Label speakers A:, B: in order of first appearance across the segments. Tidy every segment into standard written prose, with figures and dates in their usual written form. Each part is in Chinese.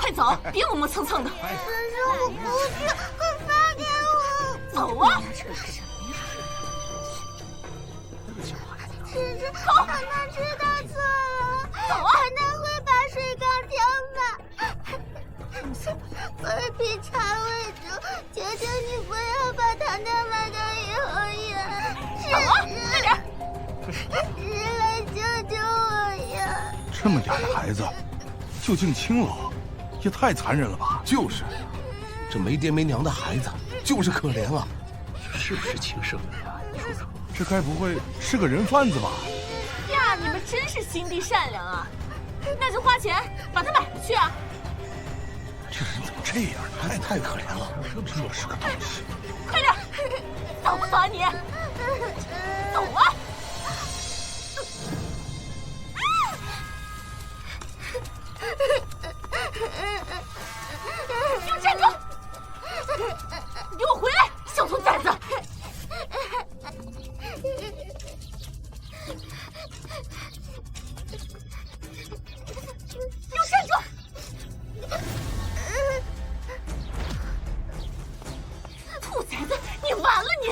A: 快走，别磨磨蹭蹭的。
B: 可是我不去，快放开我！
A: 走啊！
B: 只是糖糖知道错了，糖糖会把水缸挑满。我是品茶为主，求求你不要把糖糖卖到幼儿园。
A: 快点！
B: 人来救救我呀！
C: 这么雅的孩子，就进青楼，也太残忍了吧！
D: 就是，这没爹没娘的孩子，就是可怜啊！
E: 是不是亲生的呀，叔叔？
C: 这该不会是个人贩子吧？
A: 呀，你们真是心地善良啊！那就花钱把他买回去啊！
C: 这人怎么这样？
D: 太可怜了，
C: 这是个东西！
A: 快点，走不走啊你？走啊！给我站住！给我回来，小兔崽子！给我站住！兔崽子，你完了你！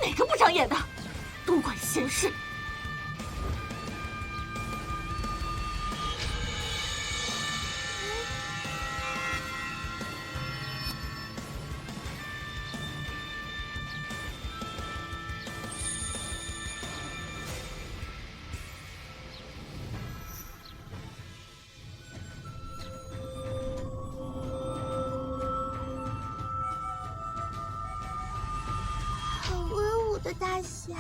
A: 哪个不长眼的，多管闲事！
B: 好威武的大侠！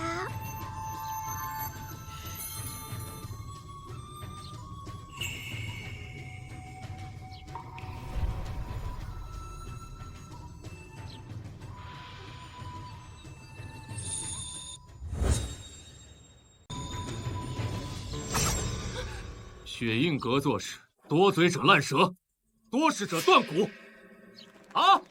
E: 血印阁做事，多嘴者烂舌，多事者断骨。啊！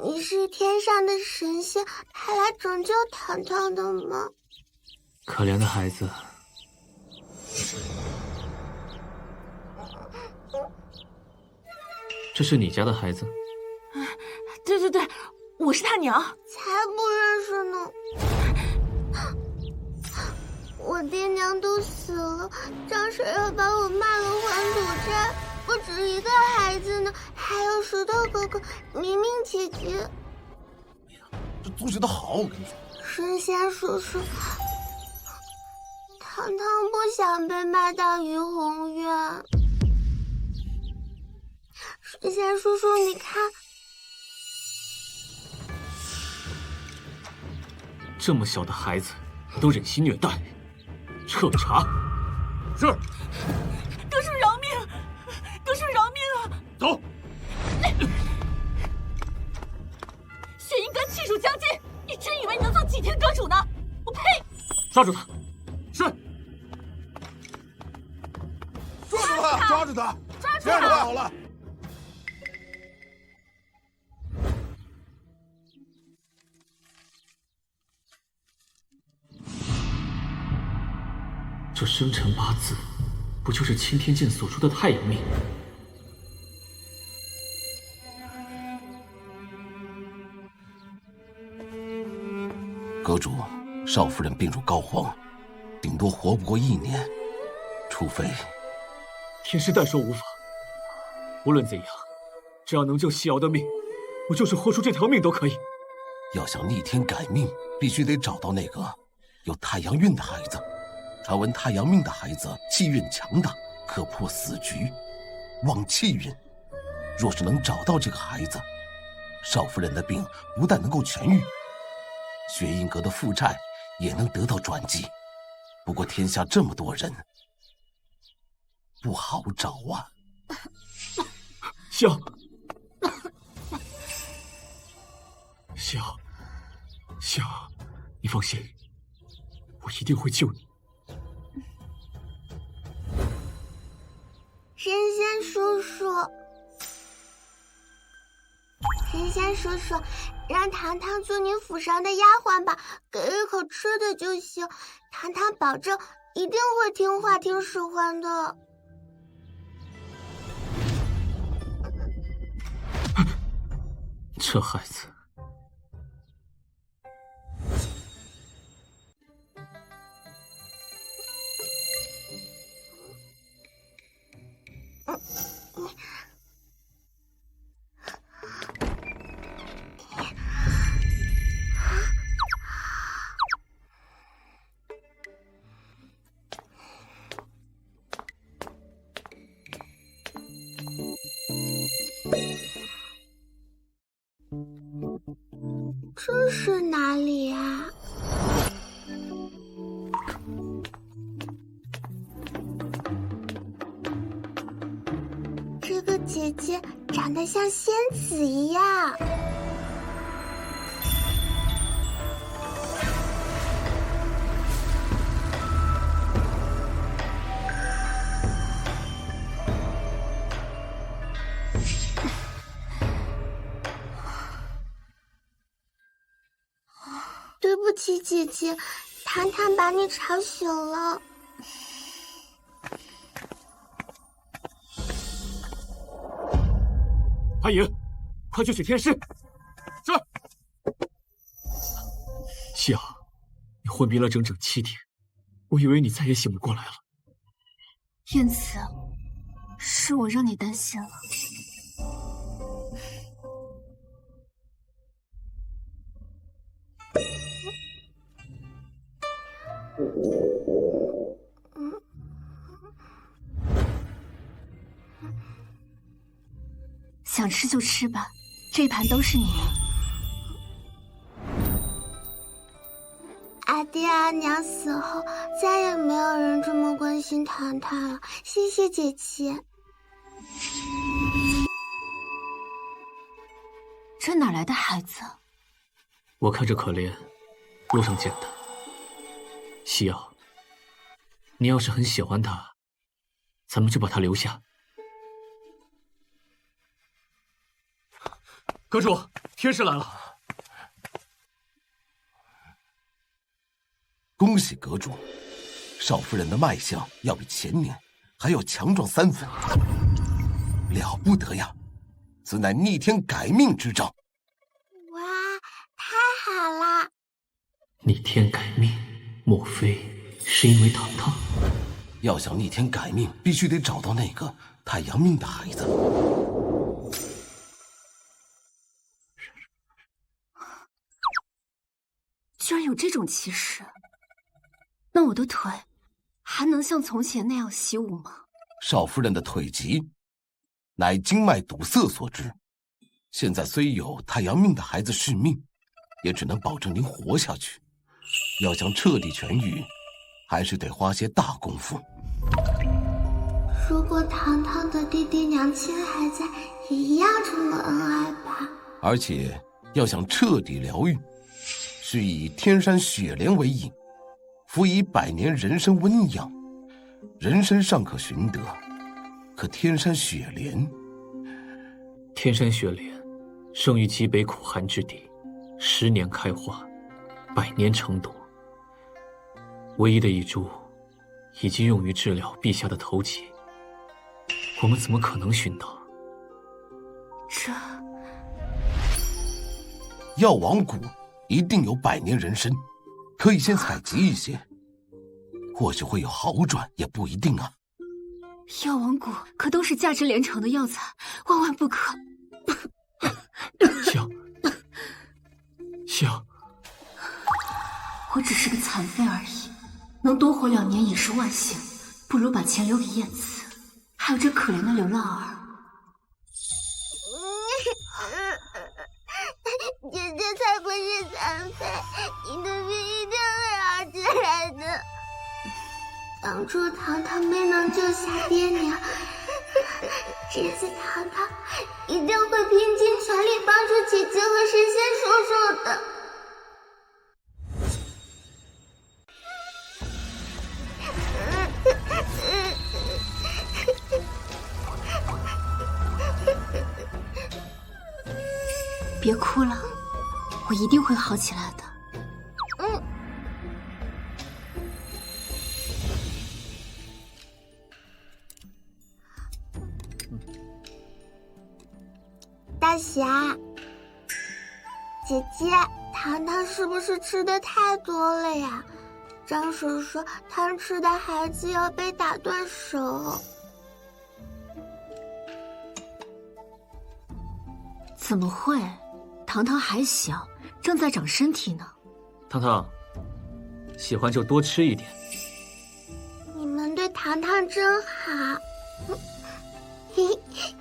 B: 你是天上的神仙派来拯救糖糖的吗？
E: 可怜的孩子，这是你家的孩子？
A: 对，我是他娘。
B: 才不认识呢！我爹娘都死了，张婶要把我卖了还赌债。不止一个孩子呢，还有石头哥哥、明明姐姐。
D: 这都觉得好，我跟你说。
B: 神仙叔叔，糖糖不想被卖到怡红院。神仙叔叔，你看，
E: 这么小的孩子都忍心虐待，彻查。是。
A: 阁叔饶命！阁叔饶命啊！
E: 走。
A: 血印阁气数将尽，你真以为你能做几天阁主呢？我呸！
E: 抓住他！是。
C: 抓住他！抓住他！这样就好了。
E: 这生辰八字，不就是青天剑所说的太阳命？
D: 阁主，少夫人病入膏肓，顶多活不过1年，除非
E: 天师代说无法。无论怎样，只要能救西瑶的命，我就是豁出这条命都可以。
D: 要想逆天改命，必须得找到那个有太阳运的孩子。传闻太阳命的孩子气运强大，可破死局，旺气运。若是能找到这个孩子，少夫人的病不但能够痊愈，血印阁的负债也能得到转机。不过天下这么多人，不好找啊。
E: 笑，你放心，我一定会救你。
B: 仙仙叔叔，让糖糖做你府上的丫鬟吧，给一口吃的就行。糖糖保证一定会听话听使唤的。
E: 这孩子。
B: 这是哪里啊？这个姐姐长得像仙子一样。对不起，姐姐，糖糖把你吵醒了。
E: 阿颖，快去取天师。是。夕瑶，你昏迷了整整7天，我以为你再也醒不过来了。
A: 燕子，是我让你担心了。想吃就吃吧，这盘都是你。
B: 阿爹阿娘死后，再也没有人这么关心糖糖了。谢谢姐姐。
A: 这哪来的孩子？
E: 我看着可怜，路上捡的。夕瑶，你要是很喜欢他，咱们就把他留下。阁主，天师来了。
D: 恭喜阁主，少夫人的脉象要比前年还要强壮3分，了不得呀！此乃逆天改命之兆。
B: 哇，太好了！
E: 逆天改命，莫非是因为糖糖？
D: 要想逆天改命，必须得找到那个太阳命的孩子。
A: 居然有这种奇事，那我的腿还能像从前那样习武吗？
D: 少夫人的腿疾，乃经脉堵塞所致。现在虽有太阳命的孩子续命，也只能保证您活下去。要想彻底痊愈，还是得花些大功夫。
B: 如果糖糖的弟弟娘亲还在，也一样这么恩爱吧。
D: 而且要想彻底疗愈，需以天山雪莲为引，辅以100年人参温养。人参尚可寻得，可天山雪莲，
E: 天山雪莲生于极北苦寒之地，10年开花，100年成毒。唯一的一株，已经用于治疗陛下的头疾。我们怎么可能寻到？
A: 这
D: 药王谷一定有100年人参，可以先采集一些，或许会有好转，也不一定啊。
A: 药王谷可都是价值连城的药材，万万不可。
E: 香，香，
A: 我只是个残废而已，能多活2年已是万幸，不如把钱留给燕子，还有这可怜的流浪儿。
B: 姐姐才不是残废，你的病一定会好起来的。当初糖糖没能救下爹娘，这次糖糖一定会拼尽全力帮助姐姐和神仙叔叔的。
A: 别哭了，我一定会好起来的。
B: 大侠，姐姐，糖糖是不是吃的太多了呀？张婶说贪吃的孩子要被打断手。
A: 怎么会？糖糖还小，正在长身体呢。
E: 糖糖，喜欢就多吃一点。
B: 你们对糖糖真好。嘿嘿。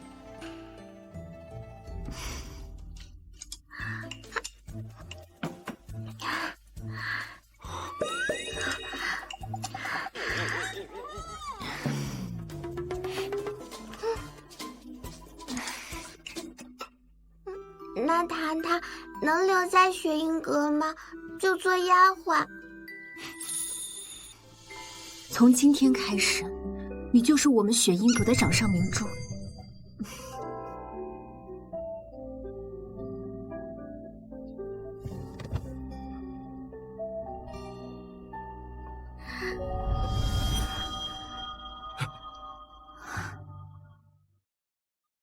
B: 那糖糖能留在雪鹰阁吗？就做丫鬟。
A: 从今天开始，你就是我们雪鹰阁的掌上明珠。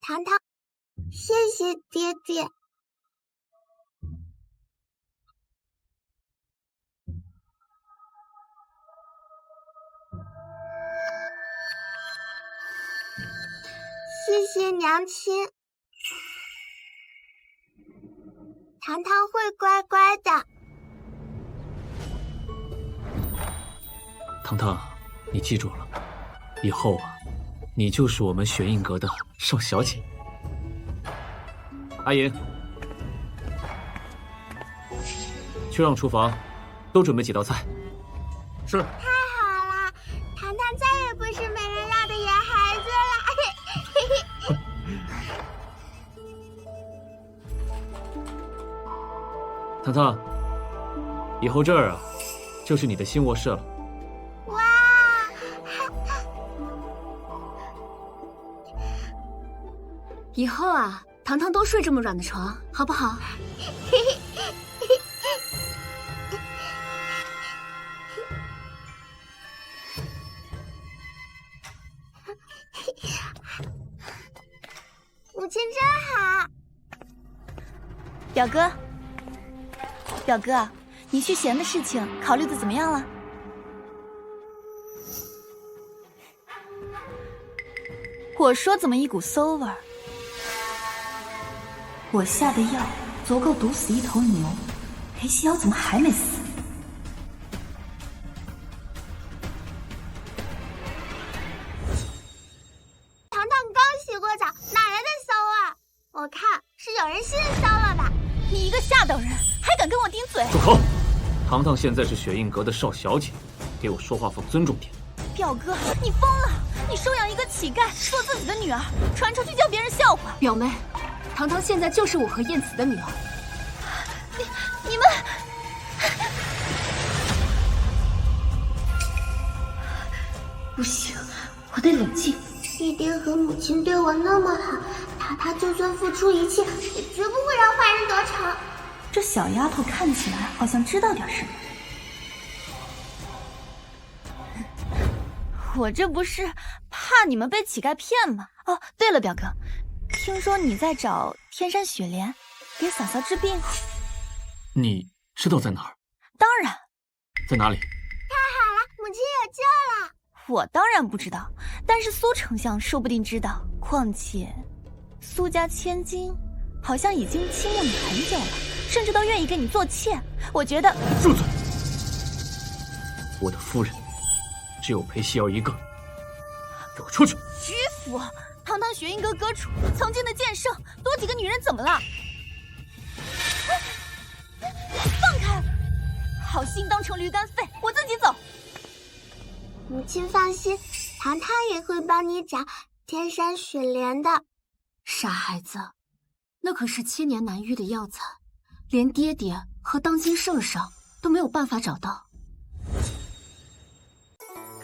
B: 糖糖，谢谢爹爹。谢谢娘亲，糖糖会乖乖的。
E: 糖糖，你记住了，以后啊，你就是我们雪映阁的少小姐。阿银，去让厨房多准备几道菜。
C: 是。
B: 太好了，糖糖再也不是没人要的野孩子了。
E: 糖糖，以后这儿啊，就是你的新卧室了。
B: 哇！
A: 以后啊，糖糖多睡这么软的床，好不好？
B: 母亲真好。
F: 表哥，表哥，你续弦的事情考虑的怎么样了？我说怎么一股馊味儿？我下的药足够毒死一头牛，裴西瑶怎么还没死？
B: 糖糖刚洗过澡，哪来的馊味儿？我看是有人性骚了吧？
F: 你一个下等人，还敢跟我顶嘴？
E: 住口！糖糖现在是雪映阁的少小姐，给我说话放尊重点。
F: 表哥，你疯了！你收养一个乞丐做自己的女儿，传出去叫别人笑话。
A: 表妹，糖糖现在就是我和燕子的女儿。
F: 你们
A: 不行，我得冷静。
B: 爹爹和母亲对我那么好，他就算付出一切，也绝不会让坏人得逞。
F: 这小丫头看起来好像知道点什么。我这不是怕你们被乞丐骗吗？哦，对了，表哥，听说你在找天山雪莲，给嫂嫂治病。
E: 你知道在哪儿？
F: 当然。
E: 在哪里？
B: 太好了，母亲有救了。
F: 我当然不知道，但是苏丞相说不定知道。况且，苏家千金好像已经倾慕你很久了，甚至都愿意给你做妾。我觉得……
E: 住嘴！我的夫人只有裴西瑶一个，给我出去！
F: 迂腐！堂堂雪映阁阁主，曾经的剑圣，多几个女人怎么了？放开！好心当成驴肝肺，我自己走。
B: 母亲放心，糖糖也会帮你找天山雪莲的。
A: 傻孩子，那可是千年难遇的药材，连爹爹和当今圣上都没有办法找到。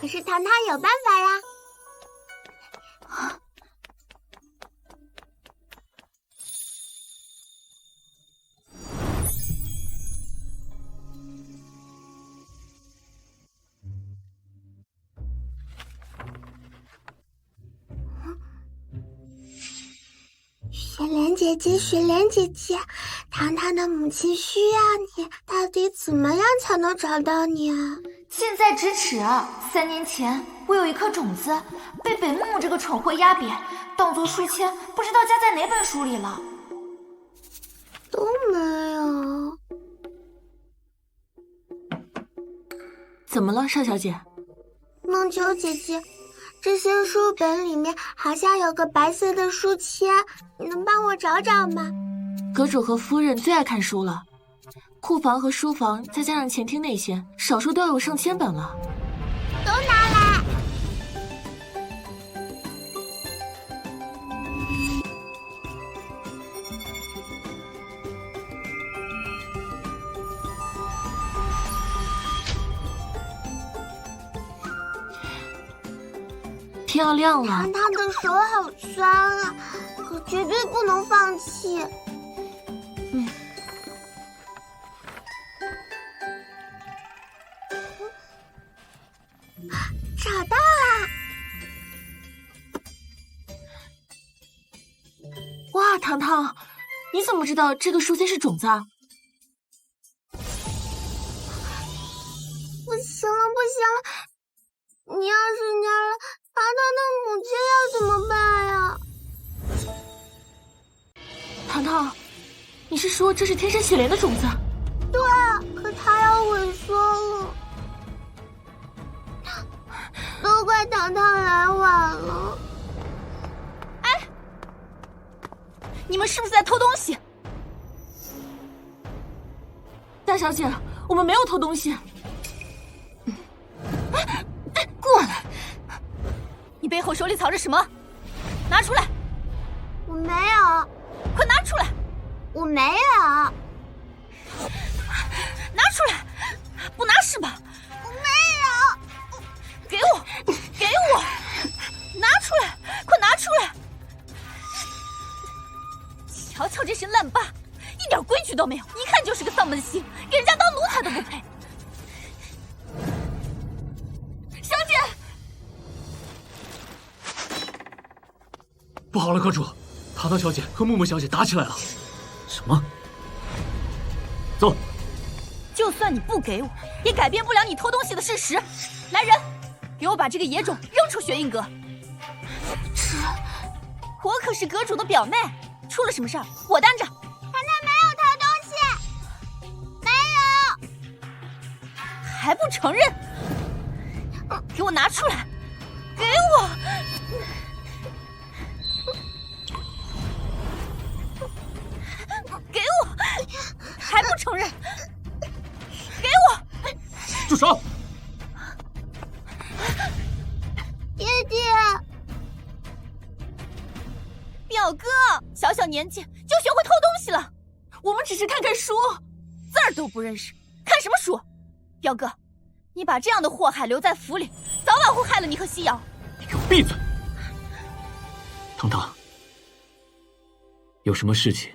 B: 可是糖糖有办法呀！雪莲姐姐，雪莲姐姐，糖糖的母亲需要你，到底怎么样才能找到你啊？
A: 近在咫尺啊！3年前，我有一颗种子被本木木这个蠢货压扁，当作书签，不知道夹在哪本书里了。
B: 都没有。
A: 怎么了，邵小姐？
B: 梦秋姐姐，这些书本里面好像有个白色的书签，你能帮我找找吗？
A: 阁主和夫人最爱看书了，库房和书房再加上前厅那些，少说都要有上千本了。
B: 都拿来。
A: 天要亮了，
B: 糖糖的手好酸啊，可绝对不能放弃。找到了！
A: 哇，糖糖，你怎么知道这个书签是种子啊？
B: 不行了，不行了！你要是蔫了，糖糖的母亲要怎么办呀？
A: 糖糖，你是说这是天山雪莲的种子？
B: 对啊，可它要萎缩了。都怪糖糖来晚了。
F: 哎，你们是不是在偷东西？
A: 大小姐，我们没有偷东西。过来！
F: 你背后手里藏着什么？拿出来！
B: 我没有。
F: 快拿出来！
B: 我没有。
F: 拿出来！不拿是吧？
B: 我没有。
F: 给我！给我！拿出来！快拿出来！瞧瞧这身烂疤，一点规矩都没有，一看就是个丧门星，给人家当奴才都不配。小姐，
E: 不好了，阁主，糖糖小姐和木木小姐打起来了。什么？走。
F: 就算你不给我，也改变不了你偷东西的事实。来人，给我把这个野种扔出雪印阁。我可是阁主的表妹，出了什么事儿我担着。
B: 糖糖没有偷东西，没有。
F: 还不承认？给我拿出来！给我！给我！还不承认？给我！
E: 住手！
B: 爹爹，
F: 表哥，小小年纪就学会偷东西了。
A: 我们只是看看书，
F: 字儿都不认识，看什么书？表哥，你把这样的祸害留在府里，早晚会害了你和西瑶。
E: 你给我闭嘴！糖糖，有什么事情，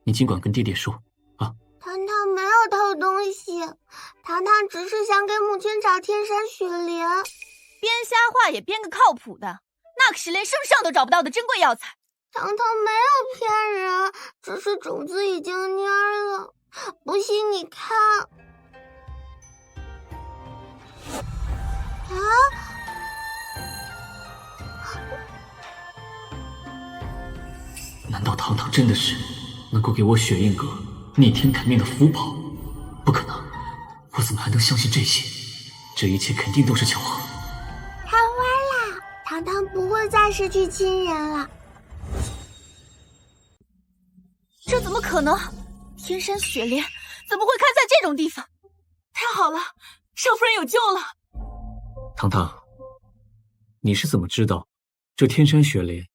E: 你尽管跟爹爹说啊。
B: 糖糖没有偷东西，糖糖只是想给母亲找天山雪莲。
F: 编瞎话也编个靠谱的，那可是连圣上都找不到的珍贵药材。
B: 糖糖没有骗人，只是种子已经蔫了。不信你看。啊！
E: 难道糖糖真的是能够给我雪印阁逆天改命的符宝？不可能，我怎么还能相信这些？这一切肯定都是巧合。
B: 开花啦！糖糖不会再失去亲人了。
F: 这怎么可能？天山雪莲怎么会开在这种地方？
A: 太好了，少夫人有救了！
E: 糖糖，你是怎么知道这天山雪莲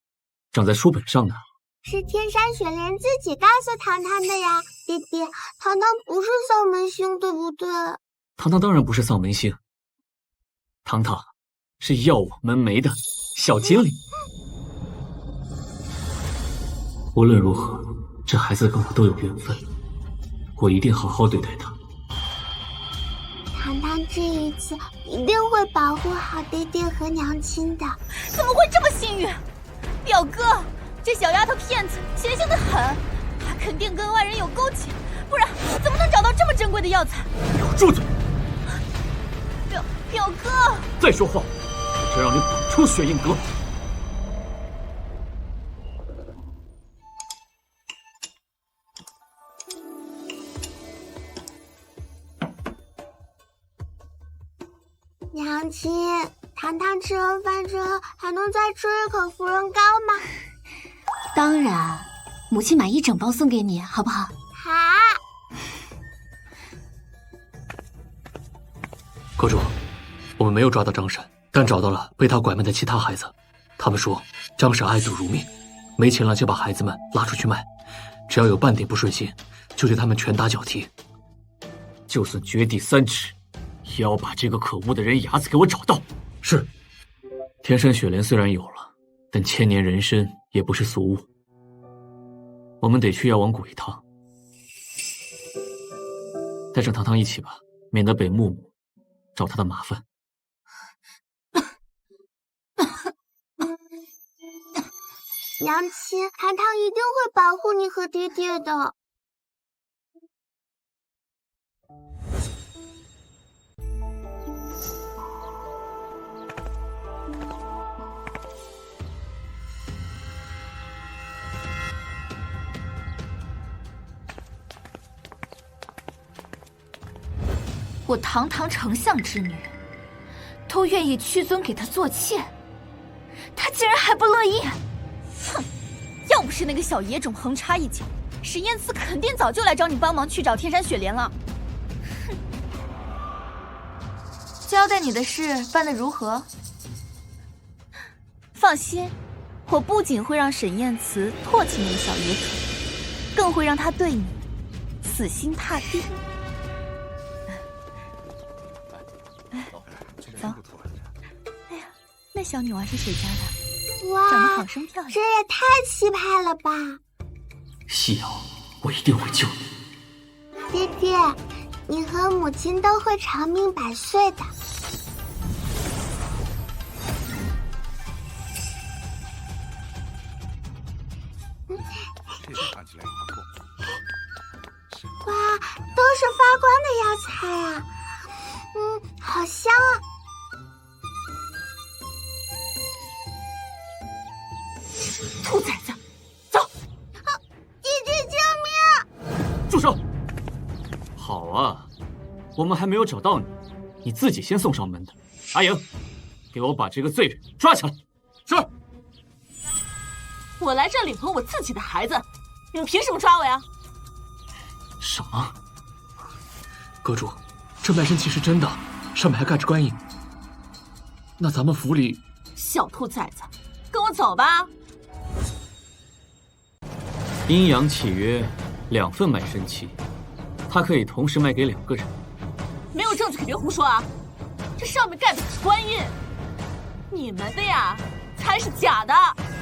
E: 长在书本上的？
B: 是天山雪莲自己告诉糖糖的呀，爹爹，糖糖不是丧门星，对不对？
E: 糖糖当然不是丧门星，糖糖是药我门楣的小精灵。无论如何，这孩子跟我都有缘分，我一定好好对待他。
B: 糖糖这一次一定会保护好爹爹和娘亲的。
F: 怎么会这么幸运？表哥，这小丫头骗子邪性的很，她肯定跟外人有勾结，不然怎么能找到这么珍贵的药材？
E: 给我住嘴！
F: 表哥，
E: 再说话，我真让你滚出雪印阁！
B: 娘亲，糖糖吃完饭之后还能再吃一口芙蓉糕吗？
A: 当然，母亲买一整包送给你，好不好？
B: 好。
E: 阁主，我们没有抓到张婶，但找到了被他拐卖的其他孩子。他们说张婶爱赌如命，没钱了就把孩子们拉出去卖，只要有半点不顺心，就对他们拳打脚踢。就算掘地3尺，也要把这个可恶的人牙子给我找到。是。天山雪莲虽然有了，但千年人参也不是俗物。我们得去药王谷一趟，带上糖糖一起吧，免得北木木找他的麻烦。
B: 娘亲，糖糖一定会保护你和爹爹的。
A: 我堂堂丞相之女，都愿意屈尊给他做妾，他竟然还不乐意！
F: 哼，要不是那个小野种横插一脚，史燕慈肯定早就来找你帮忙去找天山雪莲了。
A: 哼，交代你的事办得如何？
F: 放心，我不仅会让沈燕慈唾弃那个小野种，更会让他对你死心塌地。走。哎呀，那小女娃是谁家的？
B: 哇，
F: 长得好生漂亮，
B: 这也太气派了吧！
E: 夕瑶，我一定会救你。
B: 爹爹，你和母亲都会长命百岁的。
C: 这个看起来不错。
B: 哇，都是发光的药材啊！好香啊！
A: 兔崽子，走！
B: 姐姐救命！
E: 住手！好啊，我们还没有找到你，你自己先送上门的。阿莹，给我把这个罪人抓起来。是。
G: 我来这里领我自己的孩子，你们凭什么抓我呀？
E: 什么？阁主，这卖身契是真的，上面还盖着官印。那咱们府里……
G: 小兔崽子，跟我走吧。
E: 阴阳契约，2份卖身契，他可以同时卖给2个人。
G: 没有证据可别胡说啊！这上面盖的可是官印，你们的呀才是假的。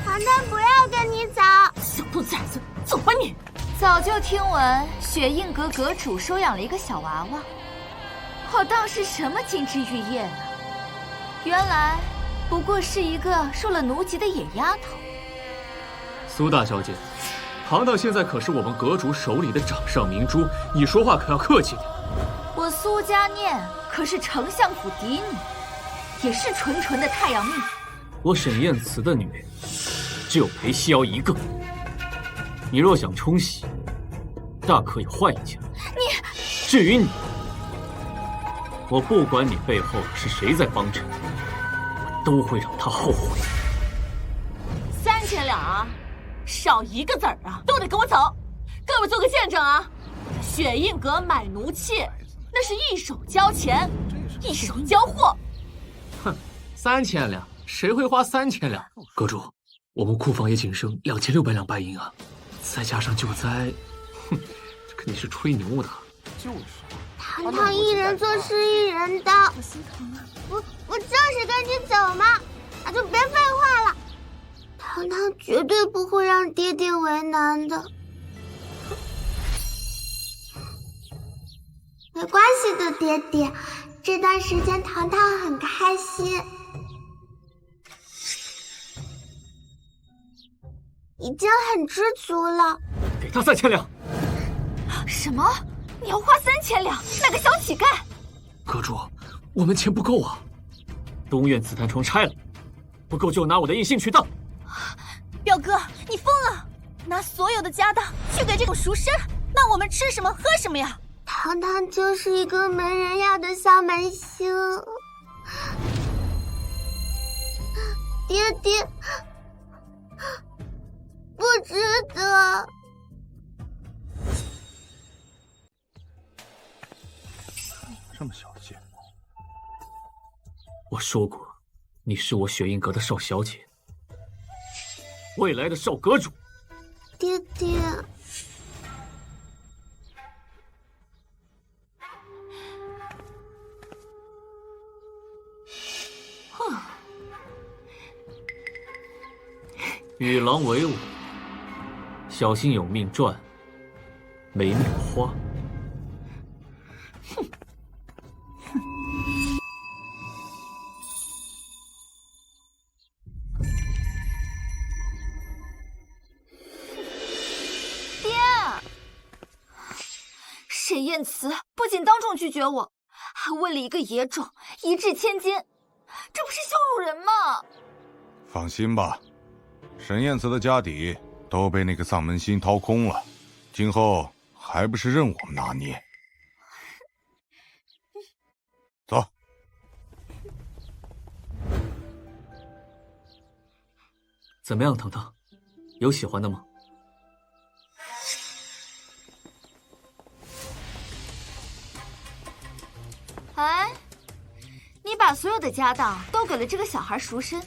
B: 糖糖，不要跟你走！
G: 小兔崽子，走吧你！
A: 早就听闻雪印阁阁主收养了一个小娃娃，我当是什么金枝玉叶呢？原来不过是一个受了奴籍的野丫头。
E: 苏大小姐，糖糖现在可是我们阁主手里的掌上明珠，你说话可要客气点。
A: 我苏家念可是丞相府嫡女，也是纯纯的太阳命。
E: 我沈燕慈的女人只有裴夕瑶一个，你若想冲喜，大可以换一家。
A: 你，
E: 至于你，我不管你背后是谁在帮衬，我都会让他后悔。
G: 3千两啊，少1个子儿啊，都得给我走！各位做个见证啊，雪印阁买奴妾，那是一手交钱，一手交货。
E: 哼，3000两，谁会花3000两？阁主，我们库房也仅剩2600两白银啊，再加上救灾，哼，这肯定是吹牛的。
C: 就是。
B: 糖糖一人做事一人当，
F: 好心疼啊！
B: 我就是跟你走嘛，那就别废话了。糖糖绝对不会让爹爹为难的。没关系的，爹爹，这段时间糖糖很开心。已经很知足了。
E: 给他3000两。
A: 什么？你要花3000两？那个小乞丐！
E: 阁主，我们钱不够啊。东院紫檀窗拆了，不够就拿我的印信去当。
F: 表哥，你疯了！拿所有的家当去给这种赎身，那我们吃什么喝什么呀？
B: 堂堂就是一个没人要的小门星。爹爹，不值得。
C: 这么小气。
E: 我说过，你是我雪印阁的少小姐，未来的少阁主。
B: 爹爹，
E: 与狼为伍，小心有命赚，没命花。
A: 沈燕慈不仅当众拒绝我，还为了一个野种一掷千金，这不是羞辱人吗？
C: 放心吧，沈燕慈的家底都被那个丧门星掏空了，今后还不是任我们拿捏。走。
E: 怎么样，糖糖，有喜欢的吗？
A: 哎，你把所有的家当都给了这个小孩赎身，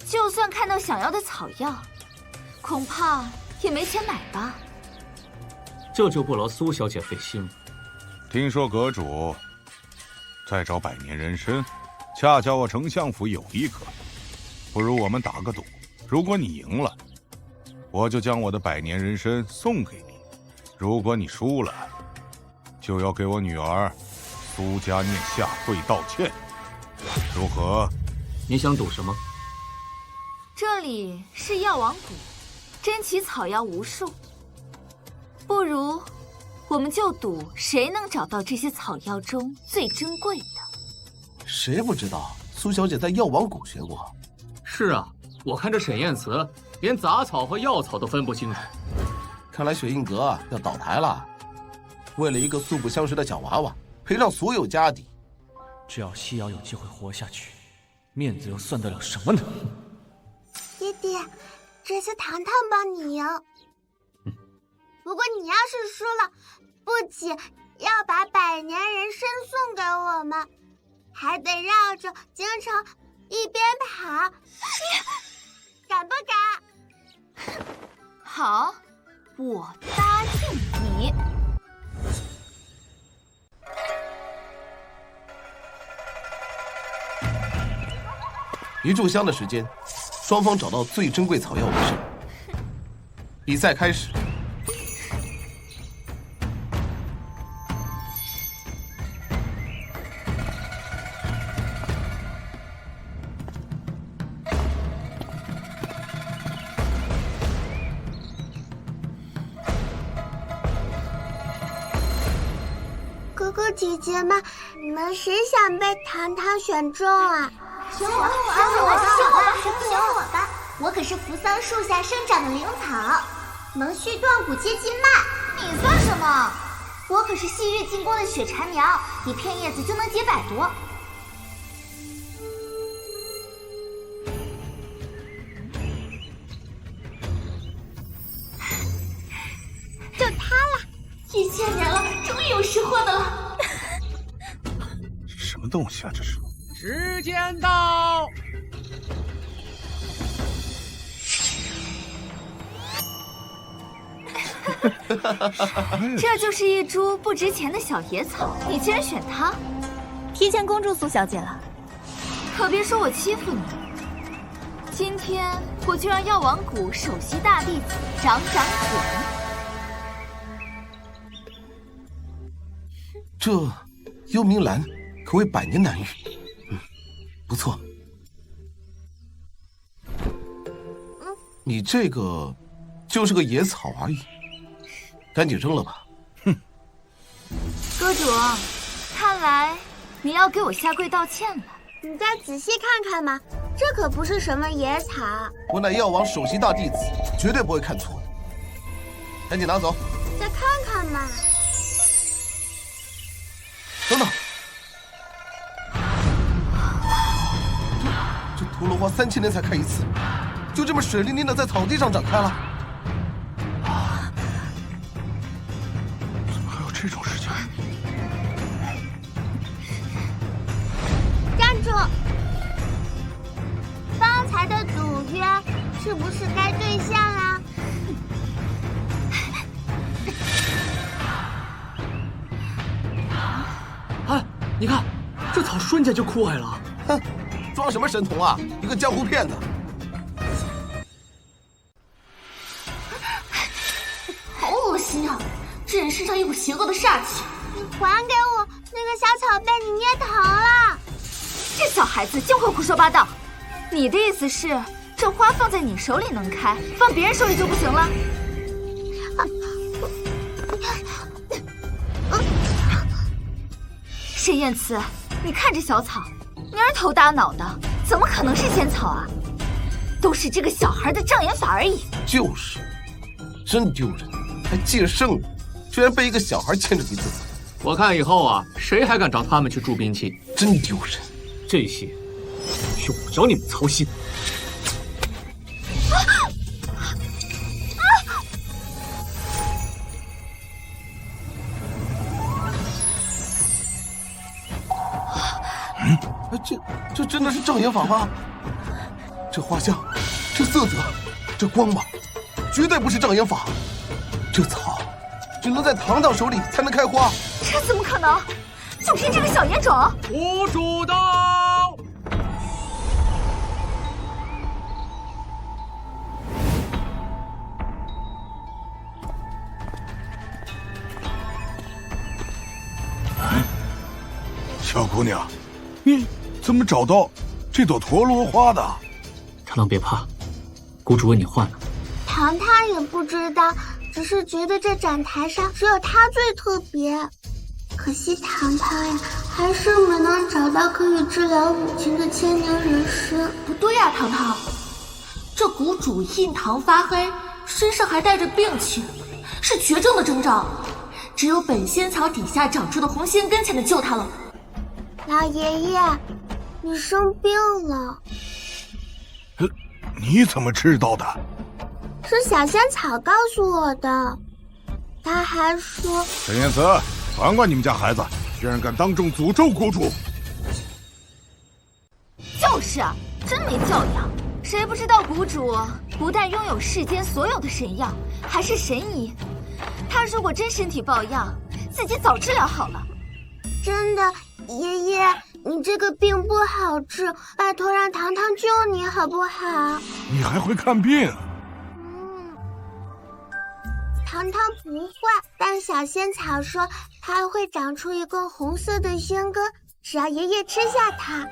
A: 就算看到想要的草药，恐怕也没钱买吧？
E: 这就不劳苏小姐费心了。
C: 听说阁主在找百年人参，恰巧我丞相府有一颗，不如我们打个赌，如果你赢了，我就将我的百年人参送给你；如果你输了，就要给我女儿苏家念下跪道歉，如何？
E: 你想赌什么？
A: 这里是药王谷，珍奇草药无数，不如我们就赌谁能找到这些草药中最珍贵的。
D: 谁不知道苏小姐在药王谷学过？
E: 是啊，我看这沈燕慈连杂草和药草都分不清楚。
D: 看来雪印阁要倒台了，为了一个素不相识的小娃娃，赔上所有家底。
E: 只要西瑶有机会活下去，面子又算得了什么呢？
B: 爹爹，这次糖糖帮你赢。不过你要是输了，不仅要把百年人参送给我们，还得绕着京城一边跑。敢不敢？
A: 好，我答应你。
D: 一炷香的时间，双方找到最珍贵草药为胜。比赛开始。
B: 哥哥姐姐们，你们谁想被糖糖选中啊？选我吧！我可是扶桑树下生长的灵草，能续断骨接筋脉。
A: 你算什么？
B: 我可是细月进宫的雪蝉苗，一片叶子就能解百毒。就它了！1000年了，终于有识货的了。
C: 什么东西啊？这是？
H: 时间到。
A: 这就是一株不值钱的小野草，你竟然选它？
F: 提前恭祝苏小姐了。
A: 可别说我欺负你，今天我就让药王谷首席大弟子长长嘴。
D: 这幽冥兰可谓百年难遇，不错。你这个就是个野草而已，赶紧扔了吧。
C: 哼，
A: 阁主，看来你要给我下跪道歉了。
B: 你再仔细看看嘛，这可不是什么野草。
D: 我乃药王首席大弟子，绝对不会看错。赶紧拿走。
B: 再看看嘛。
D: 等等，这陀螺花3000年才开一次，就这么水灵灵的在草地上展开了。
C: 怎么还有这种事情？
B: 站住！刚才的赌约是不是该兑现了？
E: 哎，你看，这草瞬间就枯萎了。
D: 哼，装什么神童啊！一个江湖骗子。
G: 好恶心啊！这人身上一股邪恶的煞气。
B: 你还给我，那个小草被你捏疼了。
A: 这小孩子净会胡说八道。你的意思是，这花放在你手里能开，放别人手里就不行了？沈燕慈，你看这小草，蔫头耷脑的，怎么可能是仙草啊？都是这个小孩的障眼法而已。
D: 就是，真丢人，还借圣人，居然被一个小孩牵着鼻子走。
E: 我看以后啊，谁还敢找他们去助兵器？
D: 真丢人。
E: 这些用不着你们操心。
D: 这真的是障眼法吗？这花香，这色泽，这光芒，绝对不是障眼法。这草只能在堂堂手里才能开花。
A: 这怎么可能？就凭这个小野种！
H: 无主到！
C: 小姑娘，你怎么找到这朵陀螺花的？
E: 螳螂别怕，谷主为你换了。
B: 糖糖也不知道，只是觉得这展台上只有它最特别。可惜糖糖呀，还是没能找到可以治疗母亲的千年人参。
G: 不对呀，糖糖，这谷主印堂发黑，身上还带着病气，是绝症的征兆。只有本仙草底下长出的红仙根才能救他了。
B: 老爷爷，你生病了。
C: 你怎么知道的？
B: 是小仙草告诉我的。他还说，
C: 沈燕慈，管管你们家孩子，居然敢当众诅咒谷主！
A: 就是啊，真没教养。谁不知道谷主不但拥有世间所有的神药，还是神医。他如果真身体抱恙，自己早治疗好了。
B: 真的，爷爷，你这个病不好治，拜托让糖糖救你好不好？
C: 你还会看病？
B: 糖糖不会，但小仙草说它会长出一个红色的仙根，只要爷爷吃下它，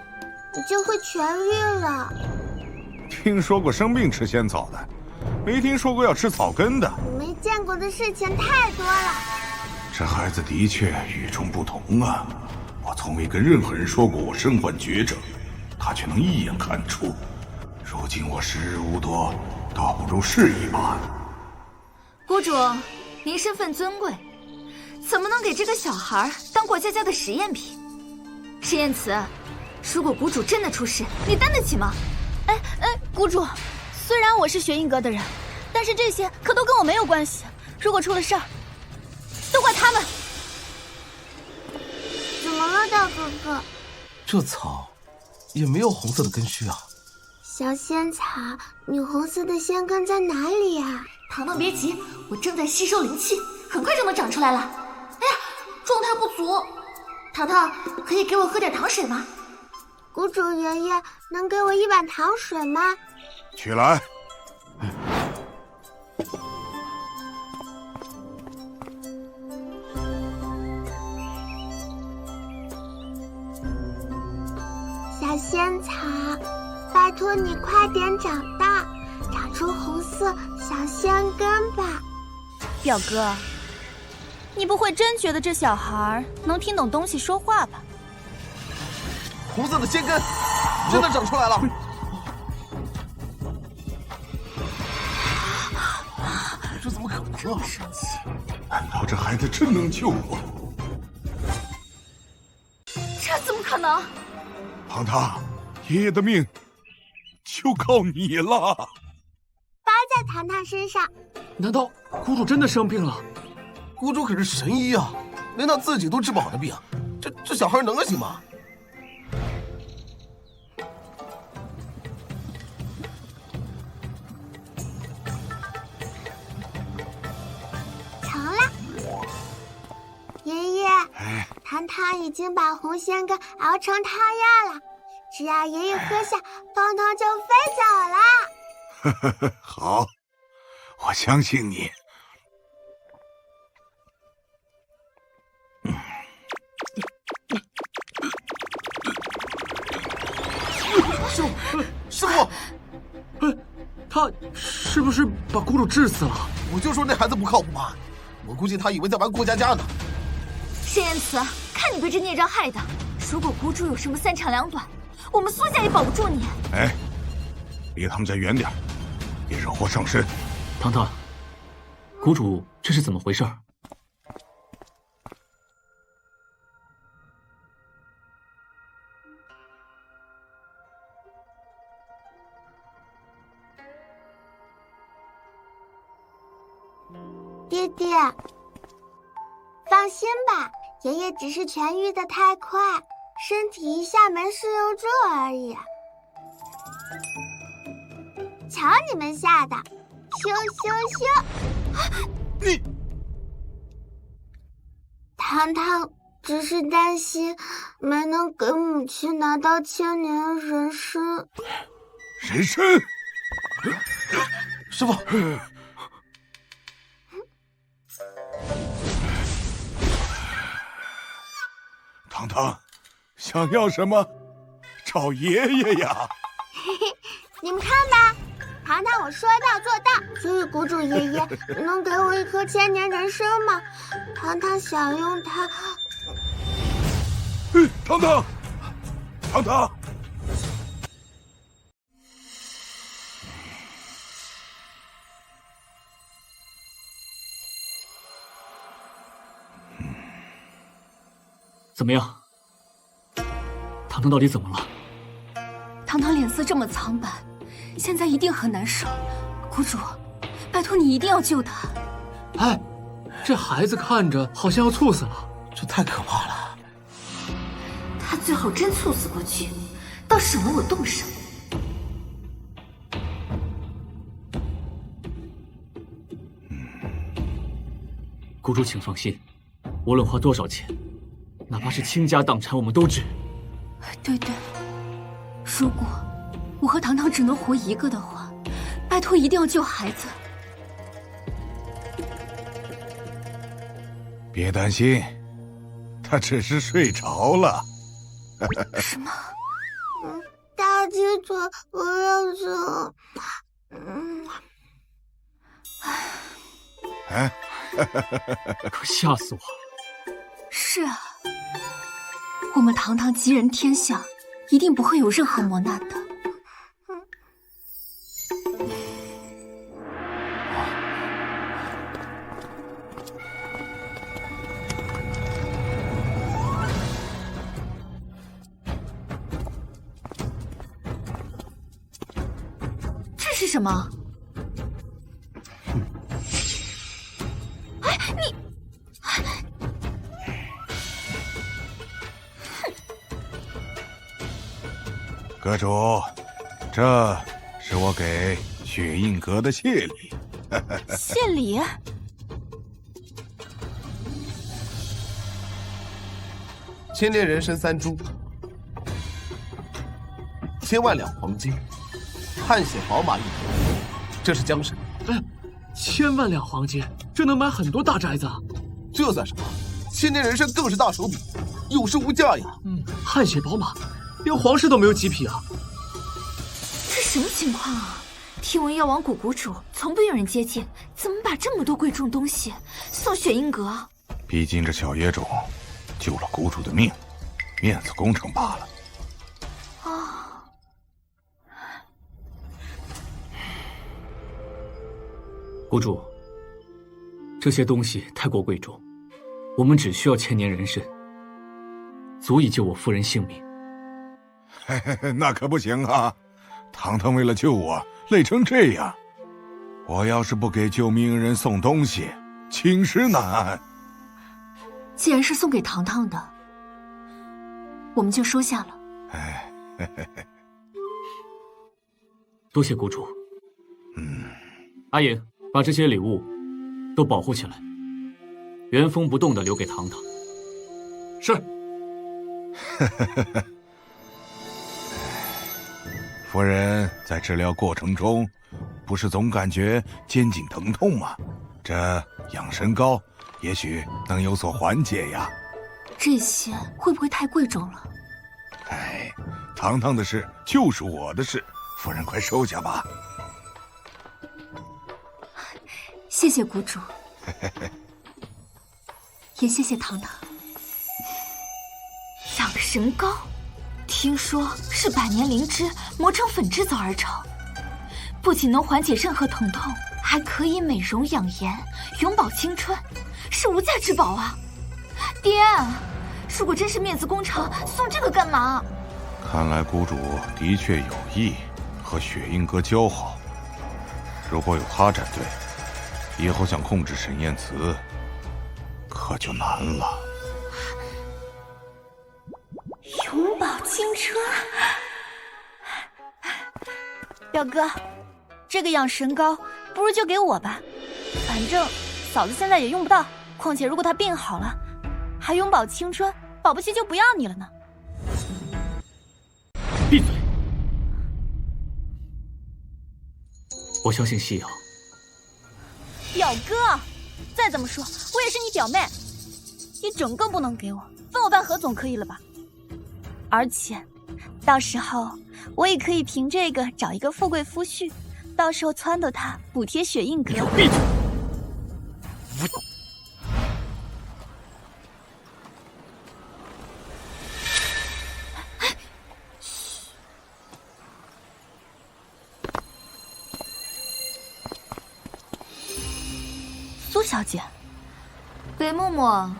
B: 你就会痊愈了。
C: 听说过生病吃仙草的，没听说过要吃草根的。
B: 你没见过的事情太多了。
C: 这孩子的确与众不同啊！我从未跟任何人说过我身患绝症，他却能一眼看出。如今我时日无多，倒不如试一把。
A: 谷主，您身份尊贵，怎么能给这个小孩当过家家的实验品？沈燕慈，如果谷主真的出事，你担得起吗？
F: 谷主，虽然我是雪印阁的人，但是这些可都跟我没有关系。如果出了事儿，都怪他们。
B: 怎么了，大哥哥？
D: 这草也没有红色的根须啊。
B: 小仙草，你红色的仙根在哪里呀？
G: 糖糖别急，我正在吸收灵气，很快就能长出来了。哎呀，状态不足，糖糖可以给我喝点糖水吗？
B: 谷主爷爷，能给我一碗糖水吗？
C: 起来。
B: 小仙草，拜托你快点长大，长出成红色小仙根吧。
F: 表哥，你不会真觉得这小孩能听懂东西说话吧？
D: 红色的仙根真的长出来了！这怎么可能啊！
C: 难道这孩子真能救我？
A: 这怎么可能？
C: 堂堂，爷爷的命就靠你了。
B: 包在糖糖身上。
H: 难道谷主真的生病了？
D: 谷主可是神医啊，连他自己都治不好的病，这小孩能行吗？
B: 成了，爷爷，糖糖已经把红仙根熬成汤药了，只要爷爷喝下，糖糖就飞走了。
C: 好，我相信你。
D: 师傅，
H: 他是不是把谷主治死了？
D: 我就说那孩子不靠谱嘛，我估计他以为在玩过家家呢。
A: 沈言辞，看你被这孽障害的，如果谷主有什么三长两短，我们苏家也保不住你。
C: 哎，离他们家远点，别惹祸上身。
E: 糖糖，谷主这是怎么回事？
B: 爹爹，放心吧，爷爷只是痊愈的太快，身体一下没适应住而已。瞧你们吓的，咻咻咻！
D: 你，
B: 糖糖只是担心没能给母亲拿到千年人参。
C: 人参，
D: 师傅。
C: 糖糖，想要什么？找爷爷呀！
B: 你们看吧，糖糖我说到做到，所以谷主爷爷能给我一颗千年人参吗？糖糖想用它。
C: 糖糖，糖糖，
E: 怎么样？糖糖到底怎么了？
A: 糖糖脸色这么苍白，现在一定很难受。谷主，拜托你一定要救他。
H: 哎，这孩子看着好像要猝死了，
D: 这太可怕了。
A: 他最好真猝死过去，倒省了我动手。
E: 谷主请放心，无论花多少钱，哪怕是倾家荡产，我们都值。
A: 对对，如果我和糖糖只能活一个的话，拜托一定要救孩子。
C: 别担心，他只是睡着了。
A: 什么？
B: 大鸡腿，我要走。
C: 哎，
E: 可吓死我了！
A: 是啊，我们堂堂吉人天下，一定不会有任何磨难的。这是什么？哎，你！
C: 阁主，这是我给雪印阁的谢礼。
F: 谢礼？
D: 千年人参3株，1000万两黄金，汗血宝马1匹，这是江神。
H: 1000万两黄金，这能买很多大宅子啊！
D: 这算什么？千年人参更是大手笔，有市无价呀！
H: 汗血宝马，连皇室都没有几匹啊！
A: 这什么情况啊？听闻药王谷谷主从不有人接近，怎么把这么多贵重东西送雪印阁？
C: 毕竟这小野种救了谷主的命，面子工程罢了。
E: 谷主，这些东西太过贵重，我们只需要1000年人参，足以救我夫人性命。
C: 嘿嘿嘿，那可不行啊！堂堂为了救我，累成这样，我要是不给救命人送东西，寝食难安。
G: 既然是送给糖糖的，我们就收下了。
C: 哎，嘿嘿嘿，
E: 多谢谷主。阿颖，把这些礼物都保护起来，原封不动的留给糖糖。
H: 是。
C: 夫人在治疗过程中，不是总感觉肩颈疼痛吗？这养神膏也许能有所缓解呀。
G: 这些会不会太贵重了？
C: 哎，糖糖的事就是我的事，夫人快收下吧。
G: 谢谢谷主，也谢谢糖糖。
A: 养神膏，听说是百年灵芝磨成粉制造而成，不仅能缓解任何疼痛，还可以美容养颜、永葆青春，是无价之宝啊！爹，如果真是面子工程，送这个干嘛？
C: 看来谷主的确有意和雪印阁交好，如果有他站队，以后想控制沈燕慈，可就难了。
F: 永葆青春，表哥，这个养神膏不如就给我吧，反正嫂子现在也用不到。况且如果她病好了，还永葆青春，保不齐就不要你了呢。
E: 闭嘴！我相信夕瑶。
F: 表哥，再怎么说我也是你表妹，一整个不能给我，分我半盒总可以了吧？而且，到时候我也可以凭这个找一个富贵夫婿，到时候撺掇他补贴雪印阁。
E: 闭嘴！
F: 苏小姐，
A: 北木木，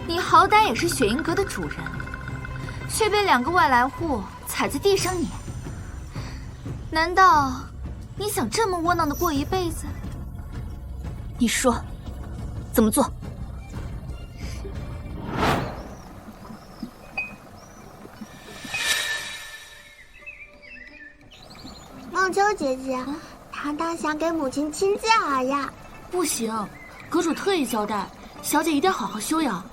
A: 你好歹也是雪印阁的主人，却被2个外来户踩在地上碾。难道你想这么窝囊的过一辈子？
F: 你说怎么做？
B: 孟秋姐姐，糖糖想给母亲亲自好呀。
G: 不行，阁主特意交代，小姐一定要好好休养。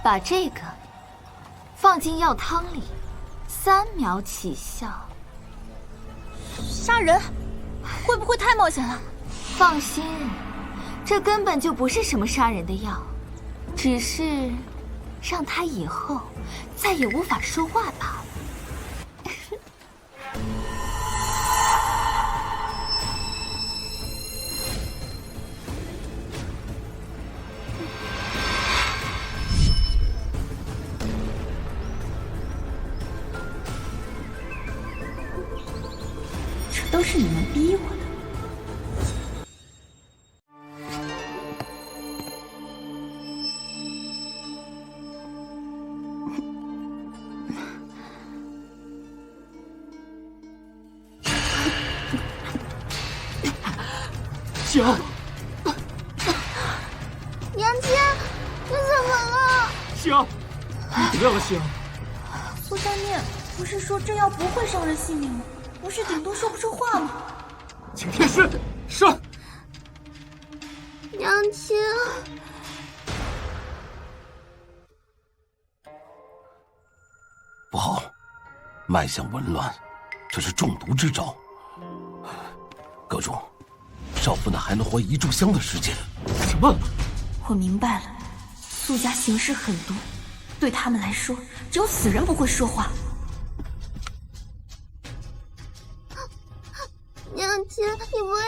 A: 把这个放进药汤里，3秒起效。
F: 杀人会不会太冒险了？
A: 放心，这根本就不是什么杀人的药，只是让他以后再也无法说话罢了。
F: 都是你们逼我的。
H: 夕瑶，
B: 娘亲，你怎么了？
H: 夕瑶，你不要了，夕瑶。
F: 苏三念不是说这药不会伤人性命吗？不是顶多说不出话吗？
H: 请天师，是。
B: 娘 娘亲。
D: 脉象紊乱，这是中毒之兆。阁主，少妇那还能活1炷香的时间。
E: 什么？
F: 我明白了，苏家行事狠毒，对他们来说，只有死人不会说话。
B: 娘亲，你不要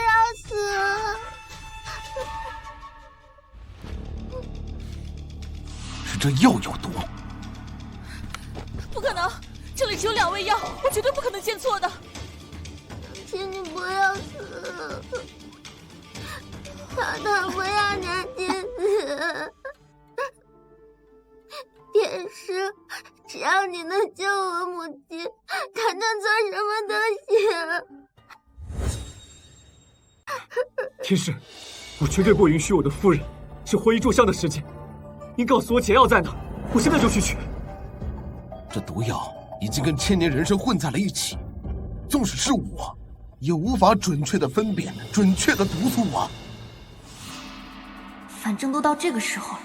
B: 死啊！
D: 是这药有毒。
G: 不可能，这里只有2味药，我绝对不可能见错的。
B: 请你不要死，糖糖不要娘亲死。便是，只要你能救我母亲，糖糖做什么都行。
E: 天使，我绝对不允许我的夫人只活1炷香的时间。您告诉我解药在哪，我现在就去取。
D: 这毒药已经跟千年人参混在了一起，纵使是我，也无法准确的分辨准确的毒素啊。
F: 反正都到这个时候了，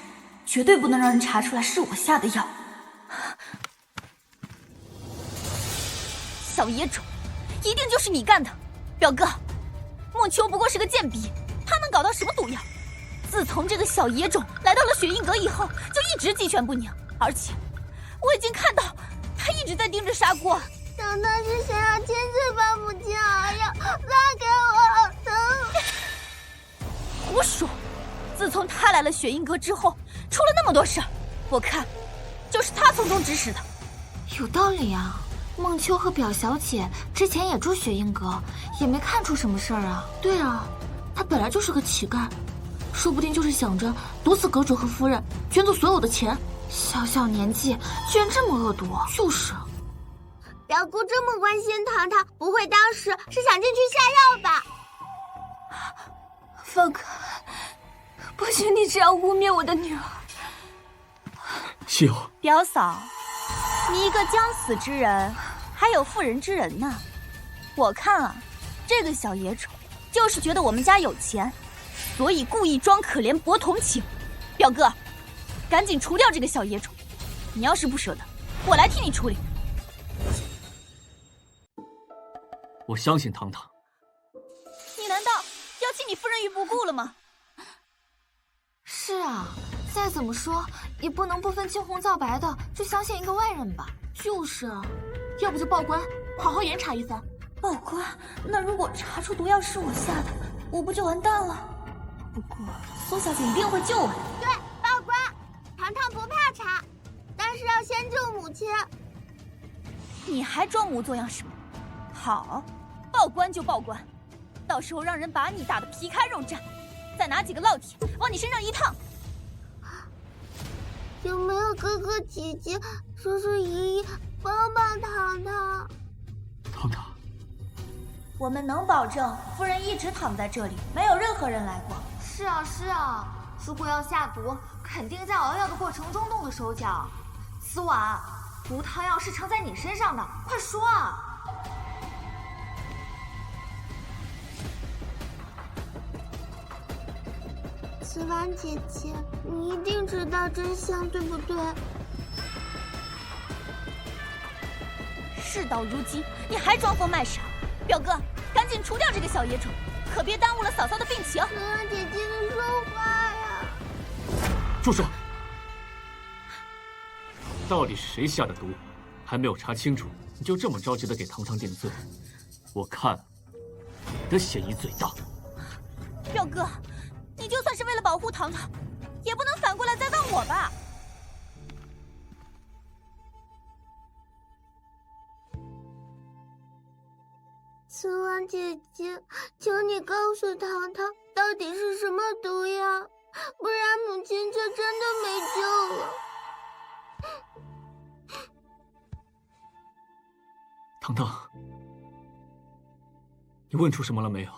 F: 绝对不能让人查出来是我下的药。小野种，一定就是你干的，表哥。莫秋不过是个贱婢，他能搞到什么毒药？自从这个小野种来到了雪印阁以后，就一直鸡犬不宁，而且我已经看到他一直在盯着砂锅。
B: 糖糖是想要亲自帮母亲熬药，拉给我，好疼！
F: 胡说！自从他来了雪印阁之后，出了那么多事儿，我看就是他从中指使的。
A: 有道理啊，孟秋和表小姐之前也住雪印阁，也没看出什么事儿啊。
G: 对啊，他本来就是个乞丐，说不定就是想着毒死阁主和夫人，卷走所有的钱。
A: 小小年纪居然这么恶毒，
G: 就是。
B: 表姑这么关心糖糖，不会当时是想进去下药吧？
A: 放开！不许你这样污蔑我的女儿！
E: 西游，
F: 表嫂，你一个将死之人，还有妇人之仁呢。我看啊，这个小野种就是觉得我们家有钱，所以故意装可怜博同情。表哥，赶紧除掉这个小野种。你要是不舍得，我来替你处理。
E: 我相信糖糖。
F: 你难道要弃你夫人于不顾了吗？
A: 是啊，再怎么说也不能不分青红皂白的就相信一个外人吧。
G: 就是啊，要不就报官，好好严查一番。
F: 报官？那如果查出毒药是我下的，我不就完蛋了？不过苏小姐一定会救我的。
B: 对，报官，糖糖不怕查，但是要先救母亲。
F: 你还装模作样什么？好，报官就报官，到时候让人把你打得皮开肉绽，再拿几个烙铁往你身上一烫。
B: 有没有哥哥姐姐、叔叔姨姨帮帮糖糖？
E: 糖糖，
F: 我们能保证夫人一直躺在这里，没有任何人来过。
A: 是啊是啊，如果要下毒，肯定在熬药的过程中动的手脚。此婉，毒汤药是盛在你身上的，快说啊！
B: 此婉姐姐，你一定知道真相，对不对？
F: 事到如今，你还装疯卖傻？表哥，赶紧除掉这个小野种，可别耽误了嫂嫂的病情。
B: 此婉姐姐的说话呀！
E: 住手！到底是谁下的毒？还没有查清楚，你就这么着急的给糖糖定罪？我看你的嫌疑最大。
F: 表哥，你就算是为了保护糖糖，也不能反过来栽赃我吧？
B: 此婉姐姐，求你告诉糖糖，到底是什么毒药，不然母亲就真的没救了。
E: 糖糖，你问出什么了没有？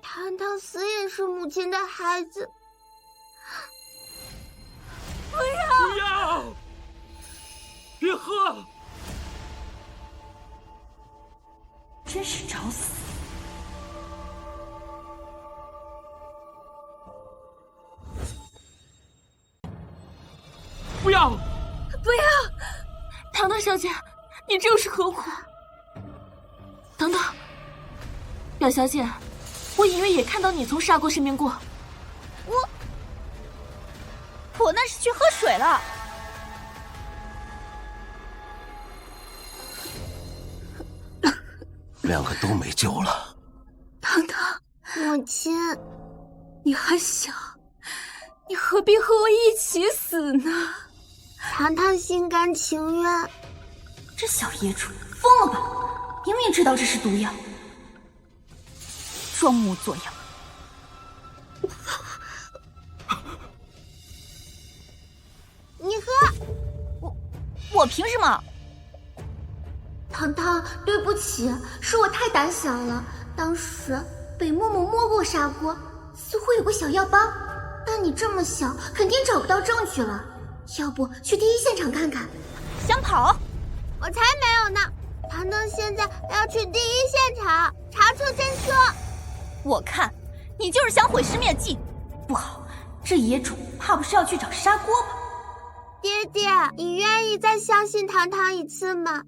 B: 糖糖死也是母亲的孩子。
E: 不要！别喝！
F: 真是找死！
G: 糖小姐，你这又是何苦？等等，表小姐，我隐约也看到你从砂锅身边过。
F: 我那是去喝水了。
D: 两个都没救了。
B: 糖糖，母亲，
F: 你还小，你何必和我一起死呢？
B: 糖糖心甘情愿。
F: 这小野种疯了吧？明明知道这是毒药，装模作样。
B: 你喝，
F: 我凭什么？
B: 糖糖，对不起，是我太胆小了。当时北嬷嬷摸过砂锅，似乎有个小药包，但你这么小，肯定找不到证据了。要不去第一现场看看？
F: 想跑？
B: 我才没有呢！糖糖现在要去第一现场查出真凶。
F: 我看你就是想毁尸灭迹。不好，这野种怕不是要去找砂锅吧？
B: 爹爹，你愿意再相信糖糖一次吗？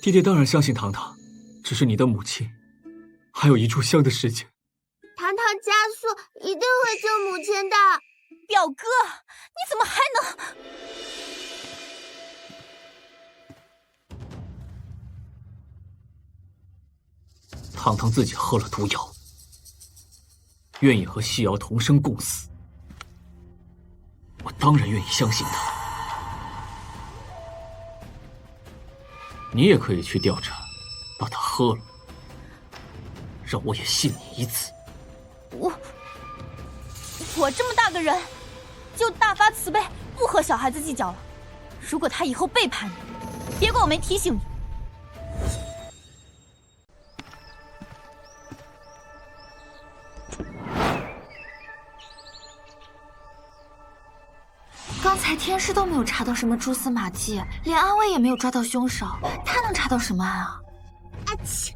E: 爹爹当然相信糖糖，只是你的母亲还有一炷香的时间。
B: 糖糖加速一定会救母亲的。
F: 表哥，你怎么还能……
E: 糖糖自己喝了毒药，愿意和西瑶同生共死，我当然愿意相信他。你也可以去调查，把他喝了，让我也信你一次。
F: 我这么大个人，就大发慈悲，不和小孩子计较了。如果他以后背叛你，别怪我没提醒你。
A: 刚才天师都没有查到什么蛛丝马迹，连安危也没有抓到凶手，他能查到什么案啊？
B: 阿切！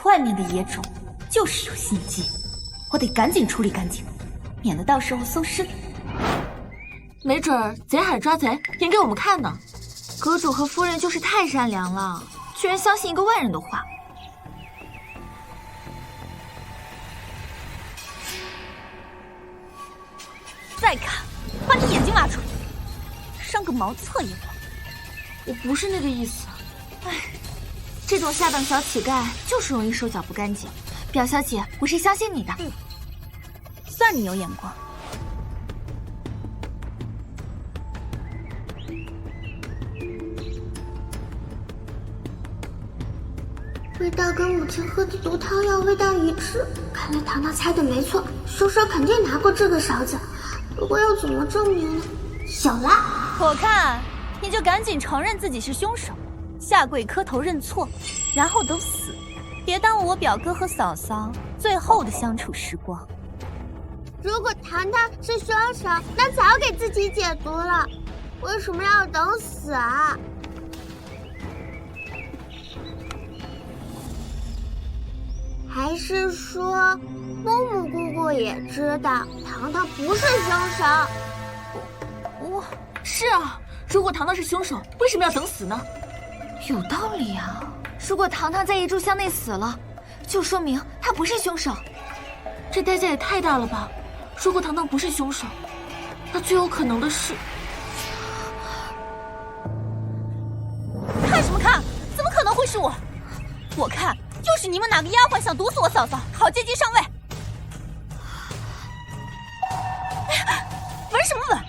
F: 外面的野种就是有心机，我得赶紧处理干净，免得到时候搜尸。
G: 没准儿贼海抓贼，演给我们看呢。
A: 阁主和夫人就是太善良了，居然相信一个外人的话。
F: 再看，把你眼睛挖出来，上个茅厕也好。
A: 我不是那个意思。唉，这种下等小乞丐就是容易手脚不干净。表小姐，我是相信你的。
F: 算你有眼光。
B: 味道跟母亲喝的毒汤药味道一致，看来糖糖猜的没错，凶手肯定拿过这个勺子。不过要怎么证明呢？有了，
F: 我看你就赶紧承认自己是凶手，下跪磕头认错，然后等死，别耽误我表哥和嫂嫂最后的相处时光。
B: 如果糖糖是凶手，那早给自己解毒了，为什么要等死啊？还是说，木木姑姑也知道糖糖不是凶手？
G: 是啊，如果糖糖是凶手，为什么要等死呢？
A: 有道理啊！如果糖糖在一炷香内死了，就说明他不是凶手。
G: 这代价也太大了吧！如果糖糖不是凶手，那最有可能的是……
F: 看什么看？怎么可能会是我？我看就是你们哪个丫鬟想毒死我嫂嫂，好借机上位。哎呀，闻什么闻？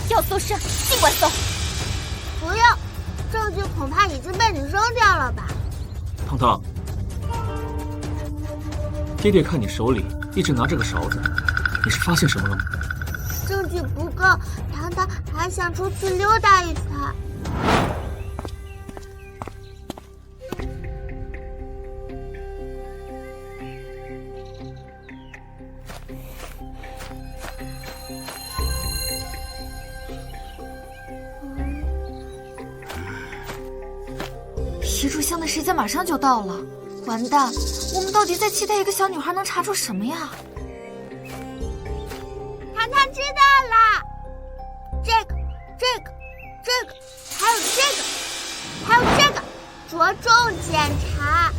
F: 要搜身，尽管搜。
B: 不用，证据恐怕已经被你扔掉了吧？
E: 糖糖，爹爹看你手里一直拿着个勺子，你是发现什么了吗？
B: 证据不够，糖糖还想出去溜达一圈。
A: 香的时间马上就到了，完蛋！我们到底在期待一个小女孩能查出什么呀？
B: 糖糖知道了，这个，还有这个，着重检查。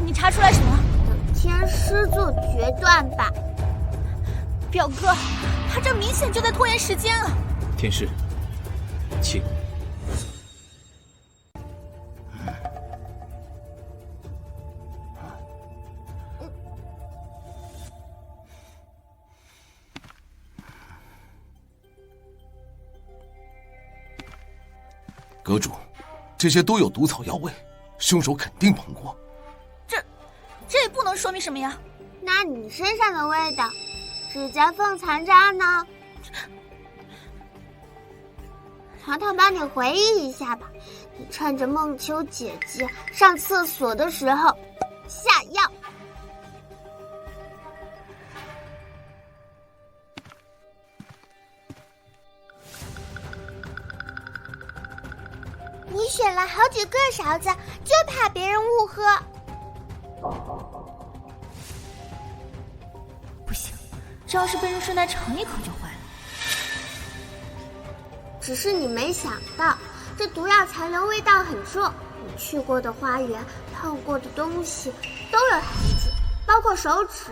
F: 你查出来什么？
B: 等天师做决断吧。
F: 表哥，他这明显就在拖延时间啊！
E: 天师，请。
D: 阁主，这些都有毒草药味，凶手肯定碰过。
F: 这也不能说明什么呀。
B: 那你身上的味道，指甲缝残渣呢？糖糖帮你回忆一下吧，你趁着梦秋姐姐上厕所的时候下药。你选了好几个勺子，就怕别人误喝。
F: 不行，这要是被人顺带尝一口就坏了。
B: 只是你没想到，这毒药残留味道很重。你去过的花园、碰过的东西都有痕迹，包括手指。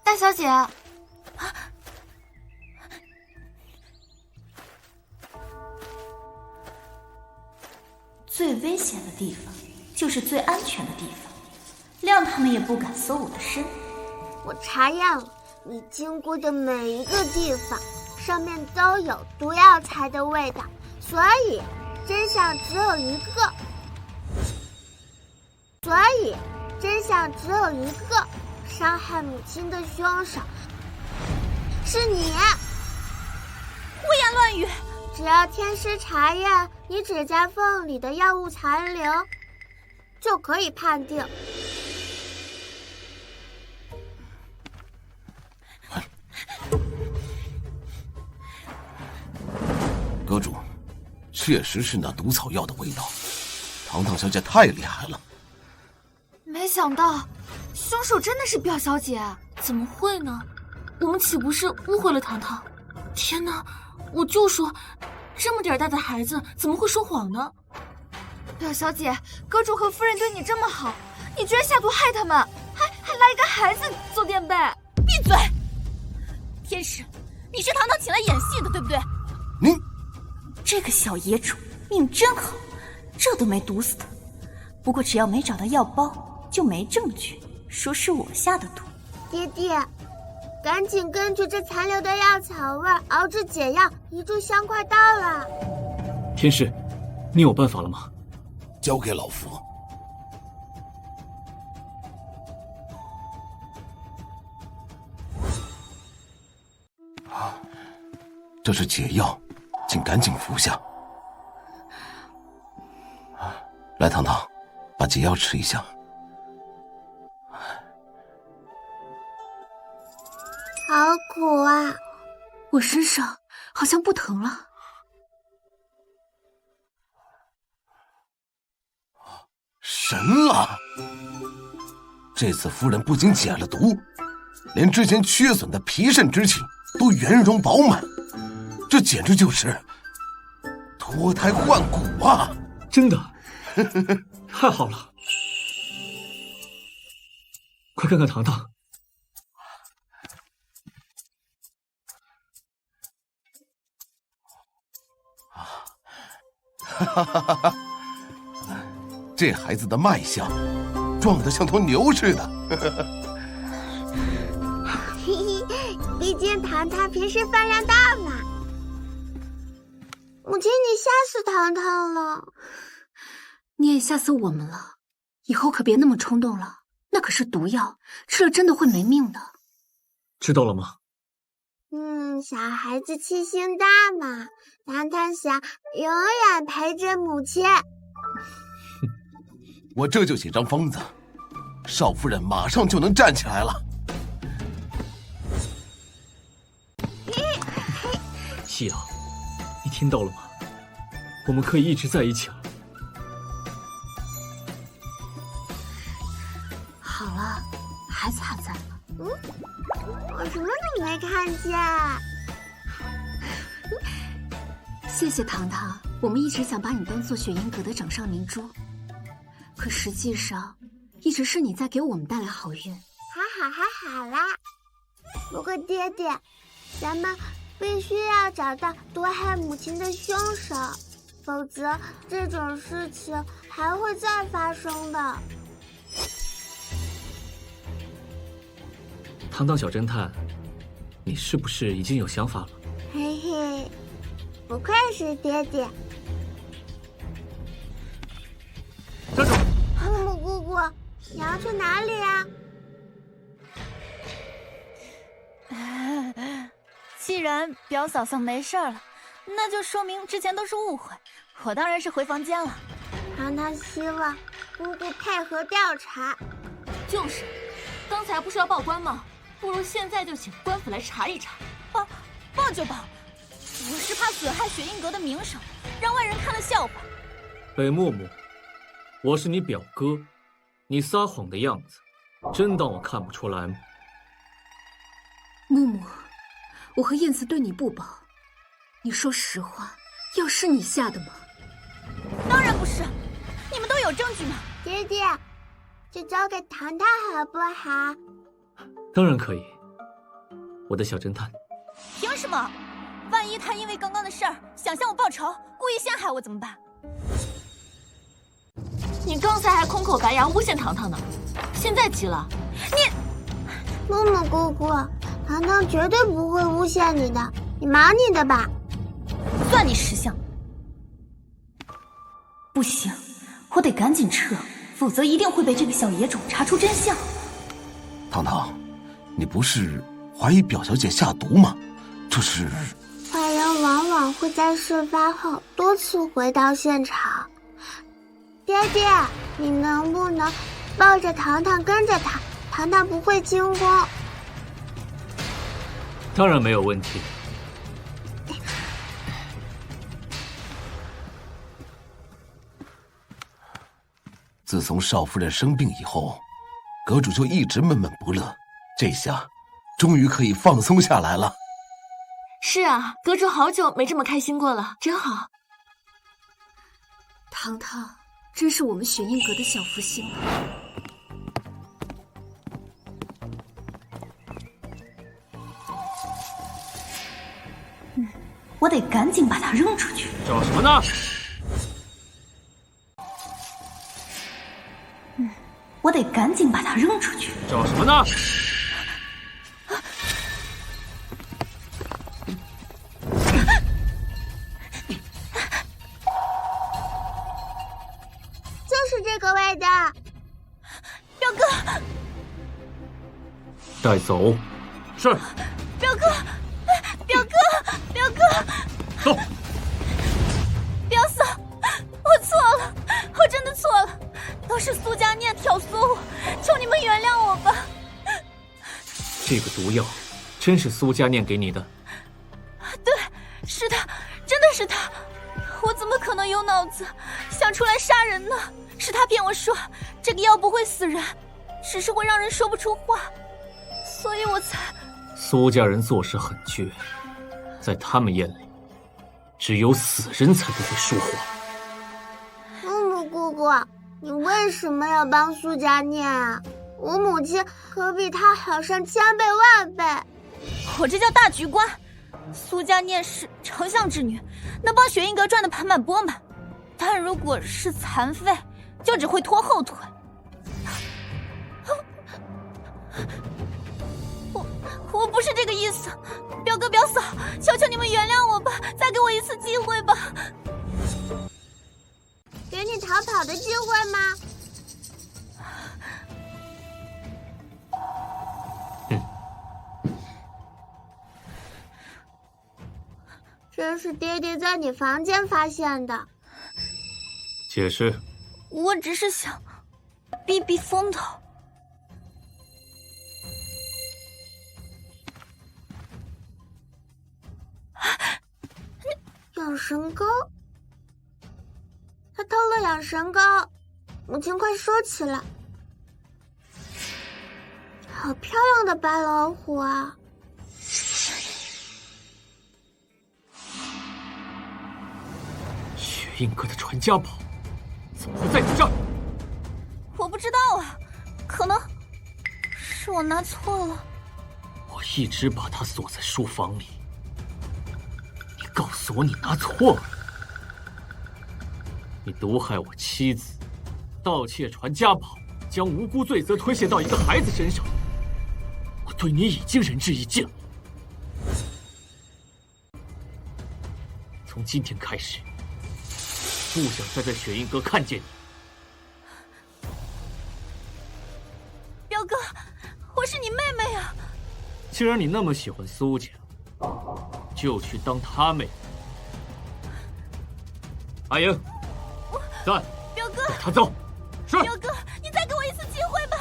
A: 大小姐，
F: 最危险的地方就是最安全的地方，谅他们也不敢搜我的身。
B: 我查验了，你经过的每一个地方，上面都有毒药材的味道，所以真相只有一个。伤害母亲的凶手是你。
F: 胡言乱语！
B: 只要天师查验你指甲缝里的药物残留，就可以判定。
D: 阁主，确实是那毒草药的味道。糖糖小姐太厉害了。
A: 没想到凶手真的是表小姐。
G: 怎么会呢？我们岂不是误会了糖糖？天哪！我就说，这么点大的孩子怎么会说谎呢？
A: 表小姐，阁主和夫人对你这么好，你居然下毒害他们，还来一个孩子做垫背！
F: 闭嘴！天使，你是糖糖请来演戏的，对不对？
D: 你
F: 这个小野种命真好，这都没毒死他。不过只要没找到药包，就没证据说是我下的毒。
B: 爹爹，赶紧根据这残留的药草味熬制解药，一炷香快到了。
E: 天使，你有办法了吗？
D: 交给老夫。这是解药，请赶紧服下。来，糖糖，把解药吃一下。
B: 好苦啊！
A: 我身上好像不疼了。
D: 神了！这次夫人不仅解了毒，连之前缺损的脾肾之气都圆融饱满，这简直就是脱胎换骨啊！
E: 真的，太好了！快看看糖糖。
D: 这孩子的脉象壮得像头牛似的。
B: 毕竟糖糖平时饭量大嘛。母亲，你吓死糖糖了。
I: 你也吓死我们了，以后可别那么冲动了，那可是毒药，吃了真的会没命的。
E: 知道了吗？
B: 小孩子气性大嘛，糖糖想永远陪着母亲。
D: 我这就写张方子，少夫人马上就能站起来了。
E: 夕阳，你听到了吗？我们可以一直在一起了。
I: 好了，孩子还在呢。
B: 我什么都没看见。
I: 谢谢糖糖，我们一直想把你当做雪鹰阁的掌上明珠，可实际上，一直是你在给我们带来好运。
B: 还好啦。不过爹爹，咱们必须要找到毒害母亲的凶手，否则这种事情还会再发生的。
E: 糖糖小侦探，你是不是已经有想法了？
B: 嘿嘿，不愧是爹爹。
H: 站住！
B: 木木姑姑，你要去哪里呀？
F: 既然表嫂嫂没事了，那就说明之前都是误会。我当然是回房间了。
B: 糖糖希望姑姑配合调查。
G: 就是，刚才不是要报官吗？不如现在就请官府来查一查。
F: 报就报，我是怕损害雪鹰阁的名声，让外人看了笑话。
E: 北木木，我是你表哥，你撒谎的样子，真当我看不出来吗？
I: 木木，我和燕子对你不薄，你说实话，药是你下的吗？
F: 当然不是，你们都有证据吗？
B: 爹爹，就交给糖糖好不好？
E: 当然可以，我的小侦探。
F: 凭什么？万一他因为刚刚的事儿想向我报仇，故意陷害我怎么办？
G: 你刚才还空口白牙诬陷糖糖呢，现在急了？
B: 木木姑姑，糖糖绝对不会诬陷你的，你忙你的吧。
F: 算你识相。不行，我得赶紧撤，否则一定会被这个小野种查出真相。
D: 糖糖，你不是怀疑表小姐下毒吗？这是……
B: 坏人往往会在事发后多次回到现场。爹爹，你能不能抱着糖糖跟着他？糖糖不会进宫。
E: 当然没有问题。
D: 自从少夫人生病以后，阁主就一直闷闷不乐，这下终于可以放松下来了。
G: 是啊，阁主好久没这么开心过了，真好。
I: 糖糖真是我们雪鹰阁的小福星了。
F: 我得赶紧把他扔出去。
E: 找什么呢？
F: 我得赶紧把他扔出去。
E: 找什么呢？
B: 就是这个味道。
F: 表哥，
E: 带走。是。
F: 表哥，表哥，表哥。
E: 走。
F: 表嫂，我错了，我真的错了，都是苏家念挑唆我，求你们原谅我吧。
E: 这个毒药真是苏家念给你的？
F: 对，是他，真的是他。我怎么可能有脑子想出来杀人呢？是他骗我说这个药不会死人，只是会让人说不出话，所以我才……
E: 苏家人做事很绝，在他们眼里，只有死人才不会说谎。
B: 木木姑姑，你为什么要帮苏家念啊？我母亲可比他好上千倍万倍。
F: 我这叫大局观。苏家念是丞相之女，能帮雪鹰阁赚得盆满钵满，但如果是残废，就只会拖后腿。我不是这个意思，表哥表嫂，求求你们原谅我吧，再给我一次机会吧。
B: 给你逃跑的机会吗？这是爹爹在你房间发现的。
E: 解释。
F: 我只是想避避风头。
B: 养神膏，他偷了养神膏，母亲快收起来。好漂亮的白老虎啊！
E: 雪印阁的传家宝，怎么会在你这儿？
F: 我不知道啊，可能是我拿错了。
E: 我一直把它锁在书房里，你告诉我你拿错了。你毒害我妻子，盗窃传家宝，将无辜罪责推卸到一个孩子身上，我对你已经仁至义尽了。从今天开始，不想再在雪印阁看见你。
F: 表哥，我是你妹妹呀！
E: 既然你那么喜欢苏家，就去当她妹妹。阿英，在。
F: 表哥，
E: 带她走。是。
F: 表哥，你再给我一次机会吧！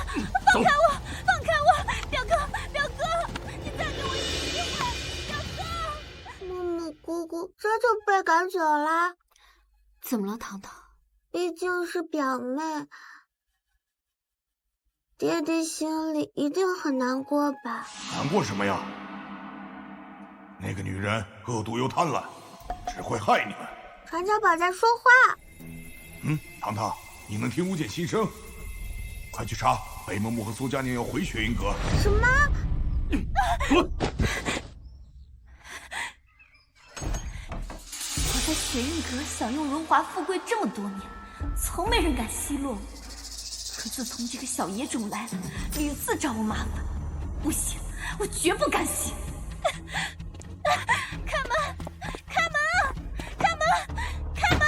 F: 放开我！放开我！表哥，表哥，你再给我一次机会！表哥。
B: 木木姑姑这就被赶走了。
I: 怎么了，糖糖？
B: 毕竟是表妹，爹爹心里一定很难过吧？
C: 难过什么呀？那个女人恶毒又贪婪，只会害你们。
B: 传家宝在说话。
C: 糖糖，你能听不见心声？快去查，北木木和苏佳宁要回雪印阁。
B: 什么？
E: 滚！
F: 我在雪印阁享用荣华富贵这么多年，从没人敢奚落我。可自从这个小野种来了，屡次找我麻烦，不行，我绝不甘心。开门！开门！开门！开门！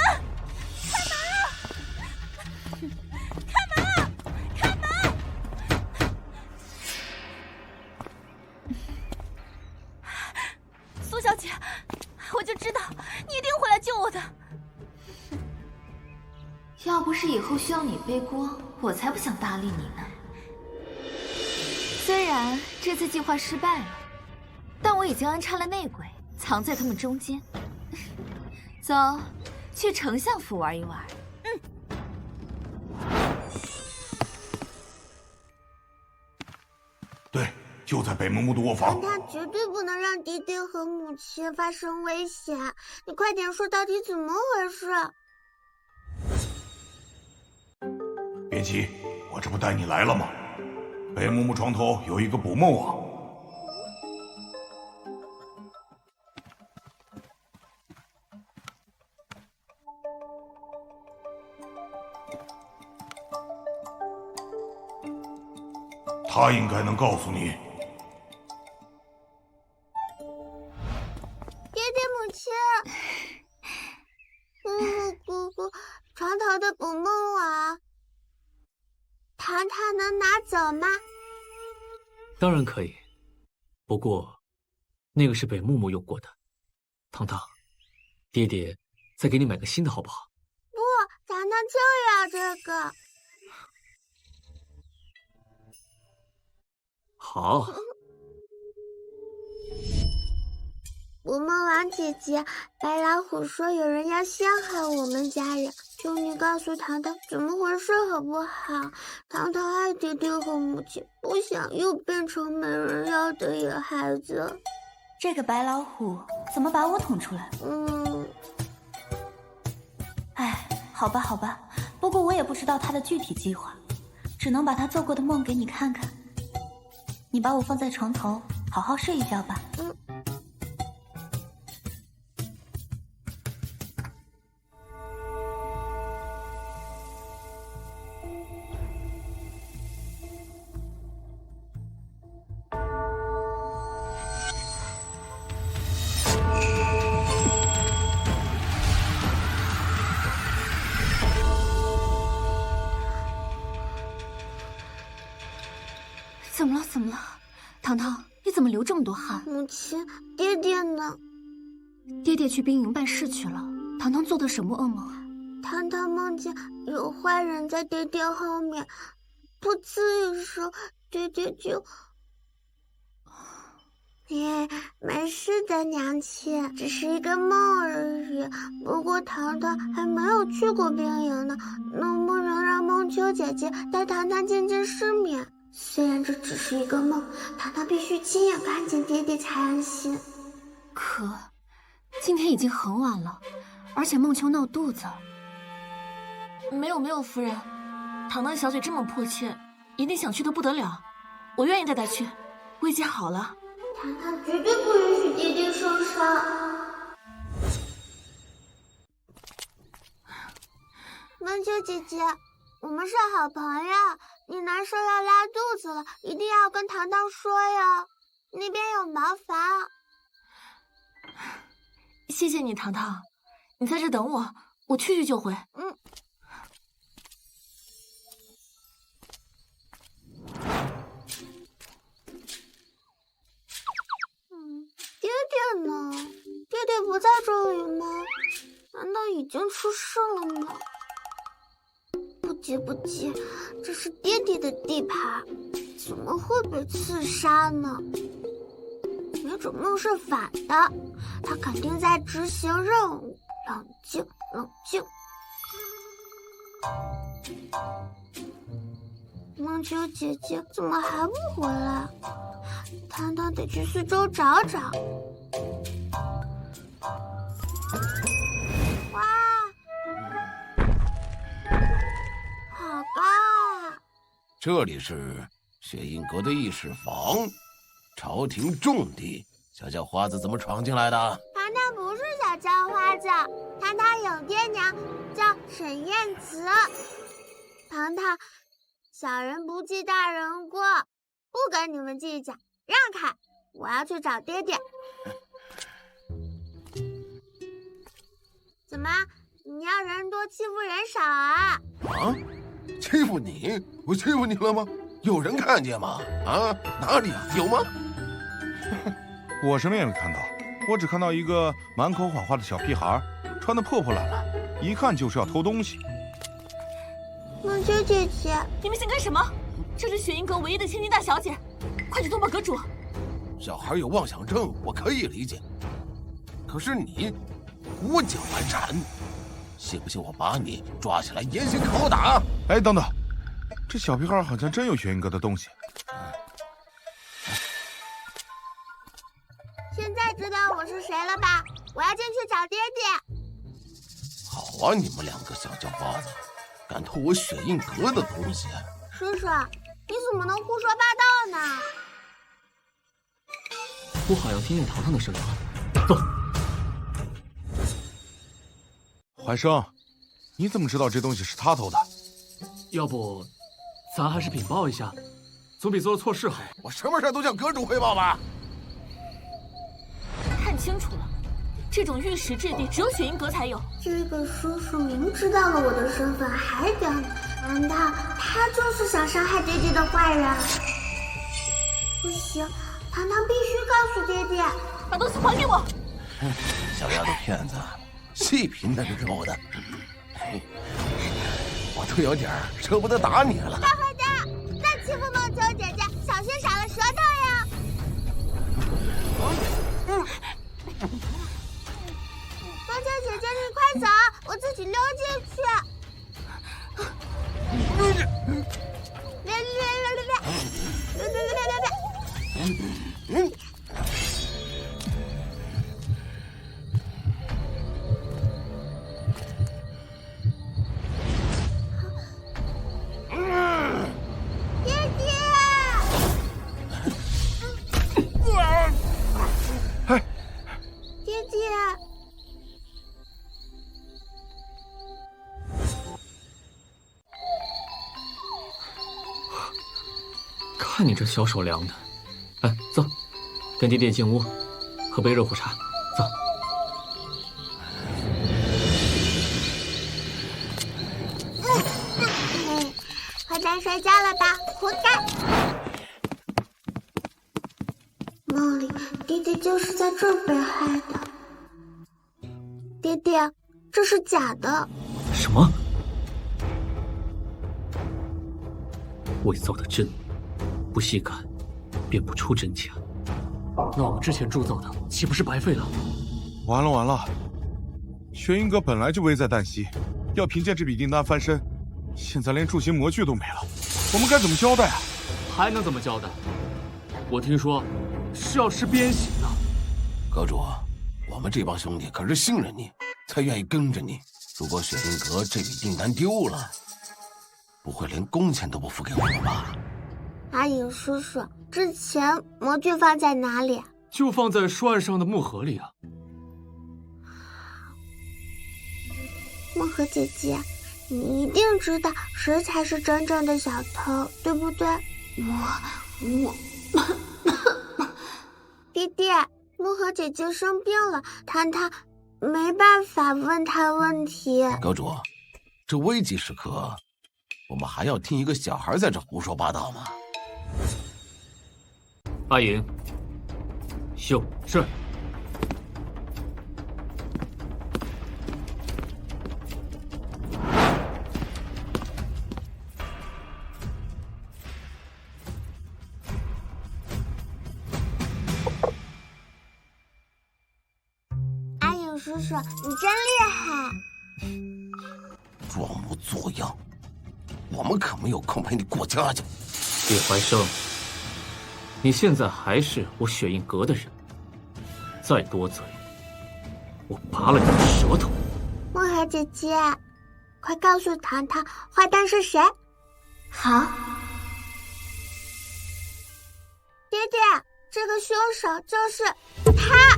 F: 开门！开门！开门！苏小姐，我就知道你一定会来救我的。
A: 要不是以后需要你背锅，我才不想搭理你呢。虽然这次计划失败了，但我已经安插了内鬼，藏在他们中间。走，去丞相府玩一玩。
C: 对，就在北木木的卧房。
B: 他绝对不能让爹爹和母亲发生危险。你快点说，到底怎么回事？
C: 别急，我这不带你来了吗？北木木床头有一个捕梦网，他应该能告诉你。
B: 爹爹母亲，木木姑姑，床头的捕梦网，糖糖能拿走吗？
E: 当然可以，不过那个是北木木用过的。糖糖，爹爹再给你买个新的好不好？
B: 不，糖糖就要这个。
E: 好。
B: 捕梦网姐姐，白老虎说有人要陷害我们家人，求你告诉糖糖怎么回事好不好？糖糖爱爹爹和母亲，不想又变成没人要的野孩子。
F: 这个白老虎怎么把我捅出来？哎，好吧好吧，不过我也不知道他的具体计划，只能把他做过的梦给你看看。你把我放在床头，好好睡一觉吧。
I: 怎么了？怎么了？糖糖，你怎么流这么多汗？
B: 母亲，爹爹呢？
I: 爹爹去兵营办事去了。糖糖做的什么噩梦啊？
B: 糖糖梦见有坏人在爹爹后面，噗呲一声，爹爹就……没事的，娘亲，只是一个梦而已。不过糖糖还没有去过兵营呢，能不能让梦秋姐姐带糖糖见见世面？虽然这只是一个梦，糖糖必须亲眼看见爹爹才安心。
I: 可，今天已经很晚了，而且梦秋闹肚子。
G: 没有，夫人，糖糖小姐这么迫切，一定想去的不得了，我愿意带她去。薇姐好了。
B: 糖糖绝对不允许爹爹受伤。梦秋姐姐，我们是好朋友，你难受要拉肚子了，一定要跟糖糖说哟。那边有茅房。
G: 谢谢你，糖糖，你在这等我，我去就回。
B: 爹爹呢？爹爹不在这里吗？难道已经出事了吗？不急，这是爹爹的地盘，怎么会被刺杀呢？没准梦是反的，他肯定在执行任务。冷静。梦秋姐姐怎么还不回来？糖糖得去四周找找。哇，好高啊！
D: 这里是雪印阁的议事房，朝廷重地，小叫花子怎么闯进来的？
B: 糖糖不是小叫花子，糖糖有爹娘，叫沈燕慈。糖糖，小人不计大人过，不跟你们计较，让开！我要去找爹爹。怎么，你要人多欺负人少啊？
D: 啊？欺负你？我欺负你了吗？有人看见吗？啊？哪里啊？有吗？
C: 我什么也没看到，我只看到一个满口谎话的小屁孩，穿得破破烂烂，一看就是要偷东西。
B: 梦秋姐姐，
G: 你们想干什么？这是雪印阁唯一的千金大小姐，快去通报阁主。
D: 小孩有妄想症，我可以理解。可是你胡搅蛮缠，信不信我把你抓起来严刑拷打？
C: 哎，等等，这小屁孩好像真有雪印阁的东西。
B: 现在知道我是谁了吧？我要进去找爹爹。
D: 好啊，你们两个小叫花子，敢偷我雪印阁的东西！
B: 叔叔，你怎么能胡说八道呢？
E: 我好像听见糖糖的声音了。走。
C: 怀生，你怎么知道这东西是他偷的？
H: 要不，咱还是禀报一下，总比做了错事好。
D: 我什么事都向阁主汇报吧。
G: 看清楚了，这种玉石质地只有雪印阁才有。
B: 这个叔叔明知道了我的身份还屌你，难道他就是想伤害爹爹的坏人？不行，糖糖必须告诉爹爹。
G: 把东西还给我！
D: 小丫头片子，细皮嫩肉的，我都有点舍不得打你了。
B: 大坏蛋，再欺负梦秋姐姐，小心少了舌头呀！梦秋姐姐，你快走，我自己溜进去。爹爹！爹爹！
E: 看你这小手凉的，哎，走，跟爹爹进屋，喝杯热乎茶，走。
B: 快点睡觉了吧，活该！梦里，爹爹就是在这儿被害的。爹爹，这是假的。
E: 什么？伪造的真，不细看，辨不出真假。
H: 那我们之前铸造的岂不是白费了？
C: 完了完了！玄阴阁本来就危在旦夕，要凭借这笔订单翻身，现在连铸型模具都没了，我们该怎么交代啊？
H: 还能怎么交代？我听说是要吃鞭刑的。
D: 阁主，我们这帮兄弟可是信任你，才愿意跟着你。如果雪鹰阁这笔订单丢了，不会连工钱都不付给我们吧？
B: 阿影叔叔，之前模具放在哪里？
H: 就放在书案上的木盒里啊。
B: 漠河姐姐，你一定知道谁才是真正的小偷，对不对？我，弟弟，漠河姐姐生病了，糖糖没办法问她问题。
D: 阁主，这危急时刻，我们还要听一个小孩在这胡说八道吗？
E: 阿银，秀
H: 是。
B: 阿影叔叔，你真厉害！
D: 装模作样，我们可没有空陪你过家家。
E: 叶怀生，你现在还是我雪映阁的人，再多嘴，我拔了你的舌头！
B: 漠河姐姐，快告诉糖糖，坏蛋是谁？
A: 好，
B: 爹爹，这个凶手就是他。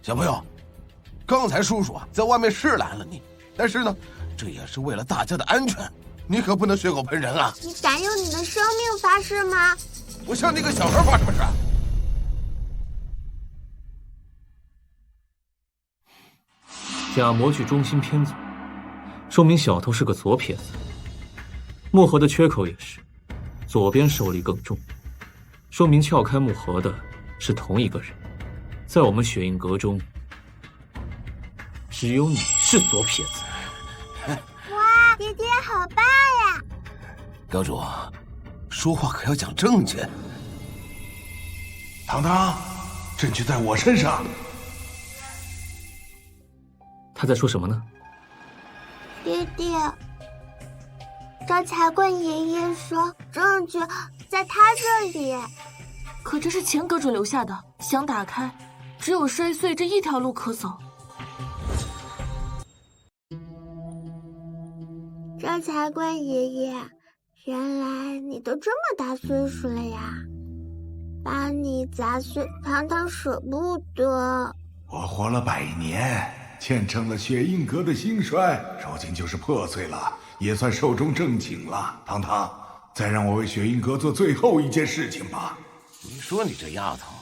D: 小朋友，刚才叔叔在外面是拦了你，但是呢，这也是为了大家的安全，你可不能血口喷人啊！
B: 你敢用你的生命发誓吗？
D: 我向那个小孩发什么誓？
E: 假模具中心偏左，说明小偷是个左撇子。木盒的缺口也是，左边受力更重，说明撬开木盒的是同一个人。在我们雪映阁中，只有你是左撇子。
B: 哇，爹爹好棒呀！
D: 阁主，说话可要讲证据。
C: 糖糖，证据在我身上。
E: 他在说什么呢？
B: 爹爹，招财棍爷爷说证据在他这里。
G: 可这是前阁主留下的，想打开，只有摔碎这一条路可走。
B: 招财棍爷爷，原来你都这么大岁数了呀！把你砸碎，糖糖舍不得。
C: 我活了100年，见证了雪映阁的兴衰，如今就是破碎了，也算寿终正寝了。糖糖，再让我为雪映阁做最后一件事情吧。
D: 你说你这丫头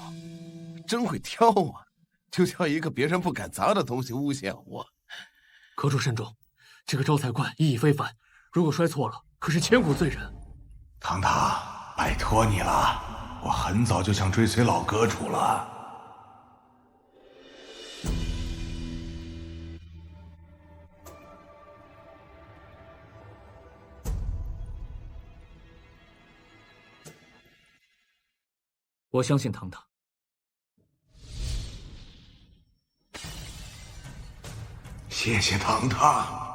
D: 真会挑啊，就挑一个别人不敢砸的东西诬陷我。
H: 阁主慎重，这个招财棍意义非凡，如果摔错了，可是千古罪人。
C: 糖糖，拜托你了，我很早就想追随老阁主了。
E: 我相信糖糖。
C: 谢谢糖糖。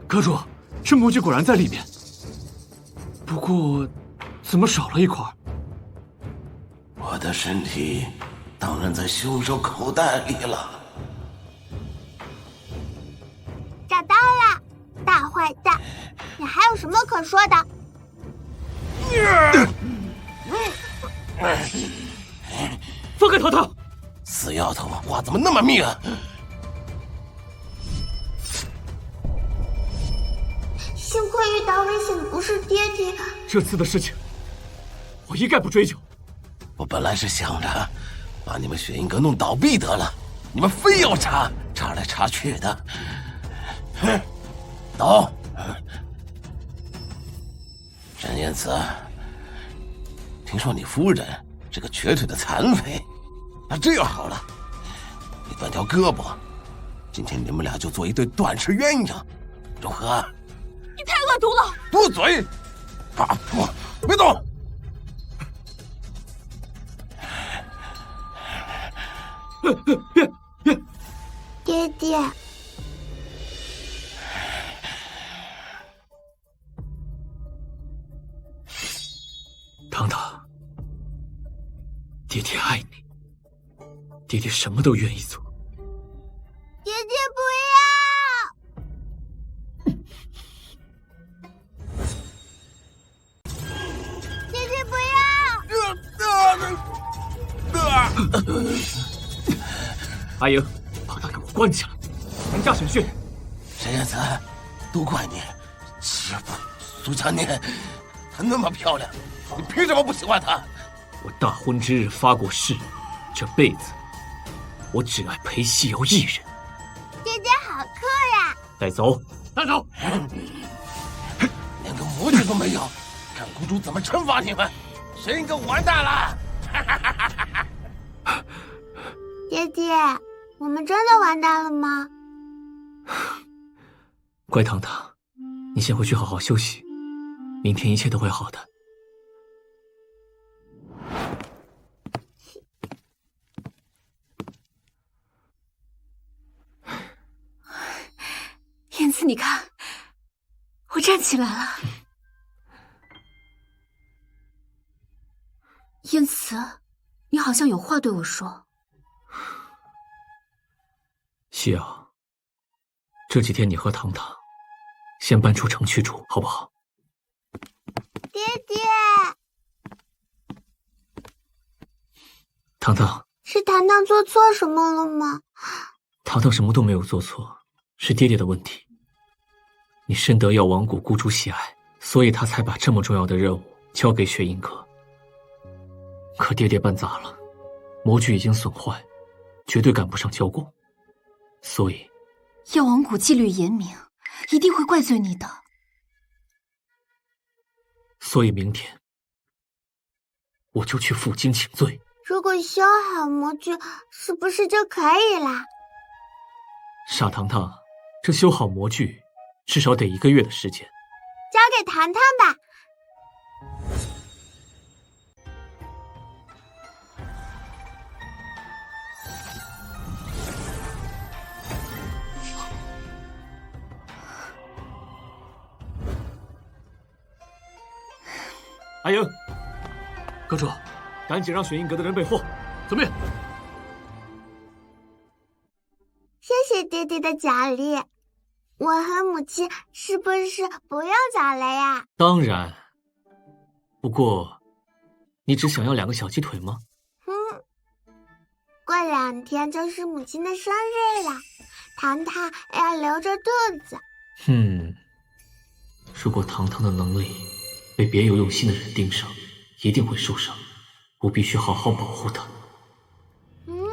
H: 阁主，这模具果然在里面，不过怎么少了一块？
D: 我的身体当然在凶手口袋里了。
B: 找到了，大坏蛋，你还有什么可说的？
H: 放开糖糖！
D: 死丫头，话怎么那么密啊？
B: 幸亏遇到危险的不是爹爹。
H: 这次的事情，我一概不追究。
D: 我本来是想着把你们雪映阁弄倒闭得了，你们非要查来查去的。走。沈燕子，听说你夫人是个瘸腿的残废，那这样好了，你断条胳膊，今天你们俩就做一对断翅鸳鸯，如何？
G: 你太恶毒了！
D: 住嘴！啊，别动！
B: 爹爹，
E: 糖糖，爹爹爱你，爹爹什么都愿意做。
B: 爹爹不要！爹爹不要！
E: 阿莹，把他给我关起来，绑架审讯。
D: 沈燕子，都怪你，欺负苏佳念，她那么漂亮，你凭什么不喜欢她？
E: 我大婚之日发过誓，这辈子我只爱裴西瑶一人。
B: 爹爹好酷呀！
E: 带走，带走！
D: 连个模具都没有，看公主怎么惩罚你们！沈英哥完蛋了！
B: 爹爹，我们真的完蛋了吗？
E: 乖糖糖，你先回去好好休息，明天一切都会好的。
I: 燕子，你看，我站起来了。燕慈，你好像有话对我说。
E: 西瑶，这几天你和糖糖先搬出城去住，好不好？
B: 爹爹，
E: 糖糖，
B: 是糖糖做错什么了吗？
E: 糖糖什么都没有做错，是爹爹的问题。你深得药王谷孤主喜爱，所以他才把这么重要的任务交给雪鹰阁。可爹爹办砸了，模具已经损坏，绝对赶不上交工。所以，
I: 药王谷纪律严明，一定会怪罪你的。
E: 所以明天我就去负荆请罪。
B: 如果修好模具，是不是就可以啦？
E: 傻糖糖，这修好模具至少得1个月的时间。
B: 交给糖糖吧。
E: 阿英，阁主，赶紧让雪鹰阁的人备货，怎么样？
B: 谢谢爹爹的奖励，我和母亲是不是不用走了呀？
E: 当然。不过，你只想要2个小鸡腿吗？
B: 过2天就是母亲的生日了，糖糖要留着肚子。
E: 如果糖糖的能力被别有用心的人盯上，一定会受伤。我必须好好保护他。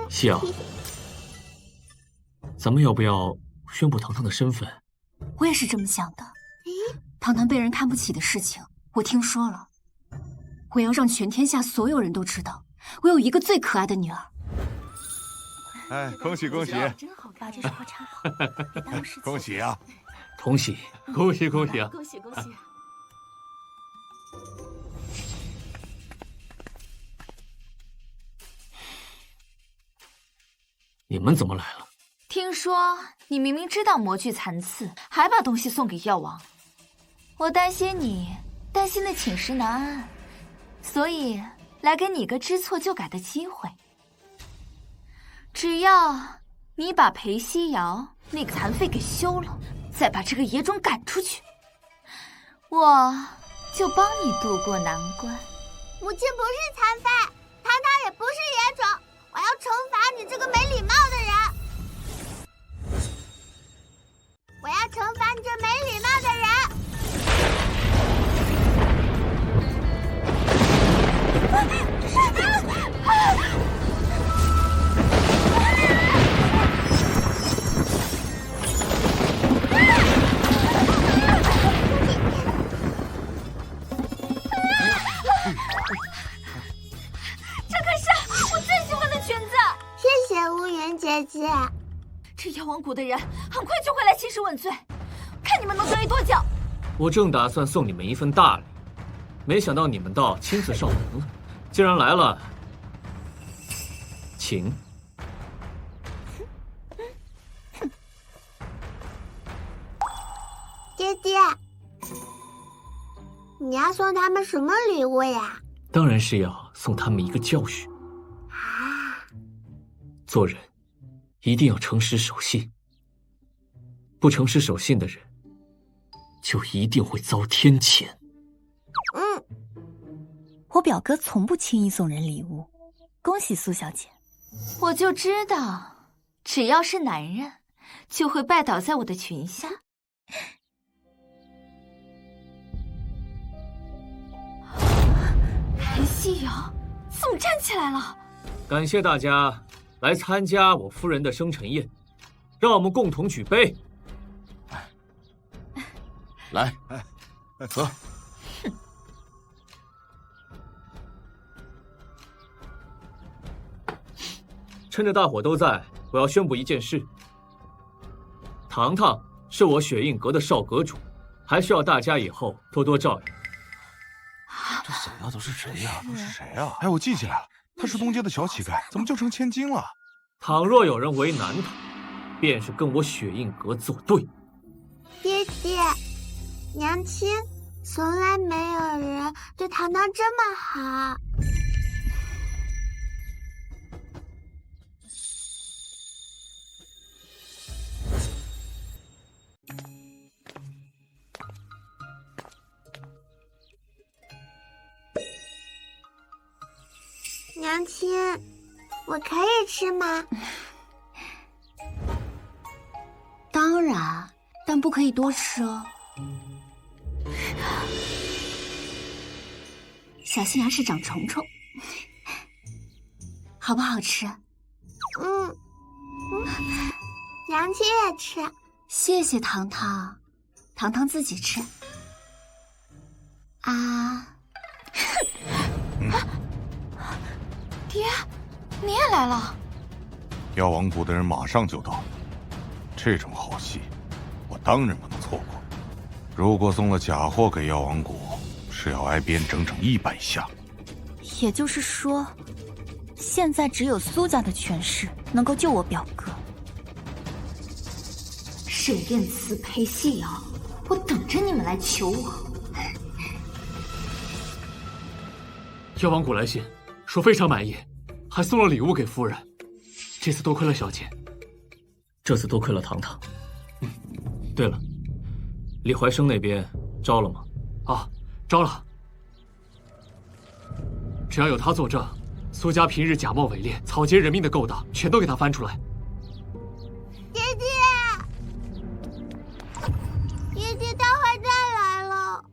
E: 西瑶，咱们要不要宣布糖糖的身份？
I: 我也是这么想的。糖糖被人看不起的事情，我听说了。我要让全天下所有人都知道，我有一个最可爱的女儿。
C: 哎，恭喜恭喜！
F: 真好看，这是花插好，
C: 恭喜啊！
E: 恭喜，恭喜恭喜啊！
G: 恭喜恭喜！
E: 你们怎么来了？
A: 听说你明明知道模具残次，还把东西送给药王。我担心你担心的寝食难安，所以来给你个知错就改的机会。只要你把裴西瑶那个残废给休了，再把这个野种赶出去，我就帮你渡过难关。
B: 母亲不是残废，糖糖也不是野种，我要惩罚你这个没礼貌的人！我要惩罚你这没礼貌的人！
A: 这药王谷的人很快就会来兴师问罪，看你们能得意多久。
E: 我正打算送你们一份大礼，没想到你们倒亲自上门了。既然来了，请。
B: 爹爹，你要送他们什么礼物呀？
E: 当然是要送他们一个教训。做人一定要诚实守信，不诚实守信的人，就一定会遭天谴。
F: 我表哥从不轻易送人礼物，恭喜苏小姐。
A: 我就知道，只要是男人，就会拜倒在我的裙下。裴夕瑶怎么站起来了？
E: 感谢大家来参加我夫人的生辰宴，让我们共同举杯。
D: 来，喝。
E: 趁着大伙都在，我要宣布一件事：糖糖是我雪映阁的少阁主，还需要大家以后多多照应。
D: 这小丫头是谁呀？
C: 是谁呀？哎，我记起来了，她是东街的小乞丐，怎么就成千金了？
E: 倘若有人为难她，便是跟我雪映阁作对。
B: 爹爹，娘亲，从来没有人对糖糖这么好。娘亲，我可以吃吗？
I: 当然，但不可以多吃哦。小心牙齿长虫虫，好不好吃？
B: 娘亲也吃。
I: 谢谢糖糖，糖糖自己吃。啊！
A: 爹，你也来了。
C: 药王谷的人马上就到，这种好戏，我当然不能错过。如果送了假货给药王谷，是要挨鞭整整100下。
F: 也就是说，现在只有苏家的权势能够救我表哥。
A: 沈燕慈、裴夕瑶，我等着你们来求我。
H: 药王谷来信说非常满意，还送了礼物给夫人。这次多亏了小姐，
E: 这次多亏了糖糖。对了，李怀生那边招了吗？
H: 啊，招了。只要有他作证，苏家平日假冒伪劣、草菅人命的勾当，全都给他翻出来。
B: 爹爹，爹爹，他还再来了。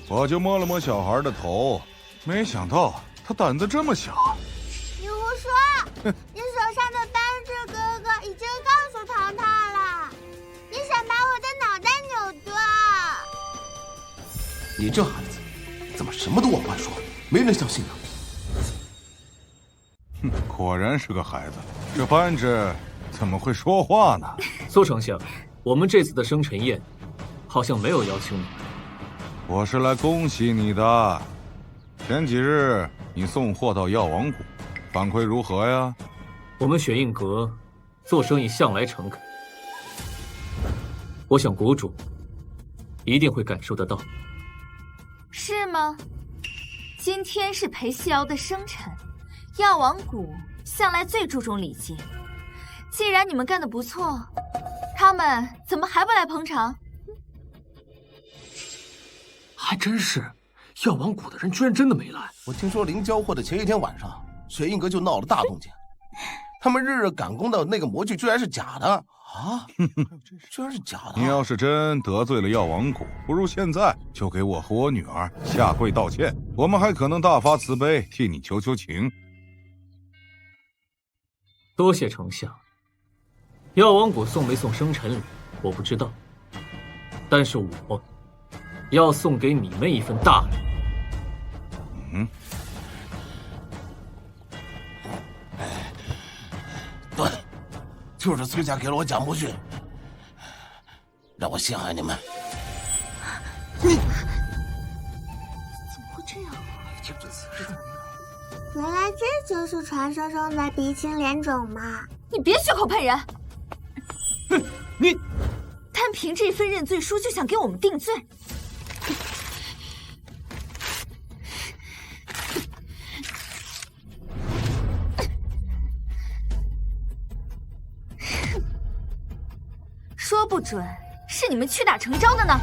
C: 我就摸了摸小孩的头，没想到他胆子这么小。
B: 你胡说！你手上的扳指哥哥已经告诉糖糖了，你想把我的脑袋扭断？
D: 你这孩子，怎么什么都往外说，没人相信啊！
C: 哼，果然是个孩子。这扳指怎么会说话呢？
E: 苏丞相，我们这次的生辰宴好像没有邀请你。
C: 我是来恭喜你的。前几日你送货到药王谷，反馈如何呀？
E: 我们雪映阁做生意向来诚恳，我想谷主一定会感受得到。
A: 是吗？今天是裴夕瑶的生辰，药王谷向来最注重礼节。既然你们干得不错，他们怎么还不来捧场？
H: 还真是，药王谷的人居然真的没来。
D: 我听说临交货的前一天晚上，雪映阁就闹了大动静。他们日日赶工的那个模具居然是假的啊！居然是假的！
C: 你要是真得罪了药王谷，不如现在就给我和我女儿下跪道歉，我们还可能大发慈悲，替你求求情。
E: 多谢丞相。药王谷送没送生辰礼，我不知道，但是我要送给你们一份大礼。
D: 就是苏家给了我蒋不逊，让我陷害你们。你
F: 怎么会这样？
D: 就这次是怎么样？
B: 原来这就是传说中的鼻青脸肿嘛！
A: 你别血口喷人！
H: 你
A: 单凭这份认罪书就想给我们定罪？说不准是你们屈打成招的呢！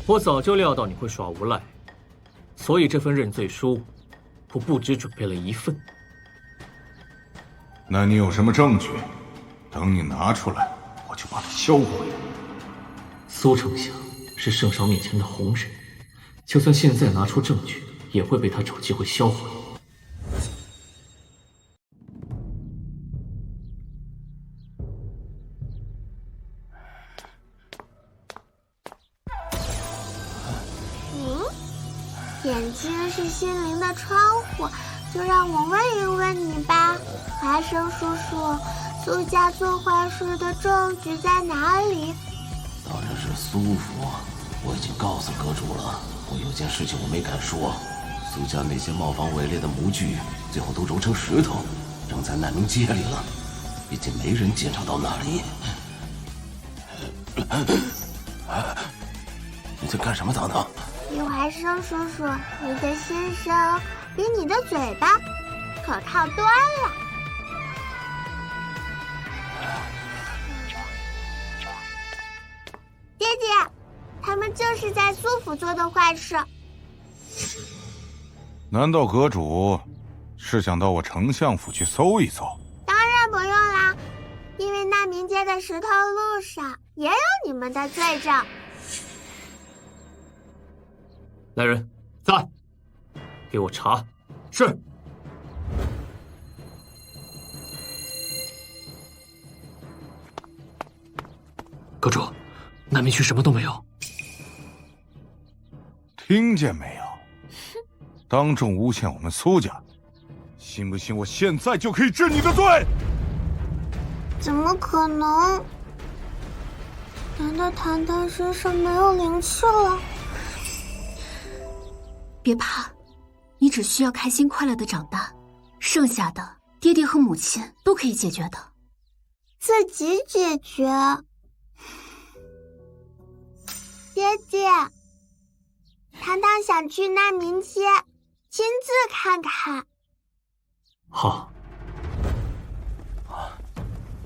E: 我早就料到你会耍无赖，所以这份认罪书，我不只准备了一份。
C: 那你有什么证据？等你拿出来，我就把它销毁。
E: 苏丞相是圣上面前的红人，就算现在拿出证据，也会被他找机会销毁。
B: 眼睛是心灵的窗户，就让我问一问你吧，华生叔叔，苏家做坏事的证据在哪里？
D: 当然是苏府，我已经告诉阁主了，我有件事情我没敢说。苏家那些茅房围猎的模具，最后都揉成石头，扔在难民街里了，已经没人检查到那里。你在干什么，糖糖？
B: 李怀生叔叔，你的心声比你的嘴巴可靠多了。爹爹，他们就是在苏府做的坏事。
C: 难道阁主是想到我丞相府去搜一搜？
B: 当然不用啦，因为难民街的石头路上也有你们的罪证。
E: 来人，
H: 在，
E: 给我查。
H: 是。阁主，难民区什么都没有。
C: 听见没有？当众诬陷我们苏家，信不信我现在就可以治你的罪？
B: 怎么可能？难道糖糖身上没有灵气了？
I: 别怕，你只需要开心快乐的长大，剩下的爹爹和母亲都可以解决的。
B: 自己解决？爹爹，糖糖想去难民街亲自看看。
E: 好。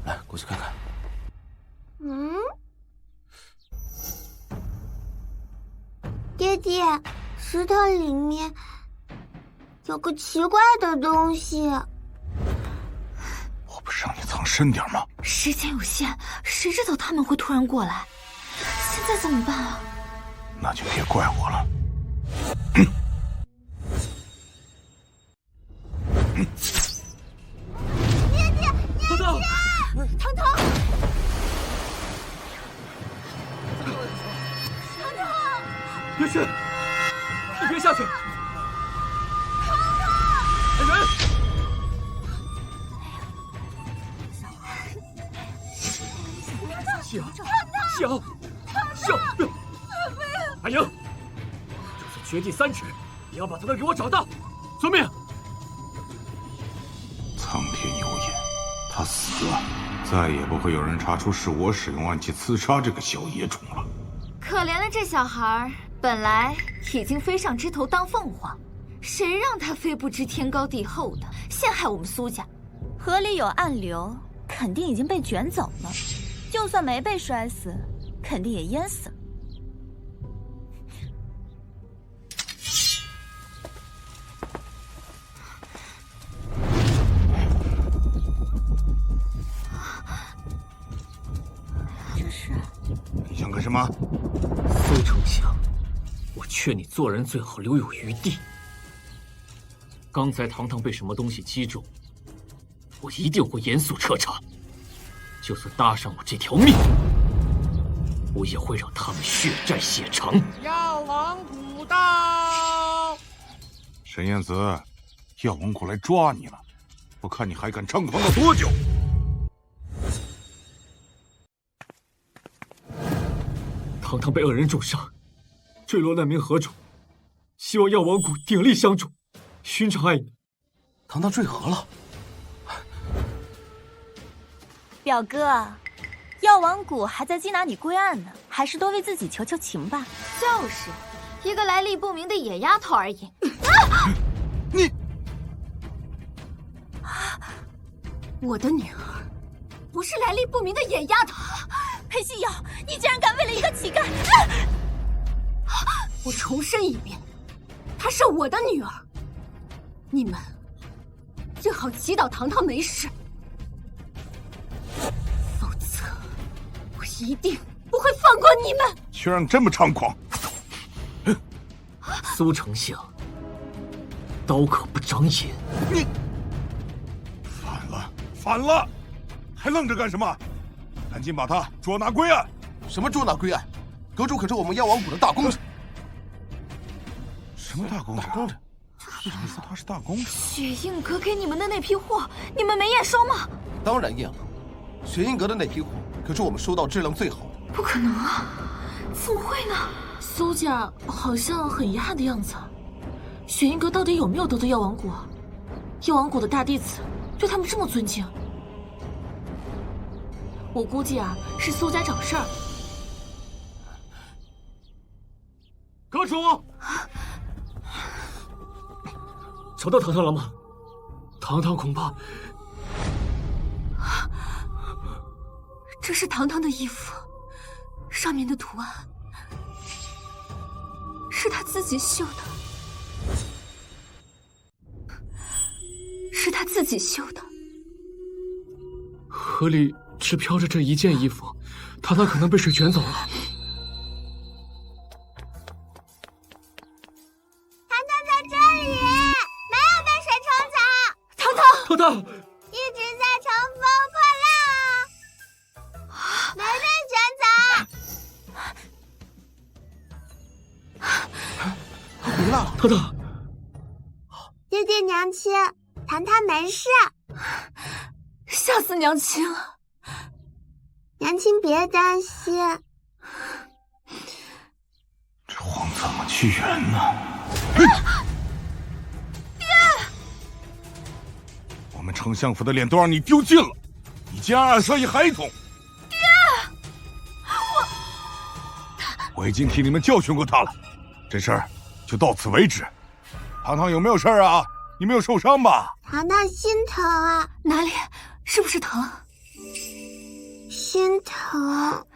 D: 来，过去看看。
B: 爹爹，石头里面有个奇怪的东西。
C: 我不是让你藏深点吗？
A: 时间有限，谁知道他们会突然过来？现在怎么办啊？
C: 那就别怪我了。
H: 糖糖，
A: 糖糖，
H: 别去，你别下去。来人！小，阿英，就算掘地3尺，也要把他们给我找到。遵命。
C: 苍天有眼，他死了，再也不会有人查出是我使用暗器刺杀这个小野种了。
A: 可怜的这小孩，本来已经飞上枝头当凤凰，谁让他飞不知天高地厚的，陷害我们苏家？
F: 河里有暗流，肯定已经被卷走了。就算没被摔死，肯定也淹死了。这是？
C: 你想干什么？
E: 苏丞相，我劝你做人最好留有余地。刚才糖糖被什么东西击中，我一定会严肃彻查。就算搭上我这条命，我也会让他们血债血偿。
J: 药王古道，
C: 沈燕子，药王过来抓你了。我看你还敢猖狂到多久！
E: 堂堂被恶人重伤，坠落难明何主，希望药王谷鼎力相助，寻偿爱女。
D: 堂堂坠河了。
F: 表哥，药王谷还在缉拿你归案呢，还是多为自己求求情吧。
A: 就是一个来历不明的野丫头而已。
C: 你，
I: 我的女儿
A: 不是来历不明的野丫头。
F: 裴西瑶，你竟然敢为了一个乞丐！
I: 我重申一遍，她是我的女儿。你们最好祈祷堂堂没事，否则我一定不会放过你们。
C: 居然这么猖狂！
E: 苏丞相，刀可不长眼。
C: 你反了，还愣着干什么？赶紧把他捉拿归案！
D: 什么捉拿归案？阁主可是我们药王谷的大功臣。
C: 什么大功臣？大功臣？什么意思？他是大功臣？
A: 雪映阁给你们的那批货，你们没验收吗？
D: 当然验了。雪映阁的那批货可是我们收到质量最好的。
A: 不可能啊！怎么会呢？
G: 苏家好像很遗憾的样子。雪映阁到底有没有得罪药王谷啊？药王谷的大弟子对他们这么尊敬，我估计啊是苏家找事儿。
E: 阁主，找到堂堂了吗？堂堂恐怕……
I: 这是堂堂的衣服，上面的图案是他自己绣的，是他自己绣的。
H: 河里只飘着这一件衣服，堂堂可能被水卷走了。
B: 糖糖在这里，没有被水冲走。
H: 堂堂，
B: 一直在乘风破浪啊，没被卷走。
D: 回来了。
E: 堂堂，
B: 爹爹娘亲，糖糖没事。
I: 吓死娘亲了！
B: 娘亲别担心。
C: 这慌怎么去圆呢？
A: 爹！
C: 我们丞相府的脸都让你丢尽了，你竟然暗杀一孩童！
A: 爹！
C: 我已经替你们教训过他了，这事儿就到此为止。堂堂有没有事儿啊？你没有受伤吧？
B: 糖糖心疼啊，
I: 哪里？是不是疼？
B: 心疼。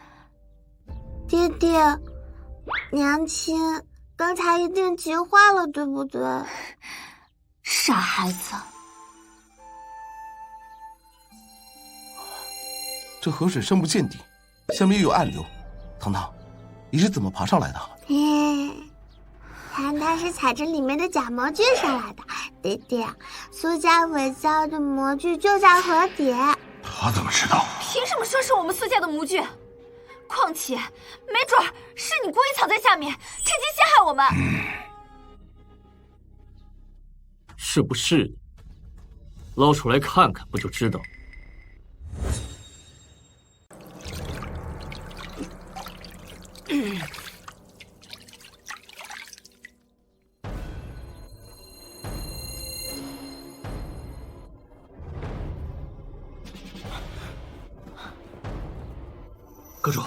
B: 爹爹，娘亲，刚才一定急坏了，对不对？
I: 傻孩子。
D: 这河水深不见底，下面又有暗流。堂堂，你是怎么爬上来的？
B: 糖糖是踩着里面的假模具上来的。爹爹，苏家伪造的模具就在河底。
C: 他怎么知道？
A: 凭什么说是我们苏家的模具？况且，没准儿是你故意藏在下面，趁机陷害我们。
E: 是不是？捞出来看看，不就知道？
H: 阁主，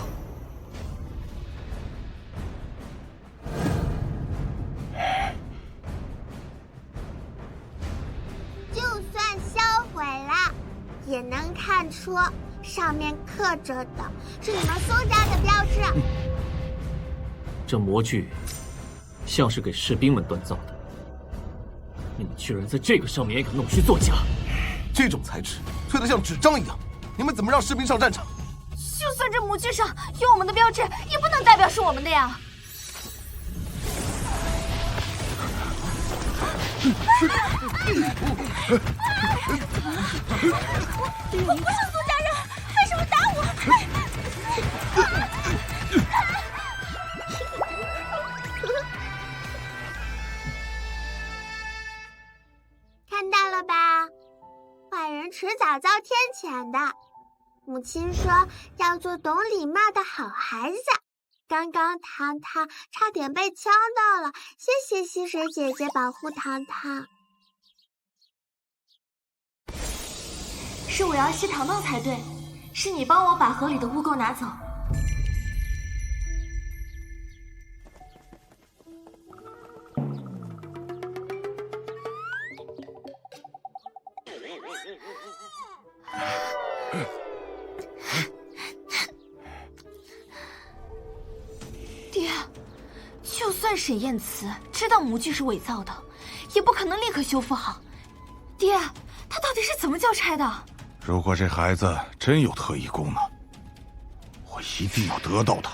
B: 就算销毁了，也能看出上面刻着的是你们苏家的标志。
E: 这模具像是给士兵们锻造的，你们居然在这个上面也敢弄虚作假！
D: 这种材质脆得像纸张一样，你们怎么让士兵上战场？
A: 就算这模具上有我们的标志，也不能代表是我们的呀。
F: 我不是苏家人，为什么打我？
B: 看到了吧？坏人迟早遭天谴的。母亲说要做懂礼貌的好孩子。刚刚糖糖差点被呛到了，谢谢溪水姐姐保护糖糖。
A: 是我要吸糖糖才对，是你帮我把河里的污垢拿走。爹，就算沈燕慈知道模具是伪造的，也不可能立刻修复好。爹，他到底是怎么交差的？
C: 如果这孩子真有特异功能，我一定要得到他。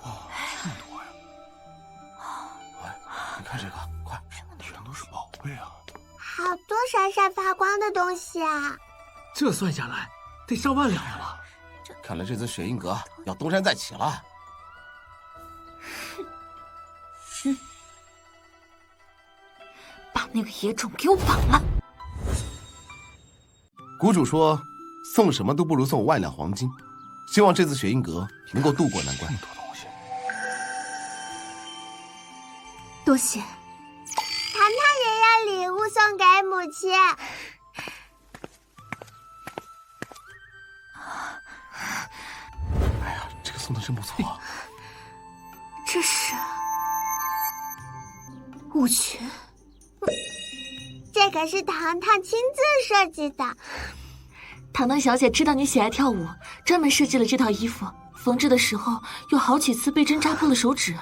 C: 哇，这么多呀！哎，你看这个，快，全都是宝贝啊！
B: 好多闪闪发光的东西啊！
H: 这算下来得上万两了吧？
D: 看来这次雪鹰阁要东山再起了。
A: 把那个野种给我绑了！
D: 谷主说，送什么都不如送万两黄金，希望这次雪鹰阁能够渡过难关。
I: 多谢。
B: 糖糖也要礼物送给母亲。
D: 哎呀，这个送的真不错啊！
I: 这是舞裙。
B: 这可是糖糖亲自设计的。
A: 糖糖小姐知道你喜爱跳舞，专门设计了这套衣服，缝制的时候有好几次被针扎破了手指。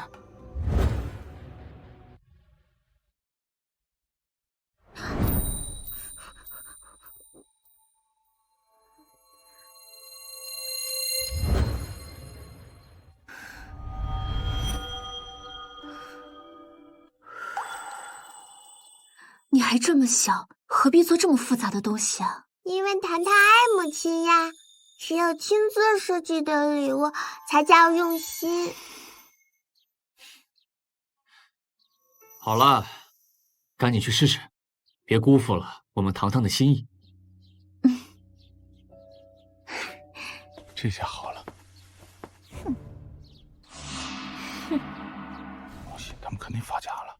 I: 你还这么小，何必做这么复杂的东西啊？
B: 因为糖糖爱母亲呀，只有亲自设计的礼物才叫用心。
E: 好了，赶紧去试试，别辜负了我们糖糖的心意。
C: 这下好了。不行，他们肯定发家了。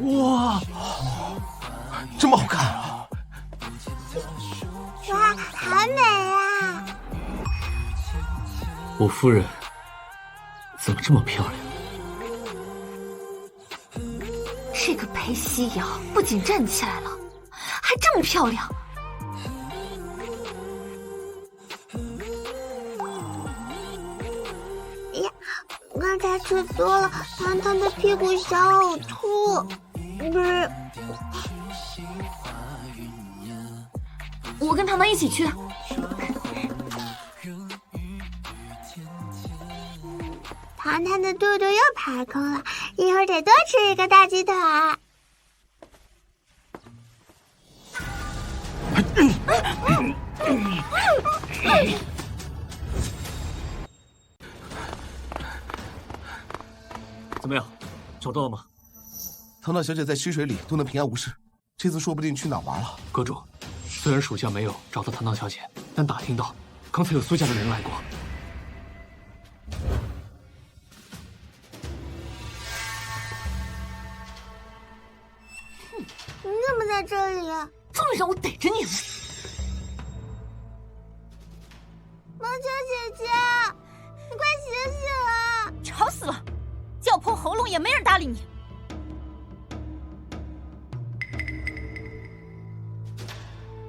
D: 哇，这么好看啊！
B: 哇，好美啊！
E: 我夫人怎么这么漂亮？
A: 这个裴夕瑶不仅站起来了，还这么漂亮。
B: 哎呀，刚才吃多了，糖糖的屁股想呕吐。不是，
A: 我跟糖糖一起去。
B: 糖糖的肚肚又排空了，一会儿得多吃一个大鸡腿。
E: 怎么样，找到了吗？
D: 糖糖小姐在溪水里都能平安无事，这次说不定去哪玩了。
E: 阁主，虽然属下没有找到糖糖小姐，但打听到刚才有苏家的人来过。
B: 你怎么在这里？
A: 这么让我逮着你了！
B: 毛球姐姐，你快醒醒啊！
F: 吵死了，叫破喉咙也没人搭理你。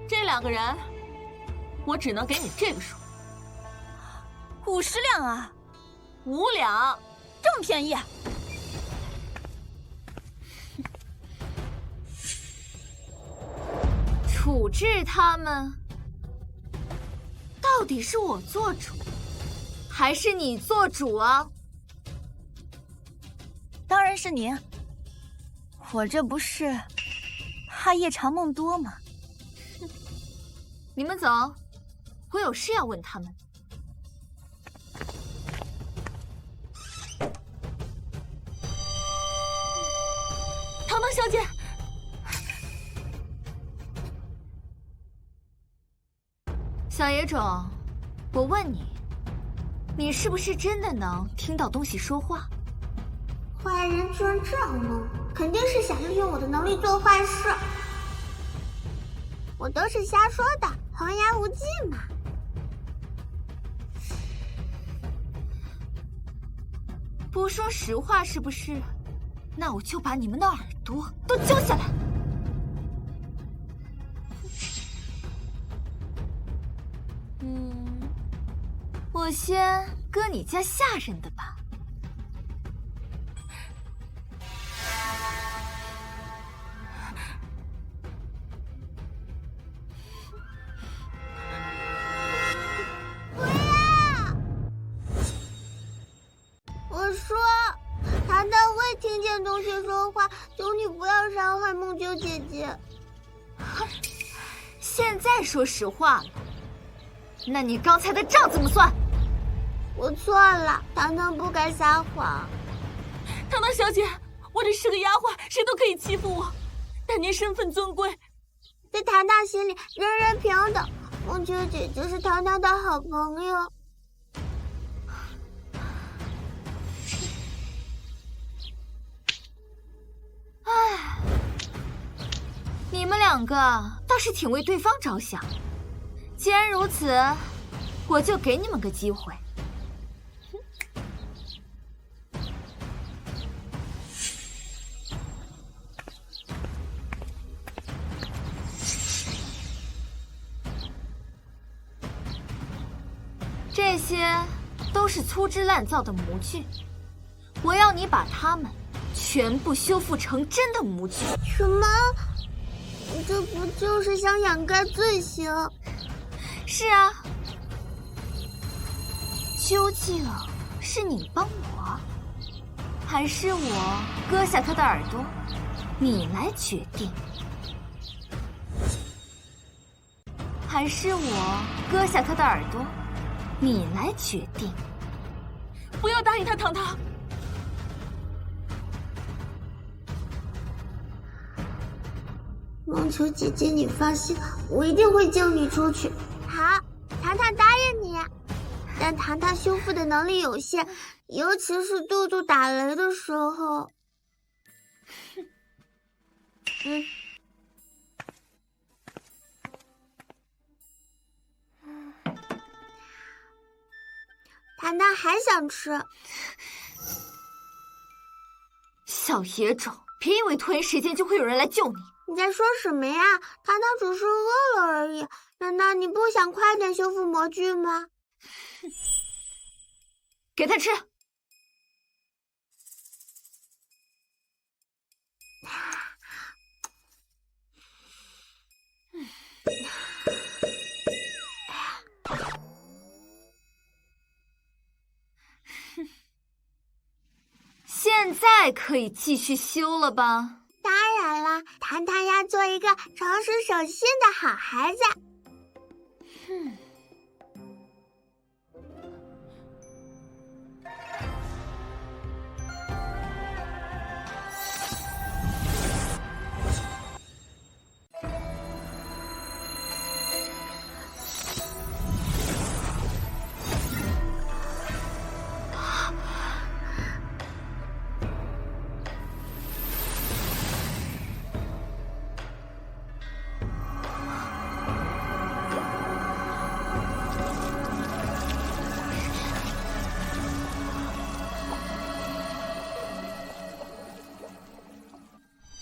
G: 这2个人，我只能给你这个数
F: ，50两啊
G: ，5两，
F: 这么便宜？
A: 处置他们，到底是我做主，还是你做主啊？
F: 当然是你，我这不是怕夜长梦多吗？
A: 你们走，我有事要问他们。
G: 糖糖小姐，
A: 小野种，我问你，你是不是真的能听到东西说话？
B: 坏人居然这样弄，肯定是想利用我的能力做坏事。我都是瞎说的，童言无忌嘛。
A: 不说实话是不是？那我就把你们的耳朵都揪下来。我先割你家下人的吧。
B: 不要！我说，糖糖会听见东西说话，求你不要伤害梦秋姐姐。
A: 现在说实话了，那你刚才的账怎么算？
B: 我错了，糖糖不该撒谎。
G: 糖糖小姐，我只是个丫鬟，谁都可以欺负我，但您身份尊贵，
B: 在糖糖心里人人平等。梦秋姐姐是糖糖的好朋友。
A: 唉，你们两个倒是挺为对方着想。既然如此，我就给你们个机会。这些都是粗制滥造的模具，我要你把它们全部修复成真的模具。
B: 什么？这不就是想掩盖罪行？
A: 是啊，究竟是你帮我，还是我割下他的耳朵？你来决定。还是我割下他的耳朵？你来决定。
G: 不要答应他，糖糖。
B: 梦秋姐姐，你放心，我一定会救你出去。好，糖糖答应你。但糖糖修复的能力有限，尤其是肚肚打雷的时候。糖糖还想吃。
A: 小野种，别以为拖延时间就会有人来救你。
B: 你在说什么呀？糖糖只是饿了而已，难道你不想快点修复模具吗？
A: 给他吃。现在可以继续修了吧？
B: 当然了，糖糖要做一个诚实守信的好孩子。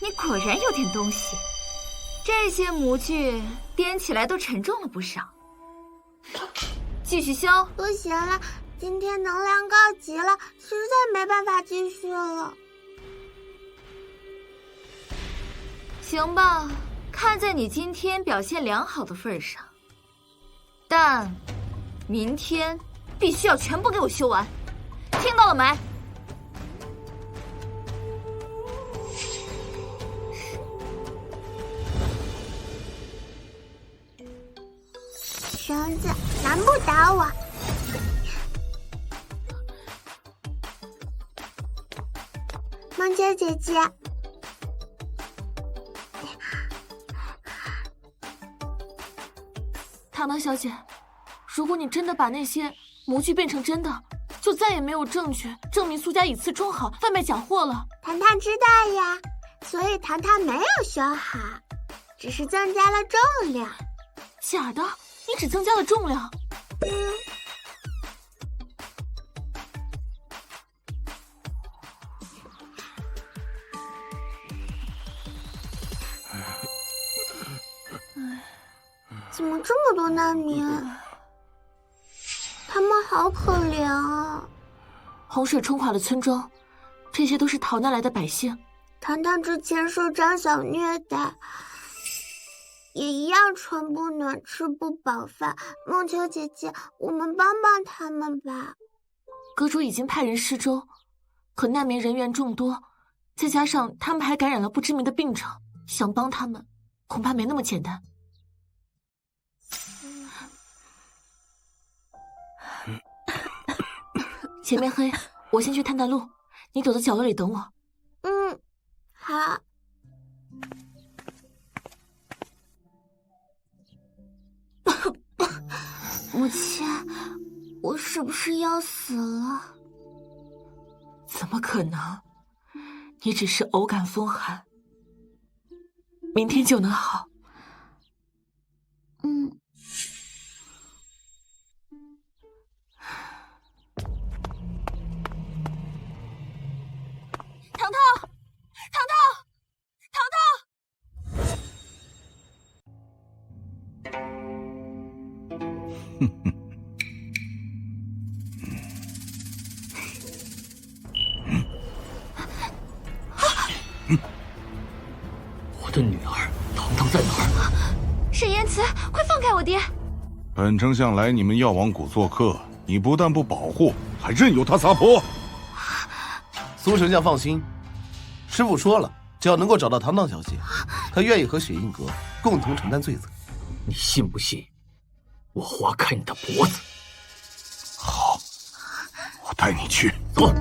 A: 你果然有点东西，这些模具编起来都沉重了不少。继续修。
B: 不行了，今天能量高极了，实在没办法继续了。
A: 行吧，看在你今天表现良好的份上，但明天必须要全部给我修完，听到了没？
B: 绳子难不倒我。梦洁姐姐，
G: 糖糖小姐，如果你真的把那些模具变成真的，就再也没有证据证明苏家以次充好，贩卖假货了。
B: 糖糖知道呀，所以糖糖没有修好，只是增加了重量。
G: 假的？你只增加了重量？
B: 怎么这么多难民？他们好可怜啊！
G: 洪水冲垮了村庄，这些都是逃难来的百姓。
B: 糖糖之前受张小虐待，也一样穿不暖、吃不饱饭。梦秋姐姐，我们帮帮他们吧。
G: 阁主已经派人施粥，可难民人员众多，再加上他们还感染了不知名的病症，想帮他们恐怕没那么简单。前面黑，我先去探探路，你躲在角落里等我。
B: 好。母亲，我是不是要死了？
G: 怎么可能？你只是偶感风寒，明天就能好。糖糖，糖糖，糖糖！
E: 我的女儿糖糖在哪儿？
A: 沈言辞，快放开我爹！
C: 本丞相来你们药王谷做客，你不但不保护，还任由他撒泼。
D: 苏丞相放心，师父说了，只要能够找到糖糖小姐，他愿意和雪印阁共同承担罪责。
E: 你信不信我划开你的脖子？
C: 好，我带你去。
E: 走。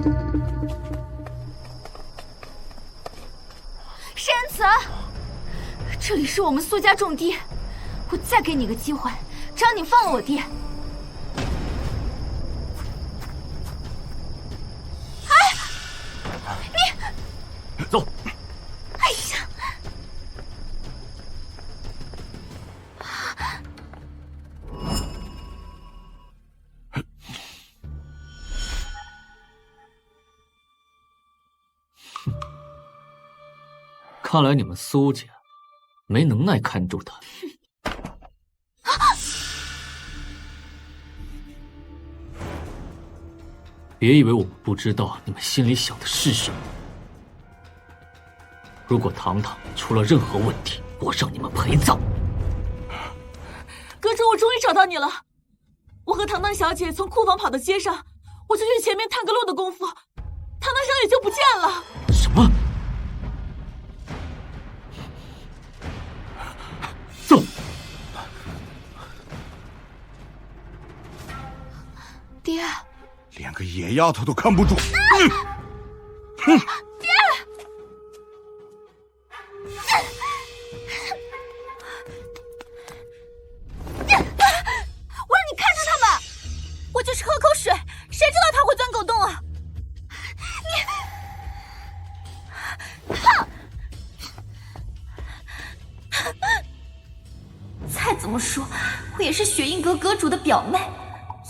A: 沈言辞，这里是我们苏家重地，我再给你个机会，只要你放了我爹。
E: 走。
A: 哎呀！
E: 看来你们苏家没能耐看住他。别以为我们不知道你们心里想的是什么。如果糖糖出了任何问题，我让你们陪葬。
G: 阁主，我终于找到你了。我和糖糖小姐从库房跑到街上，我就去前面探个路的功夫，糖糖小姐就不见了。
E: 什么？走。
A: 爹，
C: 连个野丫头都看不住。
A: 爹！
F: 我让你看着他们，我就是喝口水，谁知道他会钻狗洞啊！再怎么说，我也是雪印阁阁主的表妹，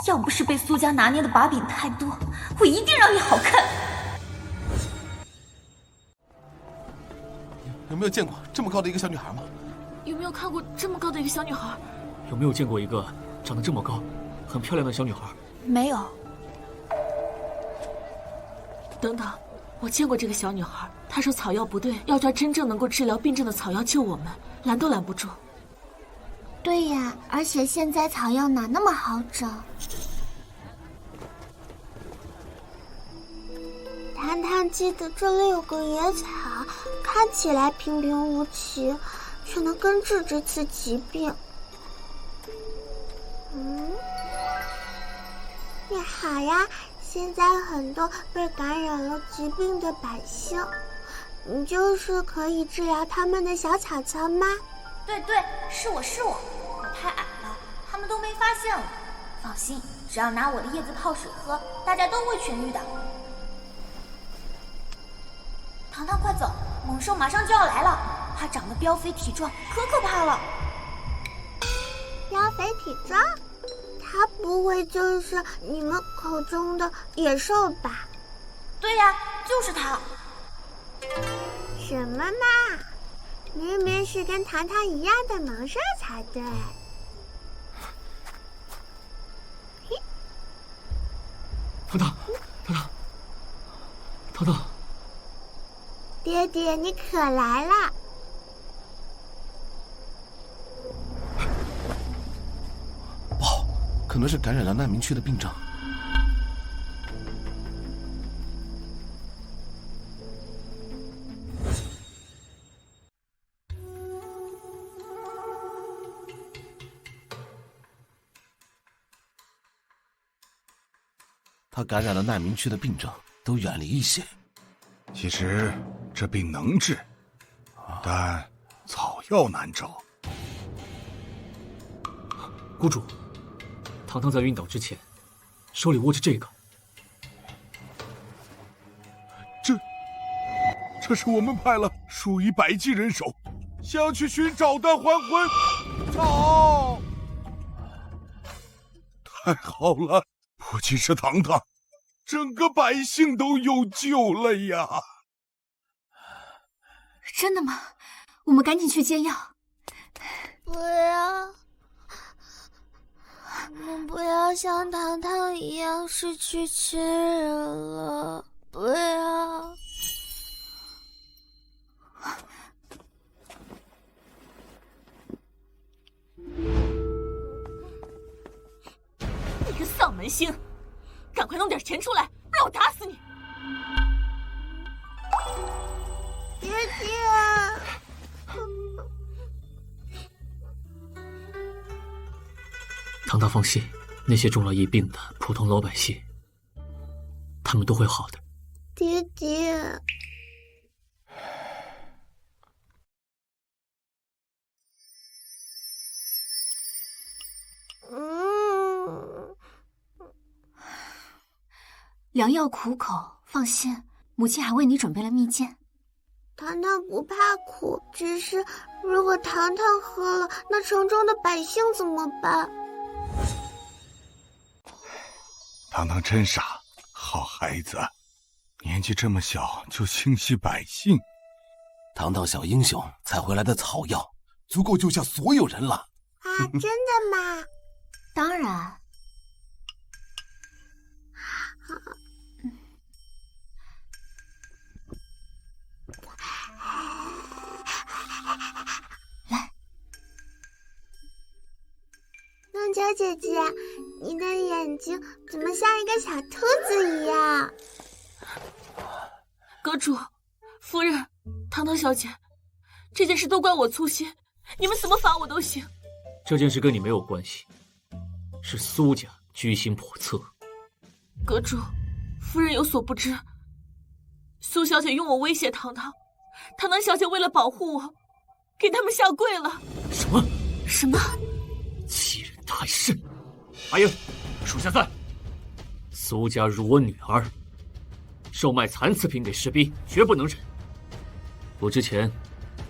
F: 要不是被苏家拿捏的把柄太多，我一定让你好看。
D: 有没有见过这么高的一个小女孩吗？
G: 有没有看过这么高的一个小女孩？
E: 有没有见过一个长得这么高、很漂亮的小女孩？
F: 没有。
G: 等等，我见过这个小女孩。她说草药不对，要抓真正能够治疗病症的草药救我们，拦都拦不住。
B: 对呀，而且现在草药哪那么好找？糖糖记得这里有个野草，看起来平平无奇，却能根治这次疾病。你好呀，现在很多被感染了疾病的百姓，你就是可以治疗他们的小草草吗？
F: 对，是我，我太矮了，他们都没发现我。放心，只要拿我的叶子泡水喝，大家都会痊愈的。糖糖，快走，猛兽马上就要来了，它长得膘肥体壮，可怕了。
B: 膘肥体壮？它不会就是你们口中的野兽吧？
F: 对呀，就是它。
B: 什么嘛！明明是跟糖糖一样的猛兽才对。
H: 糖糖，
B: 爹爹，你可来了！
D: 不好，可能是感染了难民区的病症。他感染了难民区的病症，都远离一些。
C: 其实这病能治，但草药难找。
E: 谷主，糖糖在晕倒之前，手里握着这个。
C: 这是我们派了数以百计人手，想要去寻找的还魂草。太好了！不仅是糖糖，整个百姓都有救了呀！
I: 真的吗？我们赶紧去煎药。
B: 不要，我们不要像糖糖一样失去亲人了，不要。
G: 你个丧门星，赶快弄点钱出来，不然我打死你！
B: 爹爹，
E: 糖糖放心，那些中了疫病的普通老百姓，他们都会好的。
B: 爹爹。
I: 良药苦口，放心，母亲还为你准备了蜜饯。
B: 糖糖不怕苦，只是如果糖糖喝了，那城中的百姓怎么办？
C: 糖糖真傻，好孩子，年纪这么小就心系百姓。
D: 糖糖小英雄采回来的草药，足够救下所有人了。
B: 啊，真的吗？
I: 当然。
B: 弄娇姐姐，你的眼睛怎么像一个小兔子一样？
G: 阁主、夫人、糖糖小姐，这件事都怪我粗心，你们怎么罚我都行。
E: 这件事跟你没有关系，是苏家居心叵测。
G: 阁主、夫人有所不知，苏小姐用我威胁糖糖，糖糖小姐为了保护我，给他们下跪了。
E: 什么？
I: 什么？
E: 欺人太甚！
H: 阿英，属下在。
E: 苏家辱我女儿，售卖残次品给士兵，绝不能忍。我之前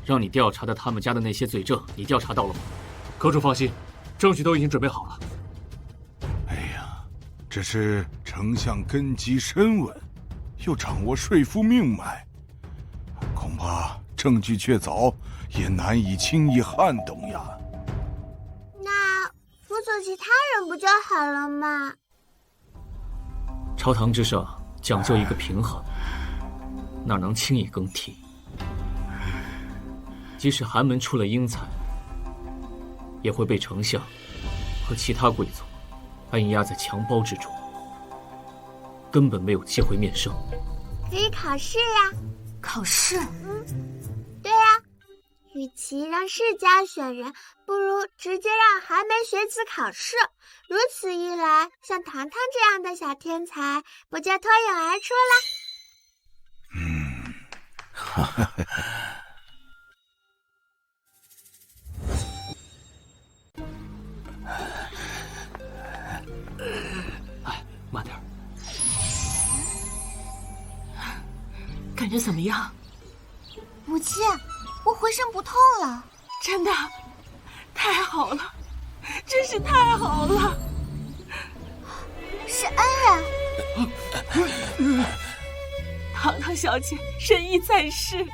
E: 让你调查的他们家的那些罪证，你调查到了吗？
H: 阁主放心，证据都已经准备好了。
C: 哎呀，只是丞相根基深稳，又掌握说服命脉，恐怕证据确凿，也难以轻易撼动呀。
B: 那辅佐其他人不就好了吗？
E: 朝堂之上讲究一个平衡，哪能轻易更替？即使寒门出了英才，也会被丞相和其他贵族按压在襁褓之中，根本没有机会面圣。
B: 可以考试呀。
A: 考试？
B: 对呀。与其让世家选人，不如直接让寒门学子考试。如此一来，像糖糖这样的小天才，不就脱颖而出了？
H: 哎，慢点。
G: 感觉怎么样？
B: 母亲，我浑身不痛了。
G: 真的？太好了，真是太好了！
B: 是恩人。
G: 糖糖小姐仁义在世，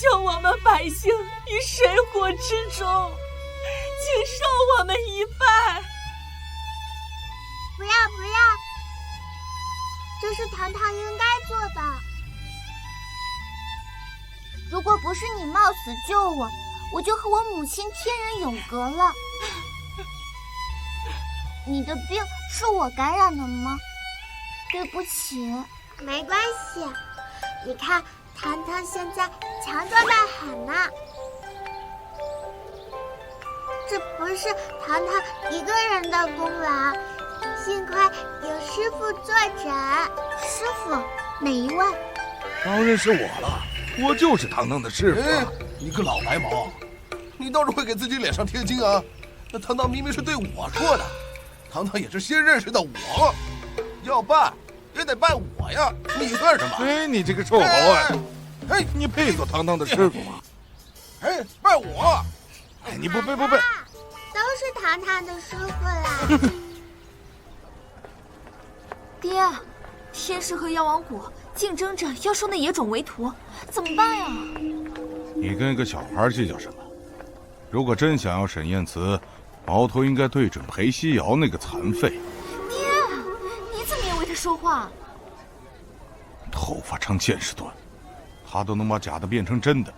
G: 救我们百姓于水火之中，请受我们一拜。
B: 不要不要，这是糖糖应该做的。如果不是你冒死救我，我就和我母亲天人永隔了。你的病是我感染的吗？对不起。没关系，你看糖糖现在强壮得很呢。这不是糖糖一个人的功劳，幸亏有师傅坐诊。师傅？哪一位？
K: 当然是我了，我就是糖糖的师傅。
D: 哎，你个老白毛，你倒是会给自己脸上贴金啊！那糖糖明明是对我说的，糖糖也是先认识的我，要拜也得拜我呀！你算什么？
K: 哎，你这个臭狗啊！哎，你配做糖糖的师傅吗？
D: 哎，拜我！
K: 哎，你不配！
B: 都是糖糖的师傅啦。
A: 爹，天师和妖王谷竞争着要收那野种为徒，怎么办呀？
C: 你跟一个小孩计较什么？如果真想要沈燕慈，矛头应该对准裴西瑶那个残废。
A: 爹，你怎么也为他说话？
C: 头发长见识短，他都能把假的变成真的。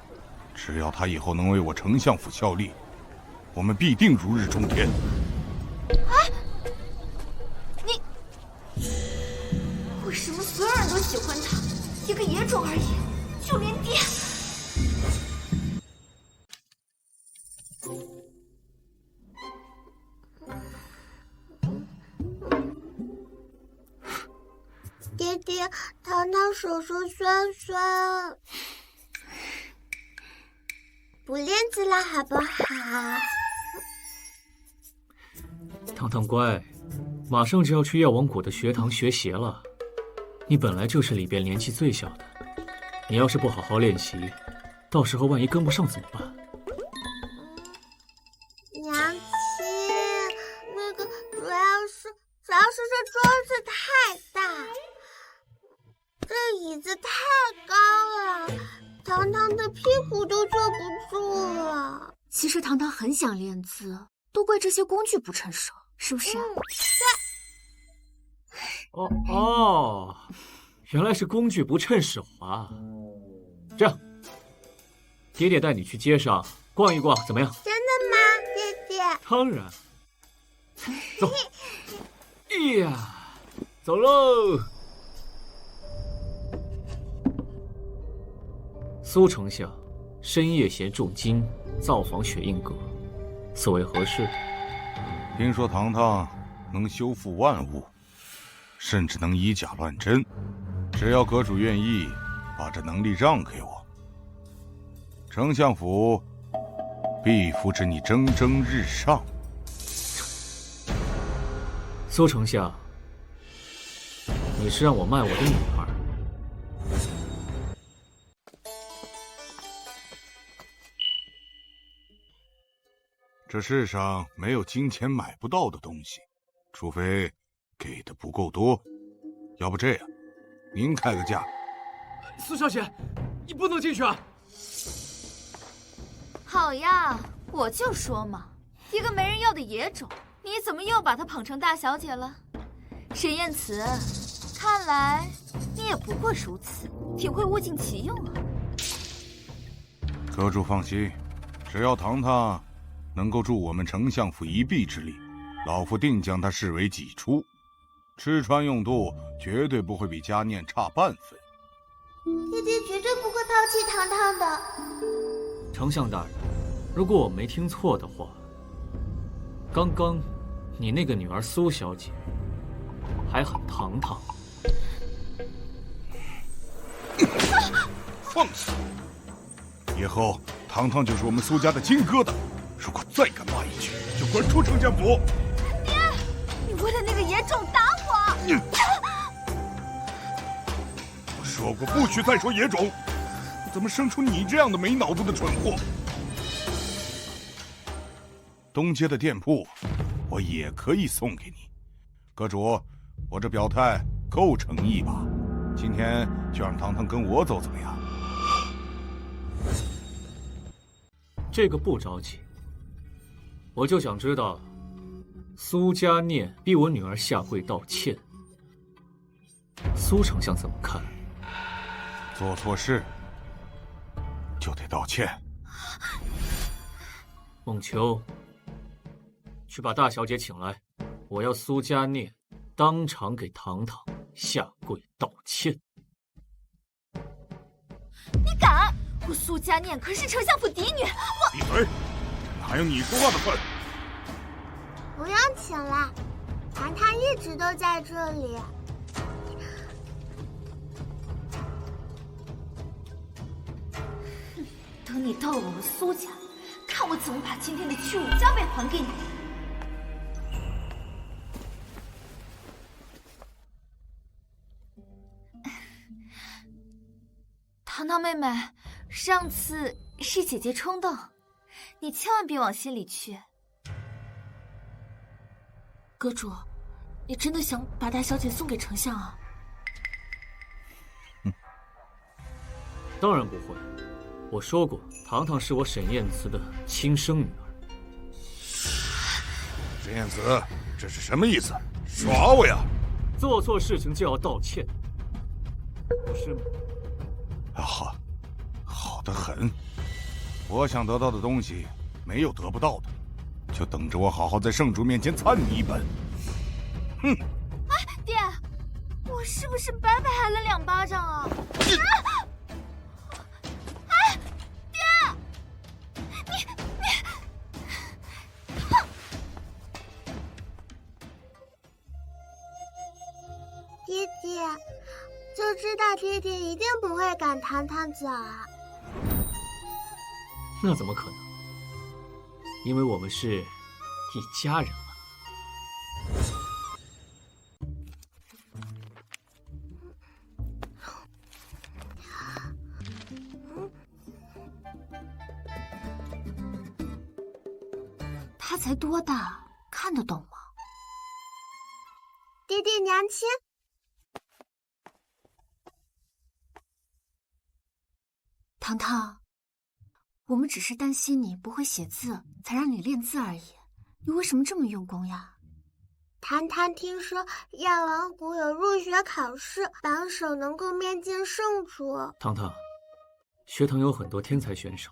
C: 只要他以后能为我丞相府效力，我们必定如日中天。
A: 哎，你为什么所有人都喜欢他？一个野种而已，就连爹。
B: 爹爹，糖糖手手酸酸，不练字了好不好？
E: 糖糖乖，马上就要去药王谷的学堂学习了。你本来就是里边年纪最小的，你要是不好好练习，到时候万一跟不上怎么办？
B: 娘亲，那个主要是这桌子太大，这椅子太高了，糖糖的屁股都坐不住了。
I: 其实糖糖很想练字，都怪这些工具不趁手，是不是？
E: 哦，原来是工具不趁手啊！这样，爹爹带你去街上逛一逛，怎么样？
B: 真的吗，爹爹？
E: 当然。走。哎呀，走喽！苏丞相深夜携重金造访雪映阁，此为何事？
C: 听说糖糖能修复万物，甚至能以假乱真。只要阁主愿意把这能力让给我，丞相府必扶持你蒸蒸日上。
E: 苏丞相，你是让我卖我的女儿？
C: 这世上没有金钱买不到的东西，除非给的不够多。要不这样，您开个价。
H: 苏小姐，你不能进去啊！
A: 好呀，我就说嘛，一个没人要的野种，你怎么又把她捧成大小姐了？沈燕慈，看来你也不过如此，挺会物尽其用啊。
C: 阁主放心，只要糖糖能够助我们丞相府一臂之力，老夫定将他视为己出。吃穿用度绝对不会比佳念差半分。
B: 爹爹绝对不会抛弃糖糖的。
E: 丞相大人，如果我没听错的话，刚刚你那个女儿苏小姐还喊糖糖。
C: 放肆！以后糖糖就是我们苏家的金疙瘩，如果再敢骂一句，就滚出丞相府！
A: 爹，你为了那个野种打我！
C: 我说过不许再说野种，怎么生出你这样的没脑子的蠢货？东街的店铺，我也可以送给你。阁主，我这表态够诚意吧？今天就让糖糖跟我走，怎么样？
E: 这个不着急，我就想知道，苏佳念逼我女儿下跪道歉，苏丞相怎么看？
C: 做错事就得道歉。
E: 孟秋，去把大小姐请来，我要苏佳念当场给糖糖下跪道歉。
A: 你敢！我苏佳念可是丞相府嫡女，我
C: 闭嘴！哪有你说话的份？
B: 不用请了，糖糖一直都在这里。
A: 等你到了我们苏家，看我怎么把今天的屈辱加倍还给你。糖糖妹妹，上次是姐姐冲动，你千万别往心里去。
G: 阁主，你真的想把大小姐送给丞相啊？
E: 当然不会，我说过，糖糖是我沈燕慈的亲生女儿。
C: 沈燕慈，这是什么意思？耍我呀？
E: 做错事情就要道歉，不是吗？
C: 好得很。我想得到的东西，没有得不到的，就等着我好好在圣主面前参你一本。哼！
A: 哎，爹，我是不是白挨了2巴掌啊？哎，爹，
B: 爹爹，就知道爹爹一定不会赶糖糖走啊。
E: 那怎么可能？因为我们是一家人嘛。
I: 他才多大，看得懂吗？
B: 爹爹娘亲，
I: 糖糖，我们只是担心你不会写字，才让你练字而已。你为什么这么用功呀？
B: 糖糖听说药王谷有入学考试，榜首能够面见圣主。
E: 糖糖，学堂有很多天才选手，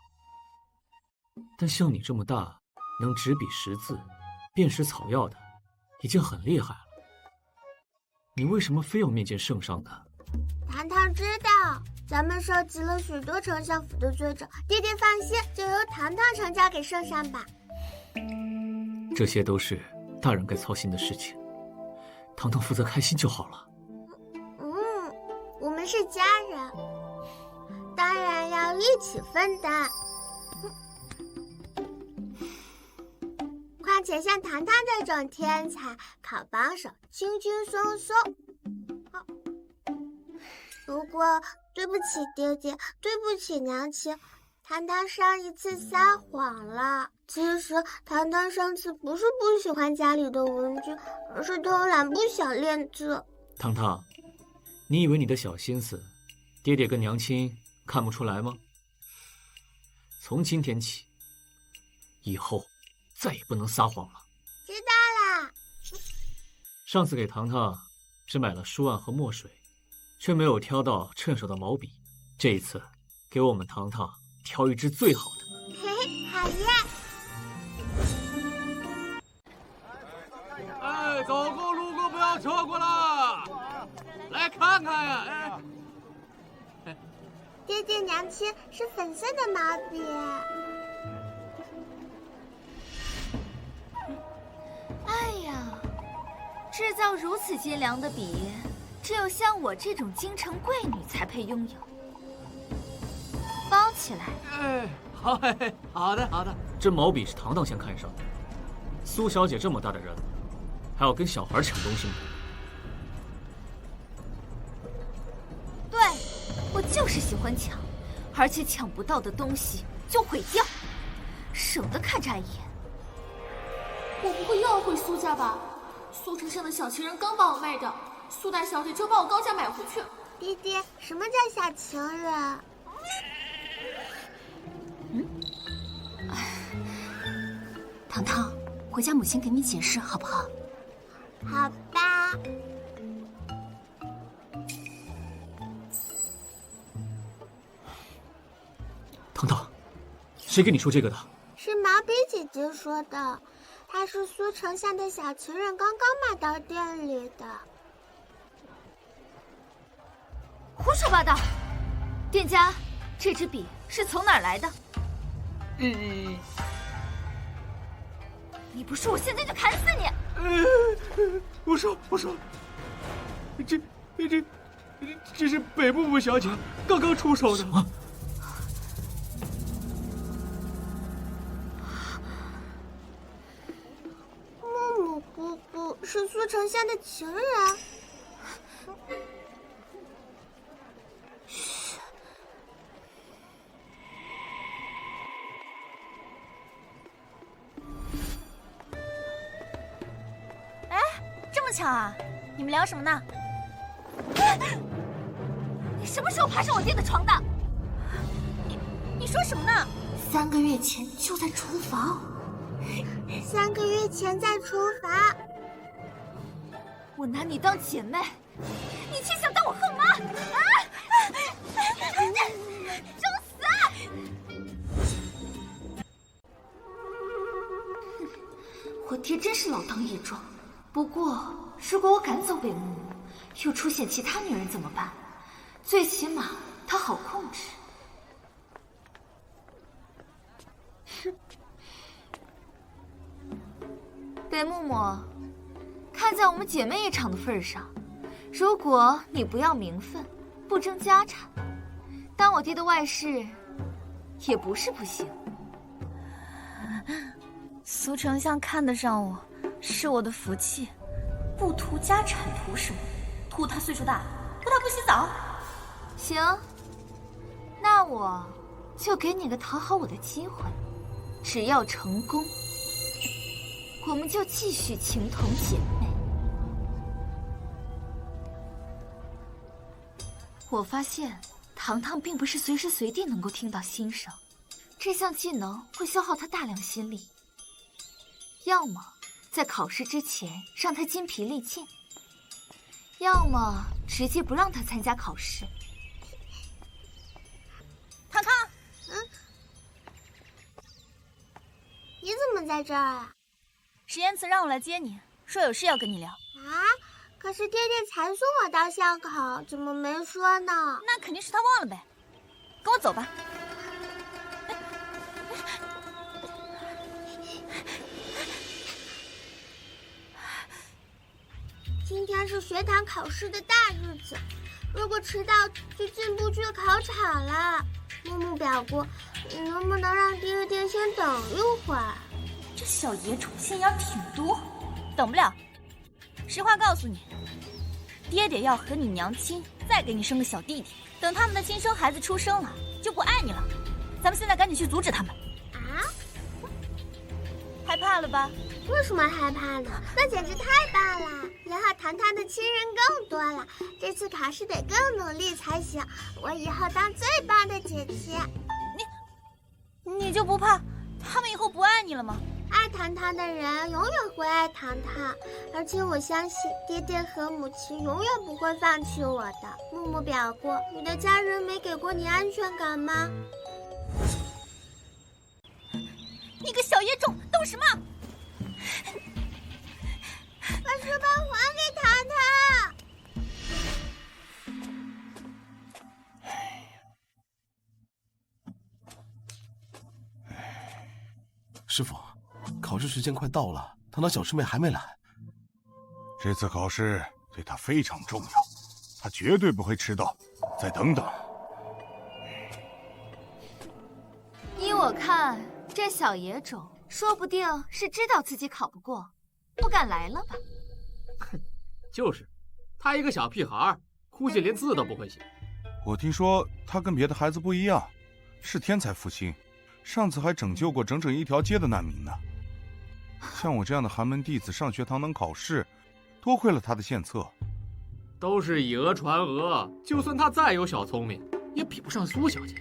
E: 但像你这么大，能执笔识字、辨识草药的，已经很厉害了。你为什么非要面见圣上呢？
B: 糖糖知道，咱们收集了许多丞相府的罪证，爹爹放心，就由糖糖呈交给圣上吧。
E: 这些都是大人该操心的事情，糖糖负责开心就好了。
B: 我们是家人，当然要一起分担。况且像糖糖这种天才，考榜首轻轻松松。不过，对不起爹爹，对不起娘亲，糖糖上一次撒谎了。其实，糖糖上次不是不喜欢家里的文具，而是偷懒不想练字。
E: 糖糖，你以为你的小心思，爹爹跟娘亲看不出来吗？从今天起，以后再也不能撒谎了。
B: 知道啦。
E: 上次给糖糖只买了书案和墨水，却没有挑到趁手的毛笔。这一次，给我们糖糖挑一支最好的。
B: 嘿嘿，好耶！
H: 哎，走过路过不要错过了，来看看呀！哎，
B: 爹爹娘亲是粉色的毛笔。
A: 哎呀，制造如此精良的笔，只有像我这种京城贵女才配拥有。包起来。
H: 哎，好，哎，好的，好的。
E: 这毛笔是糖糖先看上的，苏小姐这么大的人了，还要跟小孩抢东西吗？
A: 对，我就是喜欢抢，而且抢不到的东西就毁掉，省得看乍一眼。
G: 我不会又要回苏家吧？苏城上的小情人刚把我卖掉，苏大小姐就把我高价买回去。
B: 爹爹，什么叫小情人？
I: 糖糖，回家母亲给你解释好不好？
B: 好吧。
E: 糖糖，谁跟你说这个的？
B: 是毛笔姐姐说的，她是苏丞相的小情人，刚刚买到店里的。
A: 胡说八道！店家，这支笔是从哪儿来的？你不说，我现在就砍死你！
H: 我说，这是北木木小姐刚刚出手的。什么？
B: 木木姑姑是苏丞相的情人。
F: 这么巧啊？你们聊什么呢？
A: 你什么时候爬上我爹的床的？
F: 你说什么呢
B: ？3个月前就在厨房。3个月前在厨房。
A: 我拿你当姐妹，你却想当我后妈啊！找死！我爹真是老当益壮。不过，如果我赶走北木木，又出现其他女人怎么办？最起码他好控制。北木木，看在我们姐妹一场的份上，如果你不要名分，不争家产，当我爹的外室也不是不行。
F: 苏丞相看得上我，是我的福气，不图家产，图什么？图他岁数大，图他不洗澡。
A: 行，那我就给你个讨好我的机会，只要成功，我们就继续情同姐妹。我发现糖糖并不是随时随地能够听到心声，这项技能会消耗他大量心力。要么在考试之前让他筋疲力尽，要么直接不让他参加考试。
F: 康康，
B: 你怎么在这儿啊？
F: 石岩慈让我来接你，说有事要跟你聊。
B: 啊？可是爹爹才送我到巷口，怎么没说呢？
F: 那肯定是他忘了呗。跟我走吧。
B: 今天是学堂考试的大日子，如果迟到就进不去考场了。木木表姑，你能不能让爹爹先等一会儿？
F: 这小野种心眼挺多，等不了。实话告诉你，爹爹要和你娘亲再给你生个小弟弟，等他们的亲生孩子出生了，就不爱你了。咱们现在赶紧去阻止他们。
B: 啊？
F: 害怕了吧？
B: 为什么害怕呢？那简直太棒了！以后糖糖的亲人更多了，这次考试得更努力才行。我以后当最棒的姐姐。
F: 你就不怕他们以后不爱你了吗？
B: 爱糖糖的人永远会爱糖糖，而且我相信爹爹和母亲永远不会放弃我的。木木表姑，你的家人没给过你安全感吗？
F: 你个小野种，懂什么？
B: 可是
D: 试时间快到了，堂堂小师妹还没来。
C: 这次考试对她非常重要，她绝对不会迟到。再等等。
A: 依我看，这小野种说不定是知道自己考不过，不敢来了吧？
E: 哼，就是，他一个小屁孩，估计连字都不会写。
C: 我听说他跟别的孩子不一样，是天才复兴，上次还拯救过整整一条街的难民呢。像我这样的寒门弟子上学堂能考试，多亏了他的献策。
E: 都是以讹传讹，就算他再有小聪明，也比不上苏小姐。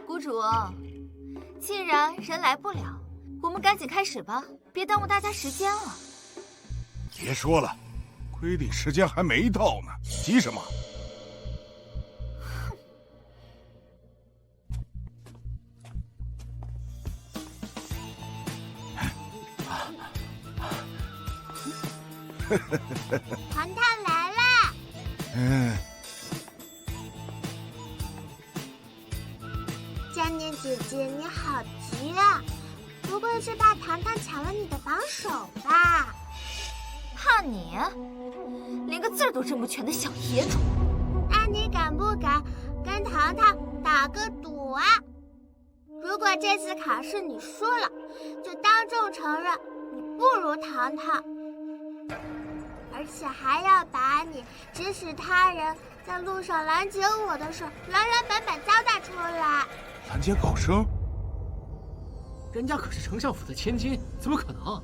A: 谷主，既然人来不了，我们赶紧开始吧，别耽误大家时间了。
C: 别说了，规定时间还没到呢，急什么？
B: 糖糖来啦！佳念姐姐，你好急啊！不会是怕糖糖抢了你的榜首吧？
A: 怕你？连个字都认不全的小野种！
B: 那你敢不敢跟糖糖打个赌啊？如果这次考试你输了，就当众承认你不如糖糖。而且还要把你指使他人在路上拦截我的事原原本本交代出来。
C: 拦截考生？
E: 人家可是丞相府的千金，怎么可能？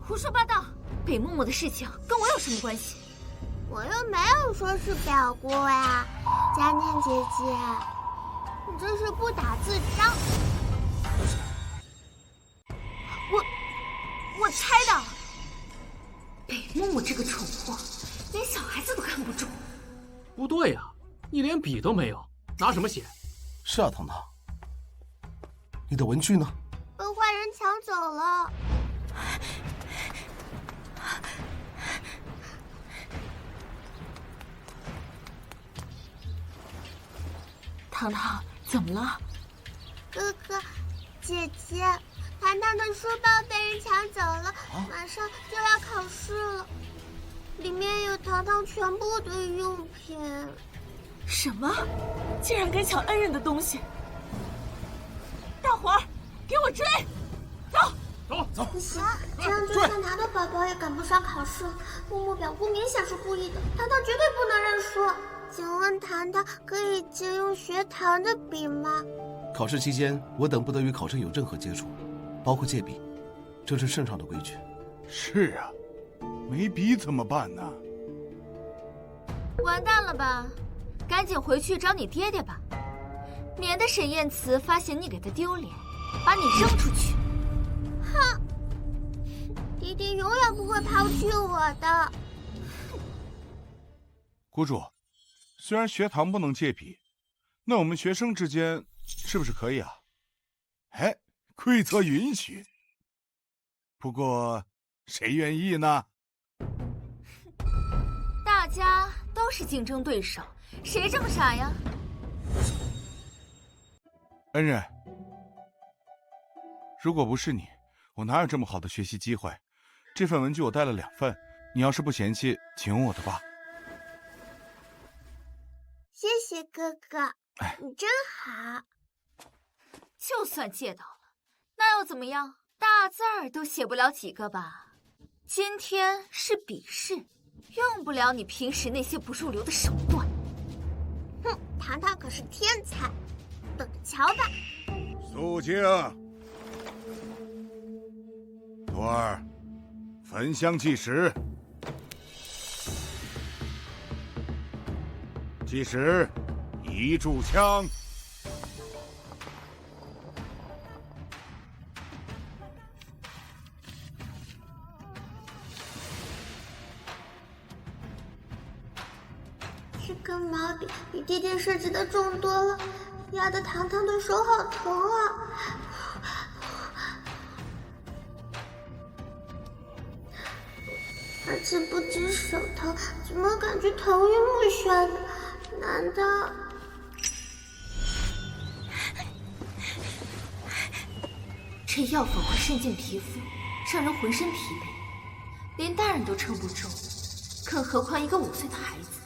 A: 胡说八道！北木木的事情跟我有什么关系？
B: 我又没有说是表姑呀，佳念姐姐，你这是不打自招。
A: 我猜的。北木木这个蠢货，连小孩子都看不住。
E: 不对呀，你连笔都没有，拿什么写？
D: 是啊，糖糖，你的文具呢？
B: 被坏人抢走了。
G: 糖糖，怎么了？
B: 哥哥，姐姐。糖糖的书包被人抢走了，马上就要考试了，里面有糖糖全部的用品。
G: 什么？竟然敢抢恩人的东西！大伙儿，给我追！
E: 走！
B: 不行，这样就算糖糖宝宝也赶不上考试。木木表姑明显是故意的，糖糖绝对不能认输。请问糖糖可以借用学堂的笔吗？
D: 考试期间，我等不得与考生有任何接触。包括借笔，这是圣上的规矩。
C: 是啊，没笔怎么办呢？
A: 完蛋了吧！赶紧回去找你爹爹吧，免得沈燕慈发现你给他丢脸，把你扔出去。
B: 哼，爹爹永远不会抛弃我的。
C: 谷主，虽然学堂不能借笔，那我们学生之间是不是可以啊？哎。规则允许，不过谁愿意呢？
A: 大家都是竞争对手，谁这么傻呀？
C: 恩人，如果不是你，我哪有这么好的学习机会？这份文具我带了2份，你要是不嫌弃，请用我的吧。
B: 谢谢哥哥，你真好。
A: 就算借到了。那又怎么样？大字儿都写不了几个吧？今天是笔试，用不了你平时那些不入流的手段。
B: 哼，糖糖可是天才，等着瞧吧。
C: 肃静。徒儿，焚香计时。计时，1炷香。
B: 这根毛笔比爹爹设计的重多了，压得糖糖的手好疼啊！而且不止手疼，怎么感觉头晕目眩的？难道……
G: 这
A: 这药粉会渗进皮肤，让人浑身疲惫，连大人都撑不住，更何况一个5岁的孩子。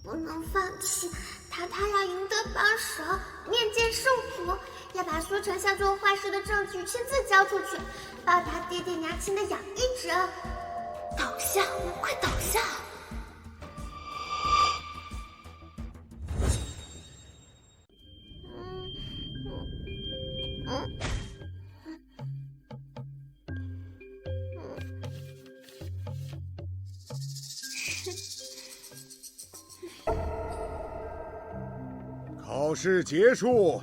B: 不能放弃，糖糖要赢得帮手，面见圣祖，要把苏丞相做坏事的证据亲自交出去，报答爹爹娘亲的养育之恩。
A: 倒下，快倒下！
K: 考试结束。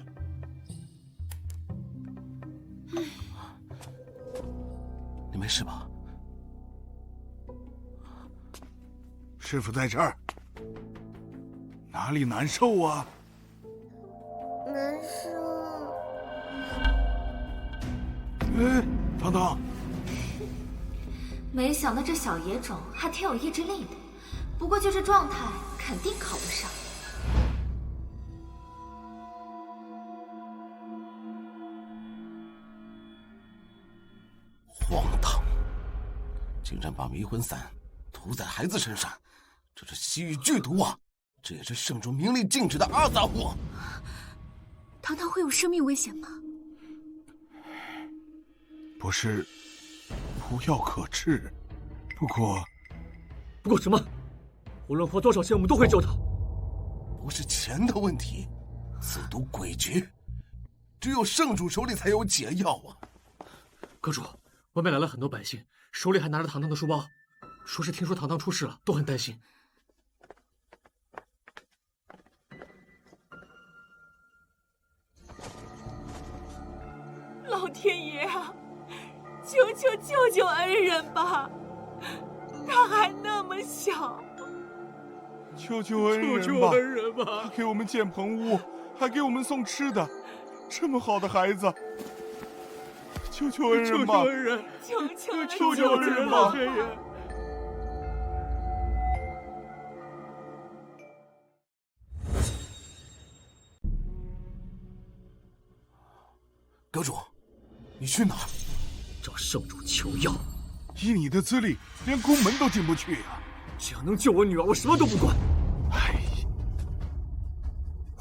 D: 你没事吧？
C: 师傅在这儿，哪里难受啊？
B: 难受。
C: 糖糖，
A: 没想到这小野种还挺有意志力的，不过就这状态，肯定考不上。
D: 荒唐！竟然把迷魂散涂在孩子身上，这是西域剧毒啊！这也是圣主明令禁止的阿杂货。
I: 糖糖会有生命危险吗？
C: 不是无药可治，不过
H: 什么？无论花多少钱，我们都会救他。
D: 不是钱的问题，此毒诡谲，只有圣主手里才有解药啊！
H: 阁主，外面来了很多百姓，手里还拿着糖糖的书包，说是听说糖糖出事了，都很担心。
G: 老天爷啊，救救恩人吧！他还那么小，
C: 救救恩人吧！他给我们建棚屋，还给我们送吃的，这么好的孩子，救救恩人吧！
G: 救恩人吧！
C: 老
G: 天爷！
D: 阁主，你去哪儿？
H: 找圣主求药。
C: 以你的资历，连宫门都进不去啊！
H: 只要能救我女儿，我什么都不管。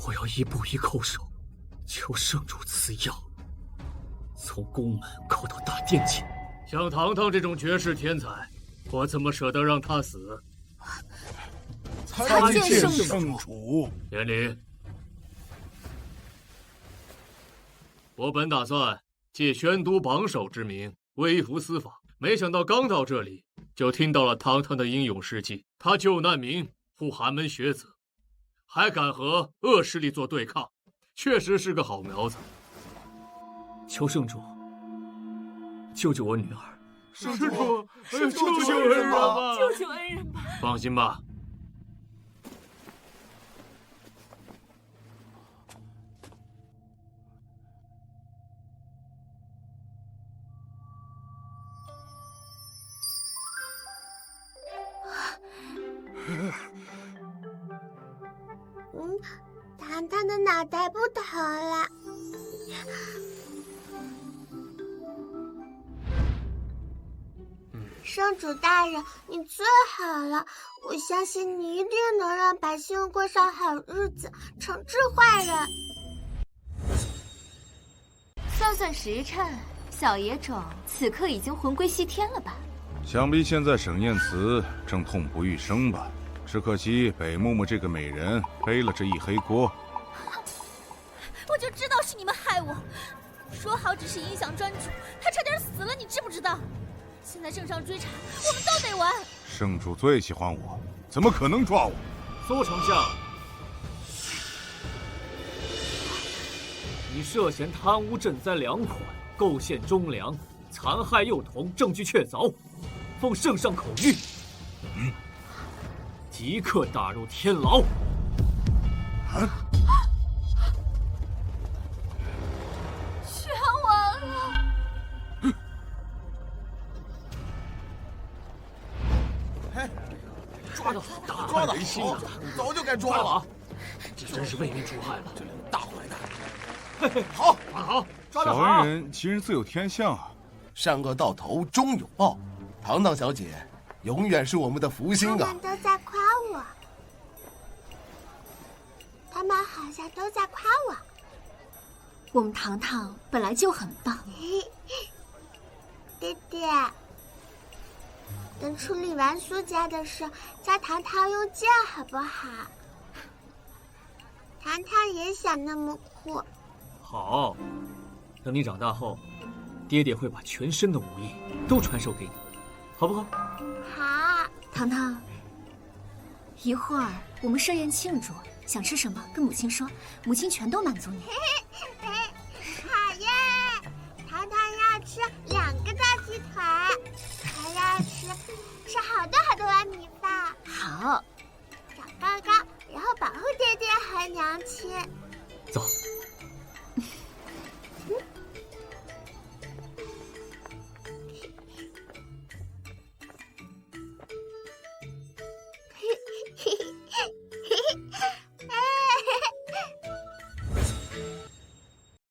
H: 我要一步一叩首，求圣主赐药，从宫门叩到大殿去。像糖糖这种绝世天才，我怎么舍得让他死？
C: 参见圣主。
H: 免礼。我本打算借宣都榜首之名微服私访，没想到刚到这里，就听到了糖糖的英勇事迹。他救难民，护寒门学子，还敢和恶势力做对抗，确实是个好苗子。求圣主救救我女儿！
C: 圣主，
H: 救救恩人吧！
G: 救救恩人吧！
H: 放心吧。
B: 糖糖的脑袋不疼了。圣主大人，你最好了，我相信你一定能让百姓过上好日子，惩治坏人。
A: 算时辰，小野种此刻已经魂归西天了吧？
C: 想必现在沈燕慈正痛不欲生吧。只可惜北木木这个美人背了这一黑锅。
F: 我就知道是你们害我，说好只是影响专主，他差点死了，你知不知道？现在圣上追查，我们都得完。
C: 圣主最喜欢我，怎么可能抓我？
H: 苏丞相，你涉嫌贪污赈灾粮款、构陷忠良、残害幼童，证据确凿，奉圣上口谕，即刻打入天牢。
A: 全完了。
K: 抓他！早就该抓了。
E: 真是为民除害了。
D: 这两个大坏蛋！
K: 好，
H: 好，
C: 小恩人其人自有天相啊，
D: 善恶到头终有报。糖糖小姐，永远是我们的福星啊！
B: 他们都在夸我，他们好像都在夸我。
I: 我们糖糖本来就很棒。
B: 爹爹，等处理完苏家的事，教糖糖用剑好不好？糖糖也想那么酷。
E: 好，等你长大后，爹爹会把全身的武艺都传授给你，好不好？
B: 好。
I: 糖糖，一会儿我们设宴庆祝，想吃什么跟母亲说，母亲全都满足你。
B: 好耶！糖糖要吃2个大鸡腿，还要吃好多碗米饭。
I: 好，
B: 长高高，然后保护爹爹和娘亲。
E: 走，